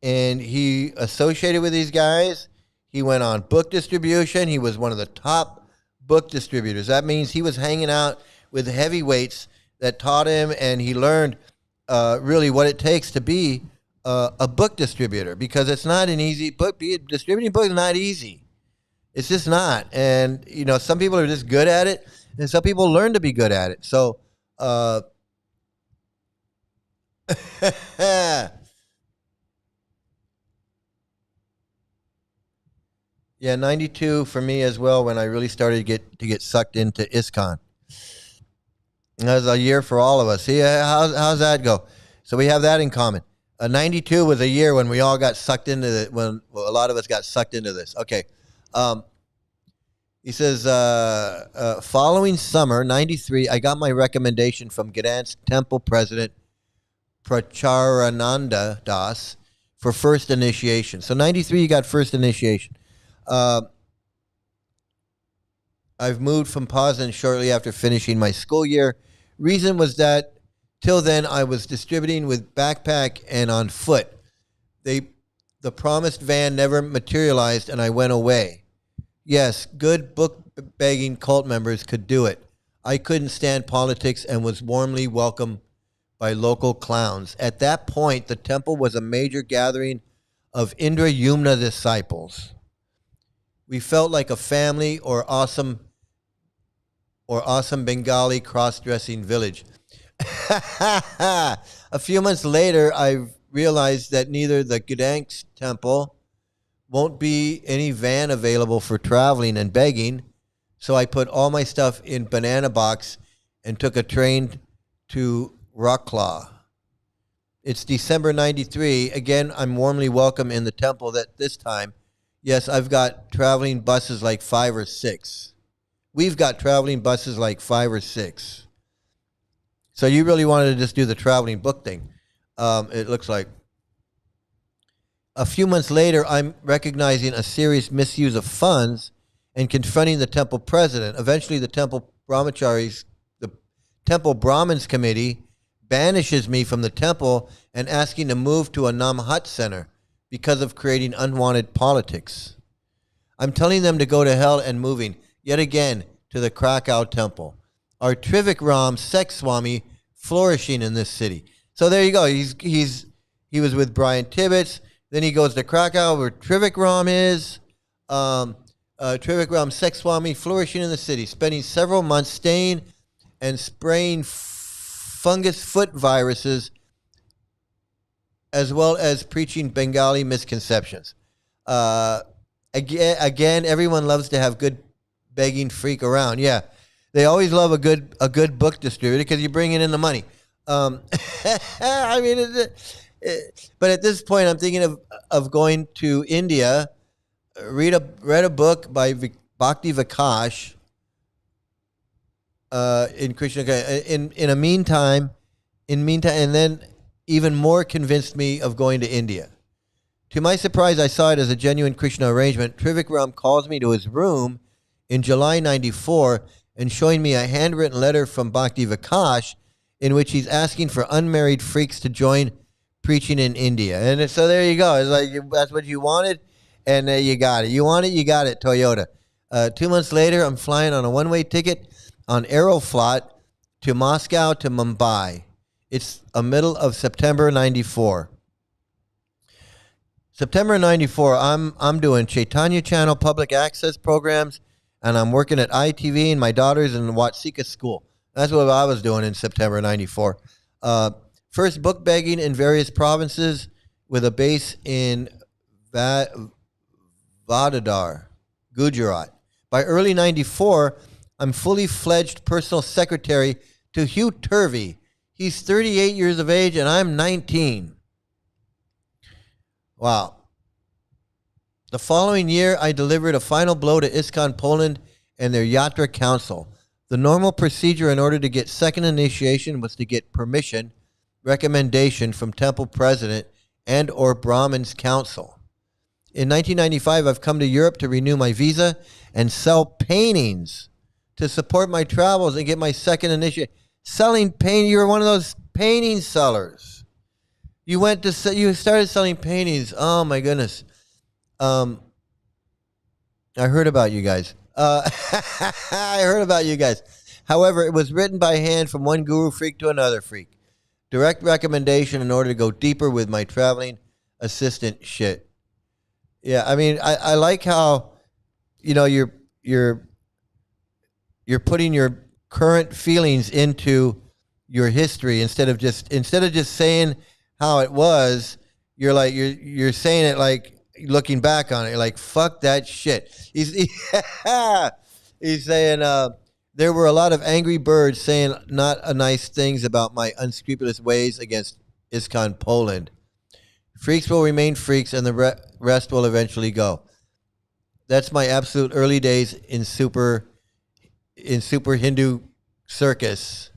S1: and he associated with these guys. He went on book distribution. He was one of the top book distributors. That means he was hanging out with heavyweights that taught him, and he learned really what it takes to be a book distributor, because it's not an easy book. Distributing books is not easy. It's just not. And, some people are just good at it, and some people learn to be good at it. So, yeah, 92 for me as well, when I really started to get sucked into ISKCON. That was a year for all of us. See, how's that go? So we have that in common. 92 was a year when we all got sucked into when a lot of us got sucked into this. Okay. He says, following summer, 93, I got my recommendation from Gdansk Temple President Pracharananda Das for first initiation. So 93, you got first initiation. I've moved from Poznan shortly after finishing my school year. Reason was that till then I was distributing with backpack and on foot. The promised van never materialized, and I went away. Yes, good book begging cult members could do it. I couldn't stand politics and was warmly welcomed by local clowns. At that point, the temple was a major gathering of Indra Yumna disciples. We felt like a family or awesome Bengali cross-dressing village. A few months later, I realized that neither the Gdansk temple won't be any van available for traveling and begging, so I put all my stuff in banana box and took a train to Wroclaw. It's December 93. Again, I'm warmly welcome in the temple that this time. Yes, I've got traveling buses like 5 or 6. We've got traveling buses like 5 or 6. So you really wanted to just do the traveling book thing, it looks like. A few months later, I'm recognizing a serious misuse of funds and confronting the temple president. Eventually, the temple brahmacharis, the temple Brahmins committee, banishes me from the temple and asking to move to a Namhat center because of creating unwanted politics. I'm telling them to go to hell and moving, yet again, to the Krakow temple. Our Trivikram sex swami flourishing in this city. So there you go. He was with Brian Tibbetts. Then he goes to Krakow where Trivikram is. Trivikram sex swami flourishing in the city, spending several months staying and spraying fungus foot viruses, as well as preaching Bengali misconceptions. Again, everyone loves to have good begging freak around. Yeah, they always love a good book distributor because you're bringing in the money. I mean, but at this point, I'm thinking of going to India, read a book by Bhakti Vikash in Krishna. In the meantime, and then even more convinced me of going to India. To my surprise, I saw it as a genuine Krishna arrangement. Trivikram calls me to his room in July '94 and showing me a handwritten letter from Bhakti Vikash in which he's asking for unmarried freaks to join preaching in India. And so there you go. It's like, that's what you wanted, and you got it. You want it, you got it, Toyota. 2 months later, I'm flying on a one-way ticket on Aeroflot to Moscow to Mumbai. It's the middle of September '94. September '94, I'm doing Chaitanya Channel public access programs, and I'm working at ITV and my daughter's in Watsika School. That's what I was doing in September '94. First book begging in various provinces with a base in Vadodara, Gujarat. By early '94, I'm fully fledged personal secretary to Hugh Turvey. He's 38 years of age and I'm 19. Wow. The following year, I delivered a final blow to ISKCON Poland and their Yatra Council. The normal procedure in order to get second initiation was to get permission, recommendation from temple president and or Brahmins Council. In 1995, I've come to Europe to renew my visa and sell paintings to support my travels and get my second initiation. Selling paint, you were one of those painting sellers. You started selling paintings. Oh my goodness. I heard about you guys. I heard about you guys. However, it was written by hand from one guru freak to another freak. Direct recommendation in order to go deeper with my traveling assistant shit. Yeah, I mean, I like how, you're putting your current feelings into your history instead of just saying how it was. You're saying it like looking back on it. You're like, fuck that shit. He's saying there were a lot of angry birds saying not nice things about my unscrupulous ways against ISKCON Poland. Freaks will remain freaks, and the rest will eventually go. That's my absolute early days in super Hindu circus.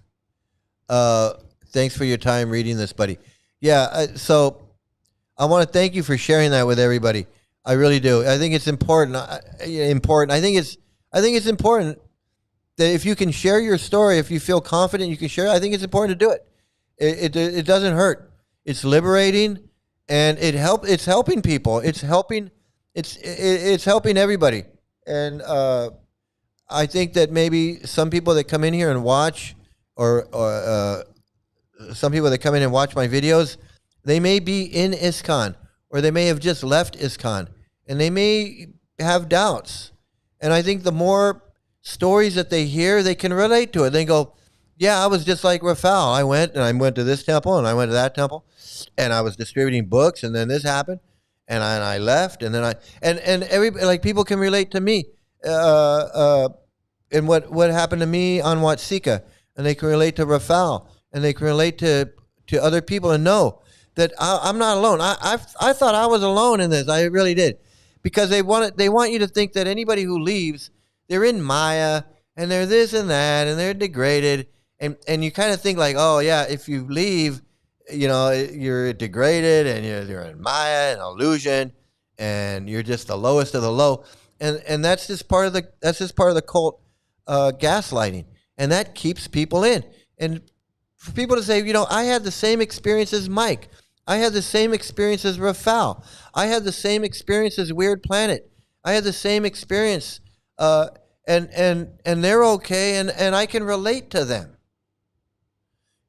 S1: Thanks for your time reading this, buddy. Yeah, so I want to thank you for sharing that with everybody. I really do. I think it's important. I think it's important that if you can share your story, if you feel confident, you can share. I think it's important to do it. It doesn't hurt. It's liberating, and it's helping people. It's helping everybody. And I think that maybe some people that come in here and watch or some people that come in and watch my videos, they may be in ISKCON, or they may have just left ISKCON, and they may have doubts. And I think the more stories that they hear, they can relate to it. They go, yeah, I was just like Rafael. I went to this temple, and I went to that temple, and I was distributing books, and then this happened, and I left, and then like people can relate to me, and what happened to me on Watsika, and they can relate to Rafael, and they can relate to other people, and know that I'm not alone. I thought I was alone in this. I really did, because they want you to think that anybody who leaves, they're in Maya, and they're this and that, and they're degraded, and you kind of think like, oh yeah, if you leave, you're degraded, and you're in Maya and illusion, and you're just the lowest of the low, and that's just part of the cult gaslighting, and that keeps people in. And for people to say, I had the same experience as Mike, I had the same experience as Rafael, I had the same experience as Weird Planet, I had the same experience, and they're okay, and I can relate to them.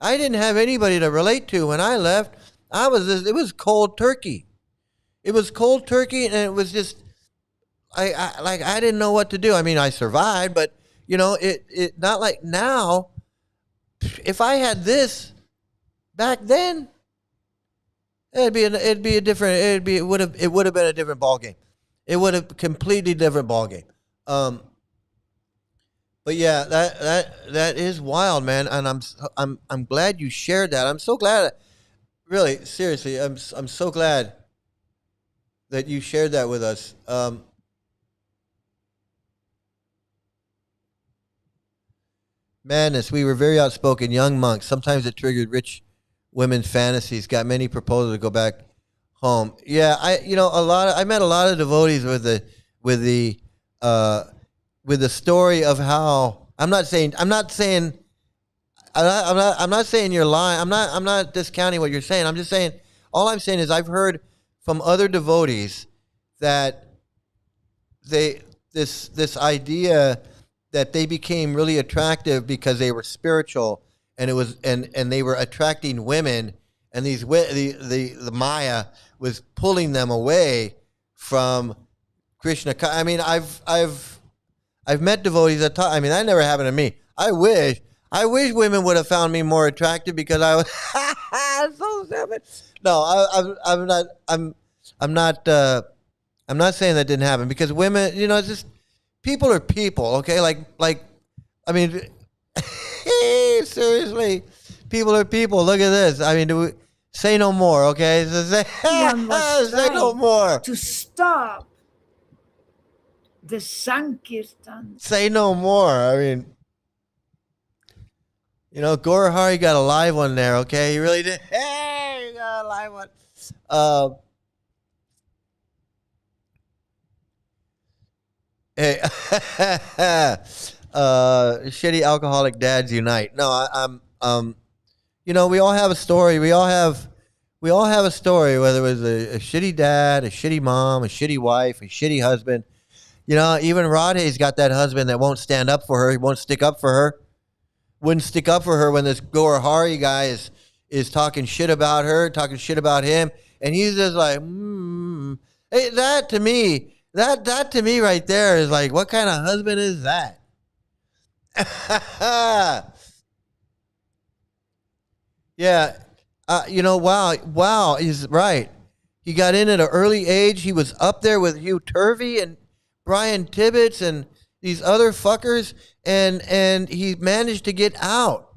S1: I didn't have anybody to relate to when I left. It was cold turkey. It was cold turkey, and it was just, I didn't know what to do. I mean, I survived, but it not like now. If I had this back then, it would have been a different ball game. It would have completely different ball game. But yeah, that is wild, man, and I'm glad you shared that. I'm so glad, really, seriously, I'm so glad that you shared that with us. Madness, we were very outspoken young monks. Sometimes it triggered rich women's fantasies. Got many proposals to go back home. Yeah, I met a lot of devotees with the story of how I'm not saying you're lying. I'm not discounting what you're saying. I'm just saying, all I'm saying is I've heard from other devotees that this idea that they became really attractive because they were spiritual, and they were attracting women, and the Maya was pulling them away from Krishna. I mean, I've met devotees that talk. I mean, that never happened to me. I wish women would have found me more attractive, because I was so stupid. No, I'm not saying that didn't happen, because women, it's just, people are people, okay? Like, I mean, seriously, people are people. Look at this. I mean, say no more, okay? So say no more.
S12: To stop the Sankirtan.
S1: Say no more. I mean, Gorahari got a live one there, okay? He really did. Hey, you got a live one. Hey, shitty alcoholic dads unite. No, we all have a story. We all have a story, whether it was a shitty dad, a shitty mom, a shitty wife, a shitty husband. Even Radhe's got that husband that won't stand up for her. He won't stick up for her. Wouldn't stick up for her when this Gorahari guy is talking shit about her, talking shit about him, and he's just like, Hey, that to me right there is like, what kind of husband is that? Yeah, wow, he's right. He got in at an early age. He was up there with Hugh Turvey and Brian Tibbetts and these other fuckers, and he managed to get out.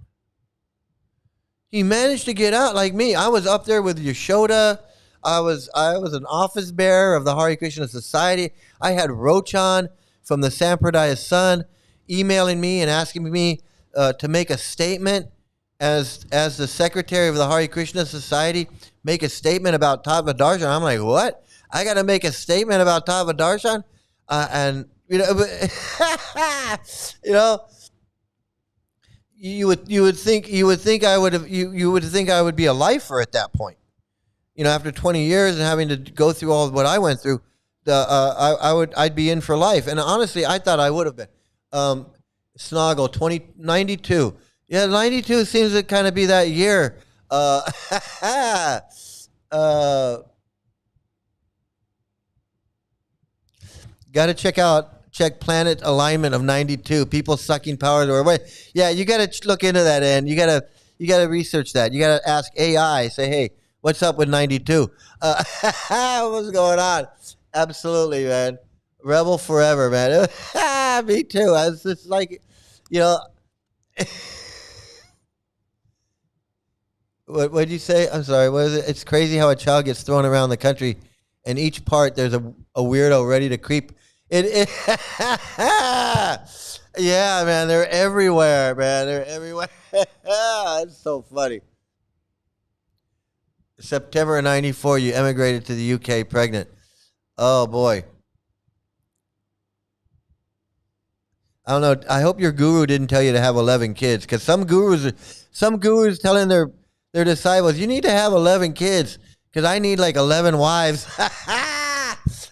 S1: He managed to get out like me. I was up there with Yashoda. I was an office bearer of the Hare Krishna Society. I had Rochan from the Sampradaya Sun emailing me and asking me to make a statement as the secretary of the Hare Krishna Society, make a statement about Tattva Darshan. I'm like, what? I got to make a statement about Tattva Darshan? And you would think I would be a lifer at that point. After 20 years and having to go through all what I went through, I'd be in for life. And honestly, I thought I would have been. Snoggle 2092. Yeah, 92 seems to kind of be that year. Got to check planet alignment of 92. People sucking power their way. Yeah, you got to look into that, and you got to research that. You got to ask AI. Say, hey, what's up with 92? What's going on? Absolutely, man. Rebel forever, man. Me too. I was just like, you know. What did you say? I'm sorry. What is it? It's crazy how a child gets thrown around the country, and each part there's a weirdo ready to creep. Yeah, man. They're everywhere, man. They're everywhere. It's so funny. September of 94, you emigrated to the UK pregnant. Oh, boy. I don't know. I hope your guru didn't tell you to have 11 kids, because some gurus telling their disciples, you need to have 11 kids because I need like 11 wives. That's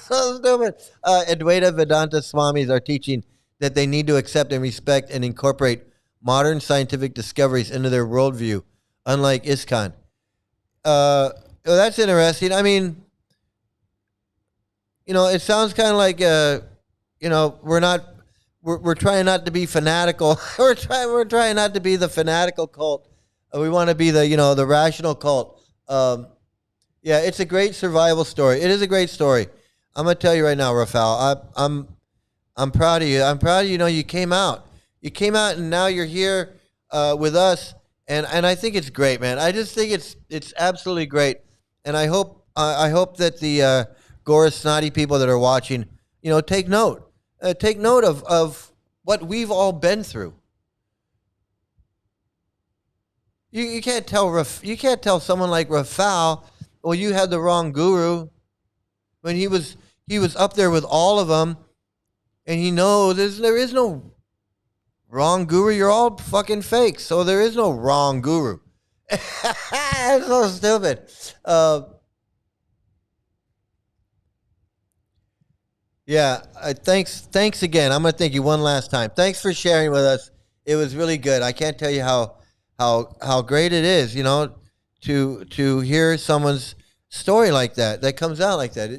S1: so stupid. Advaita Vedanta Swamis are teaching that they need to accept and respect and incorporate modern scientific discoveries into their worldview, unlike ISKCON. Well, that's interesting. I mean, it sounds kind of like, we're trying not to be fanatical. we're trying not to be the fanatical cult. We want to be the rational cult. Yeah, it's a great survival story. It is a great story. I'm gonna tell you right now, Rafael. I'm proud of you. I'm proud of you. You came out. You came out, and now you're here with us. And I think it's great, man. I just think it's absolutely great. And I hope that the Gora Snotty people that are watching, take note. Take note of what we've all been through. You can't tell someone like Rafael, well, you had the wrong guru, when he was up there with all of them, and he knows there is no wrong guru. You're all fucking fakes, so there is no wrong guru. That's so stupid. Yeah, thanks again. I'm gonna thank you one last time. Thanks for sharing with us. It was really good. I can't tell you how great it is, to hear someone's story like that comes out like that.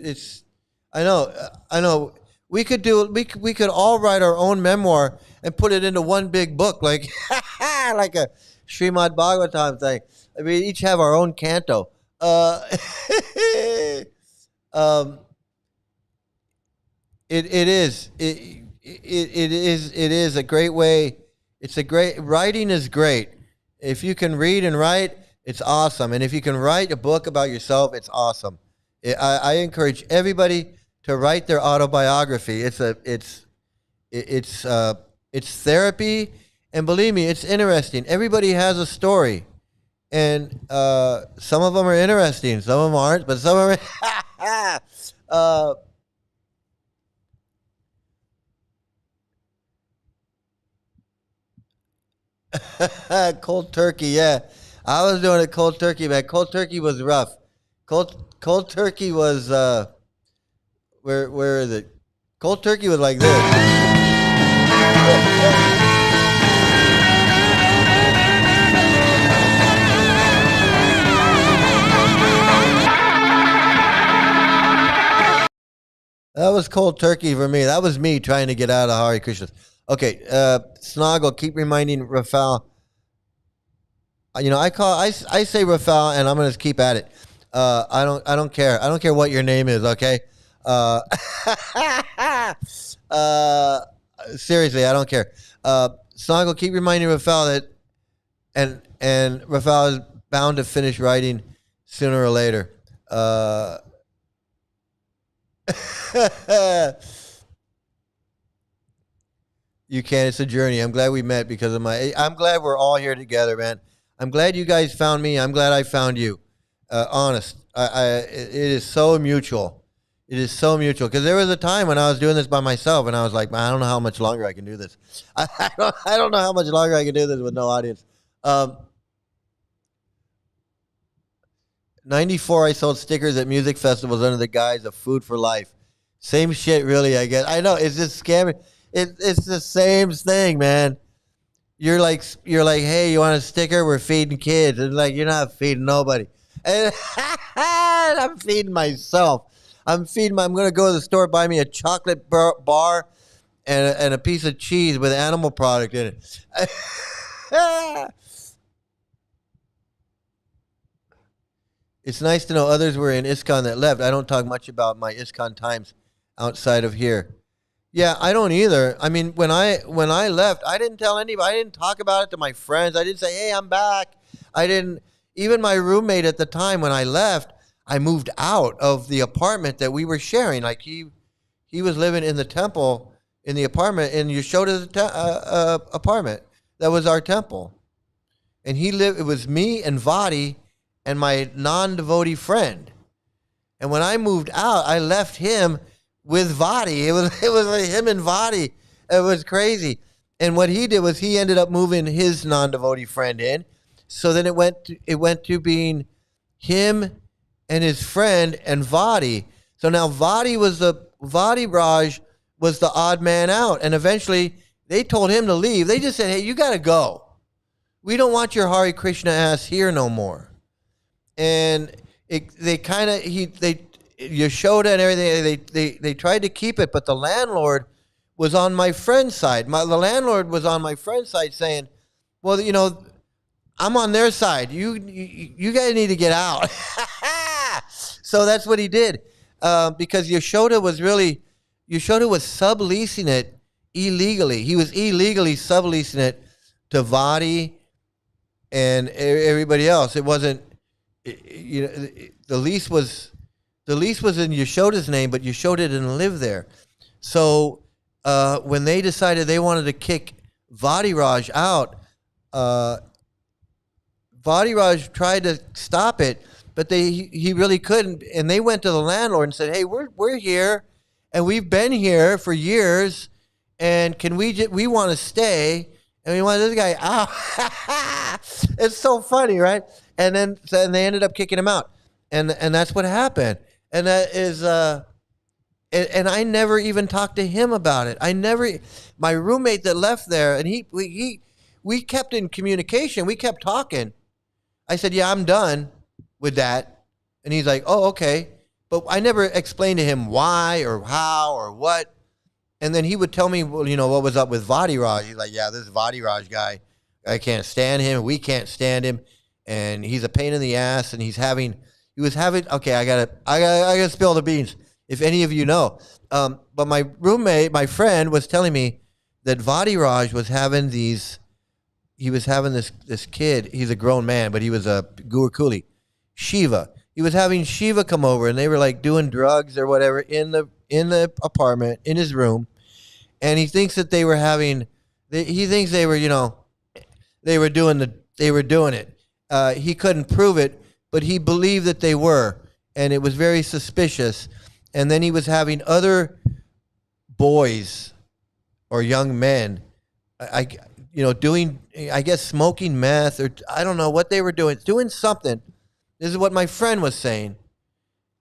S1: I know. We could all write our own memoir and put it into one big book, like like a Srimad Bhagavatam thing. I mean, each have our own canto. It is a great way. Writing is great. If you can read and write, it's awesome. And if you can write a book about yourself, it's awesome. I encourage everybody to write their autobiography. It's therapy, and believe me, it's interesting. Everybody has a story, and some of them are interesting, some of them aren't, but some of them are. Cold turkey, yeah. I was doing it cold turkey, man. Cold turkey was rough. Cold turkey was where is it? Cold turkey was like this. That was cold turkey for me. That was me trying to get out of Hare Krishnas. Okay, Snoggle, keep reminding Rafael. I say Rafael, and I'm gonna keep at it. I don't care. I don't care what your name is. Okay. Seriously, I don't care. Snoggle, keep reminding Rafael that, and Rafael is bound to finish writing sooner or later. You can. It's a journey. I'm glad we met because of I'm glad we're all here together, man. I'm glad you guys found me. I'm glad I found you. Honest. It is so mutual. It is so mutual. Because there was a time when I was doing this by myself, and I was like, man, I don't know how much longer I can do this. I don't know how much longer I can do this with no audience. 94, I sold stickers at music festivals under the guise of food for life. Same shit, really, I guess. I know. It's just scamming. It's the same thing, man. you're like, hey, you want a sticker? We're feeding kids. And like, you're not feeding nobody. And I'm feeding myself. I'm going to go to the store, buy me a chocolate bar and a piece of cheese with animal product in it. It's nice to know others were in ISKCON that left. I don't talk much about my ISKCON times outside of here. Yeah, I don't either. I mean, when I left, I didn't tell anybody. I didn't talk about it to my friends. I didn't say, hey, I'm back. I didn't. Even my roommate at the time when I left, I moved out of the apartment that we were sharing. Like he was living in the temple in the apartment in Yashoda's apartment. That was our temple. And it was me and Vadi and my non-devotee friend. And when I moved out, I left him with Vadi. It was like him and Vadi. It was crazy. And what he did was he ended up moving his non-devotee friend in. So then it went to being him and his friend and Vadi. So now Vadi Raj was the odd man out. And eventually they told him to leave. They just said, hey, you got to go. We don't want your Hare Krishna ass here no more. And Yashoda and everything, they tried to keep it, but the landlord was on my friend's side. The landlord was on my friend's side saying, well, you know, I'm on their side. You guys need to get out. So that's what he did. Because Yashoda was subleasing it illegally. He was illegally subleasing it to Vadi and everybody else. It wasn't, you know, the lease was in Yashoda's name, but Yashoda didn't live there. So when they decided they wanted to kick Vadiraj out, Vadiraj tried to stop it, but he really couldn't. And they went to the landlord and said, hey, we're here, and we've been here for years, and we want to stay, and we want this guy out. It's so funny, right? And then they ended up kicking him out, and that's what happened. And that is, and I never even talked to him about it. My roommate that left there, and we kept in communication. We kept talking. I said, yeah, I'm done with that. And he's like, oh, okay. But I never explained to him why or how or what. And then he would tell me, well, you know, what was up with Vadiraj. He's like, yeah, this Vadiraj guy, I can't stand him. We can't stand him. And he's a pain in the ass. And okay, I gotta spill the beans, if any of you know. But my roommate, my friend, was telling me that Vadiraj was having this kid. He's a grown man, but he was a Gurukuli, Shiva. He was having Shiva come over, and they were like doing drugs or whatever in the apartment, in his room. And he thinks that they were doing it. He couldn't prove it, but he believed that they were, and it was very suspicious. And then he was having other boys or young men, doing, I guess, smoking meth, or I don't know what they were doing something. This is what my friend was saying,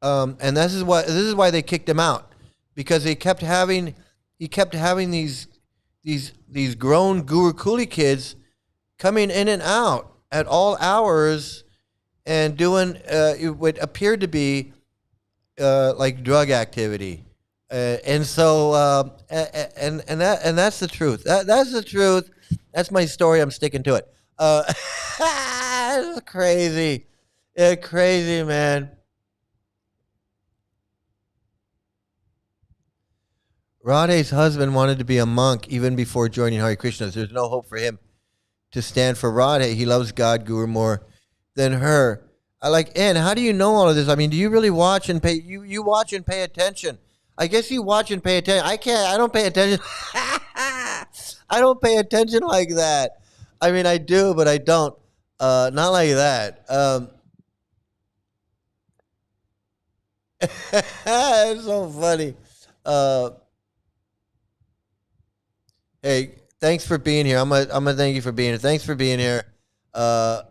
S1: and this is why they kicked him out, because he kept having these grown Gurukuli kids coming in and out at all hours and doing what appeared to be like drug activity, and so and that's the truth. That's the truth. That's my story. I'm sticking to it. It's crazy. It's crazy, man. Radhe's husband wanted to be a monk even before joining Hare Krishnas. There's no hope for him to stand for Radhe. He loves God, Guru, more than her. Ann, how do you know all of this? I mean, do you really watch and pay? You watch and pay attention. I guess you watch and pay attention. I don't pay attention. I don't pay attention like that. I mean, I do, but I don't. Not like that. It's so funny. Hey, thanks for being here. I'm gonna thank you for being here. Thanks for being here. The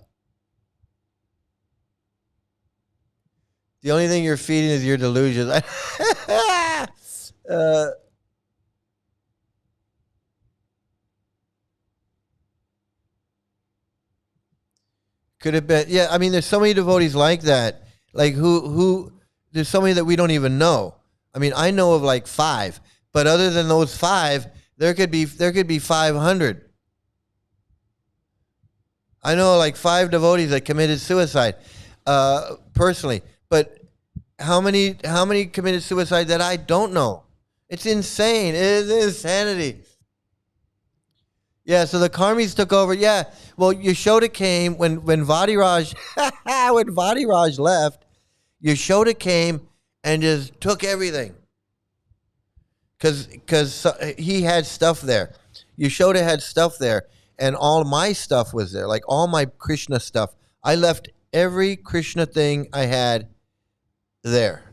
S1: only thing you're feeding is your delusions. Could have been. Yeah, I mean, there's so many devotees like that. Like who there's so many that we don't even know. I mean, I know of like 5, but other than those 5, there could be 500. I know like 5 devotees that committed suicide personally, but how many committed suicide that I don't know? It's insane. It is insanity. Yeah, so the Karmis took over. Yeah, well, Yashoda came when Vadiraj when Vadiraj left. Yashoda came and just took everything because he had stuff there. Yashoda had stuff there, and all my stuff was there, like all my Krishna stuff. I left every Krishna thing I had there.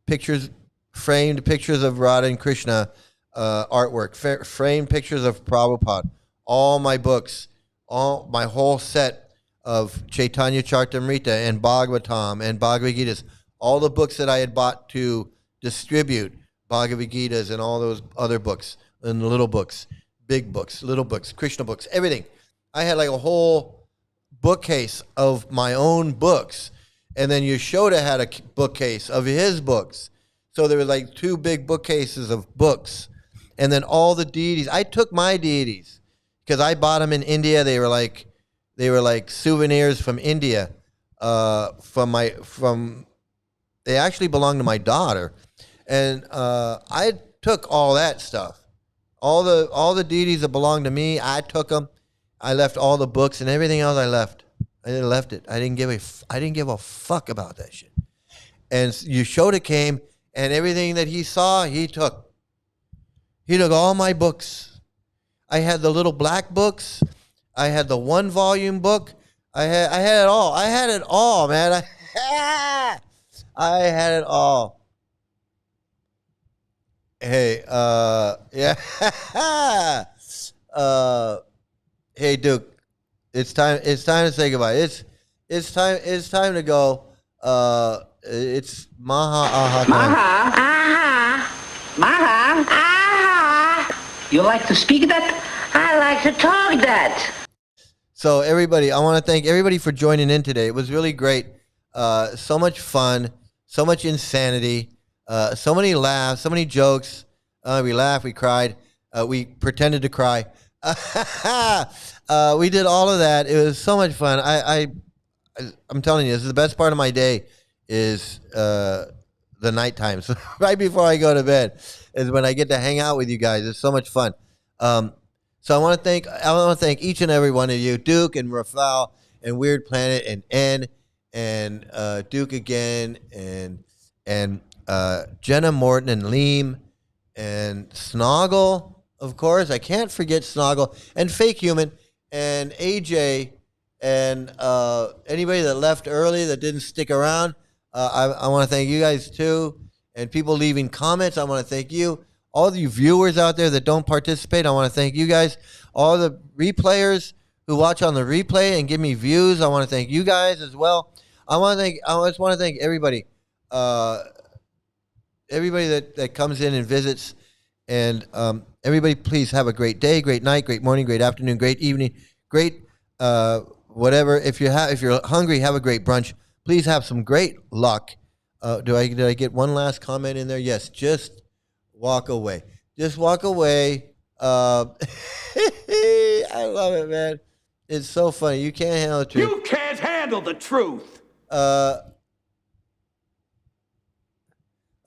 S1: Pictures, framed pictures of Radha and Krishna. Artwork, framed pictures of Prabhupada, all my books, all my whole set of Chaitanya Charitamrita and Bhagavatam and Bhagavad Gitas, all the books that I had bought to distribute, Bhagavad Gitas and all those other books, and little books, big books, little books, Krishna books, everything. I had like a whole bookcase of my own books, and then Yashoda had a bookcase of his books. So there were like 2 big bookcases of books. And then all the deities, I took my deities because I bought them in India. They were like souvenirs from India. They actually belonged to my daughter, and I took all that stuff, all the deities that belonged to me. I took them. I left all the books and everything else. I left it. I didn't give a fuck about that shit. And Yashoda came, and everything that he saw, he took. He took all my books. I had the little black books. I had the 1-volume book. I had it all. I had it all, man. I had it all. Hey, yeah. Hey, Duke. It's time to say goodbye. It's time to go. It's Maha Aha time.
S10: Maha Aha. Maha Aha. You like to speak that? I like to talk that.
S1: So everybody, I want to thank everybody for joining in today. It was really great. So much fun, so much insanity, so many laughs, so many jokes. We laughed, we cried, we pretended to cry. We did all of that. It was so much fun. I'm telling you, this is the best part of my day is the night times. Right before I go to bed is when I get to hang out with you guys. It's so much fun. So I want to thank each and every one of you, Duke and Rafal and Weird Planet and N and Duke again and Jenna Morton and Leem and Snoggle, of course. I can't forget Snoggle and Fake Human and AJ and anybody that left early that didn't stick around. I want to thank you guys too. And people leaving comments, I want to thank you. All of you viewers out there that don't participate, I want to thank you guys. All the replayers who watch on the replay and give me views, I want to thank you guys as well. I just want to thank everybody. Everybody that comes in and visits. And everybody, please have a great day, great night, great morning, great afternoon, great evening, great whatever. If you're hungry, have a great brunch. Please have some great luck. Did I get one last comment in there? Yes, just walk away. Just walk away. I love it, man. It's so funny. You can't handle the truth.
S8: You can't handle the truth.
S1: I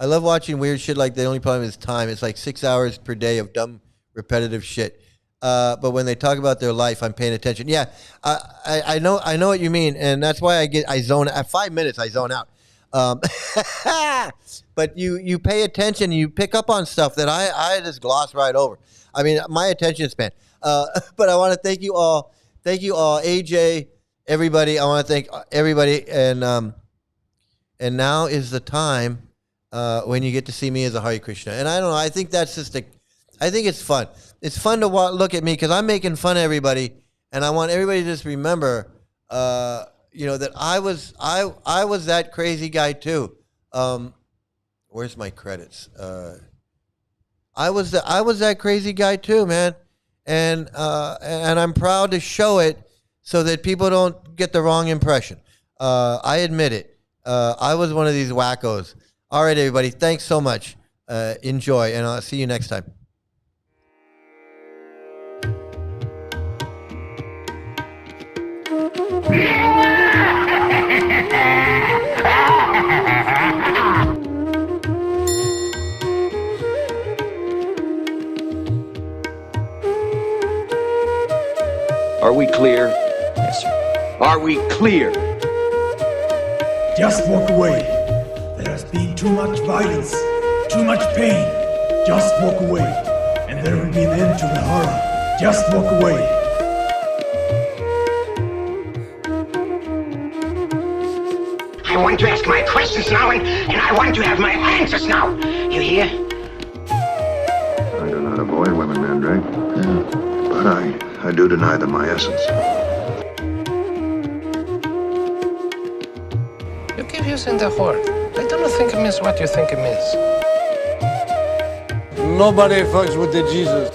S1: love watching weird shit like the only problem is time. It's like 6 hours per day of dumb, repetitive shit. But when they talk about their life, I'm paying attention. Yeah, I know what you mean, and that's why I zone at 5 minutes. I zone out. But you pay attention, you pick up on stuff that I just gloss right over. I mean, my attention span. But I want to thank you all. Thank you all, AJ, everybody. I want to thank everybody, and now is the time when you get to see me as a Hare Krishna. And I don't know. I think that's just I think it's fun. It's fun to look at me because I'm making fun of everybody, and I want everybody to just remember, that I was that crazy guy too. Where's my credits? I was that crazy guy too, man, and I'm proud to show it so that people don't get the wrong impression. I admit it. I was one of these wackos. All right, everybody. Thanks so much. Enjoy, and I'll see you next time.
S14: Are we clear? Yes, sir. Are we clear?
S13: Just walk away. There has been too much violence, too much pain. Just walk away, and there will be an end to the horror. Just walk away.
S15: I want to ask my questions now, and I want to have my answers now. You hear?
S16: I do not avoid women, Mandrake. But I do deny them my essence.
S9: You keep using the word. I don't think it means what you think it means.
S17: Nobody fucks with the Jesus.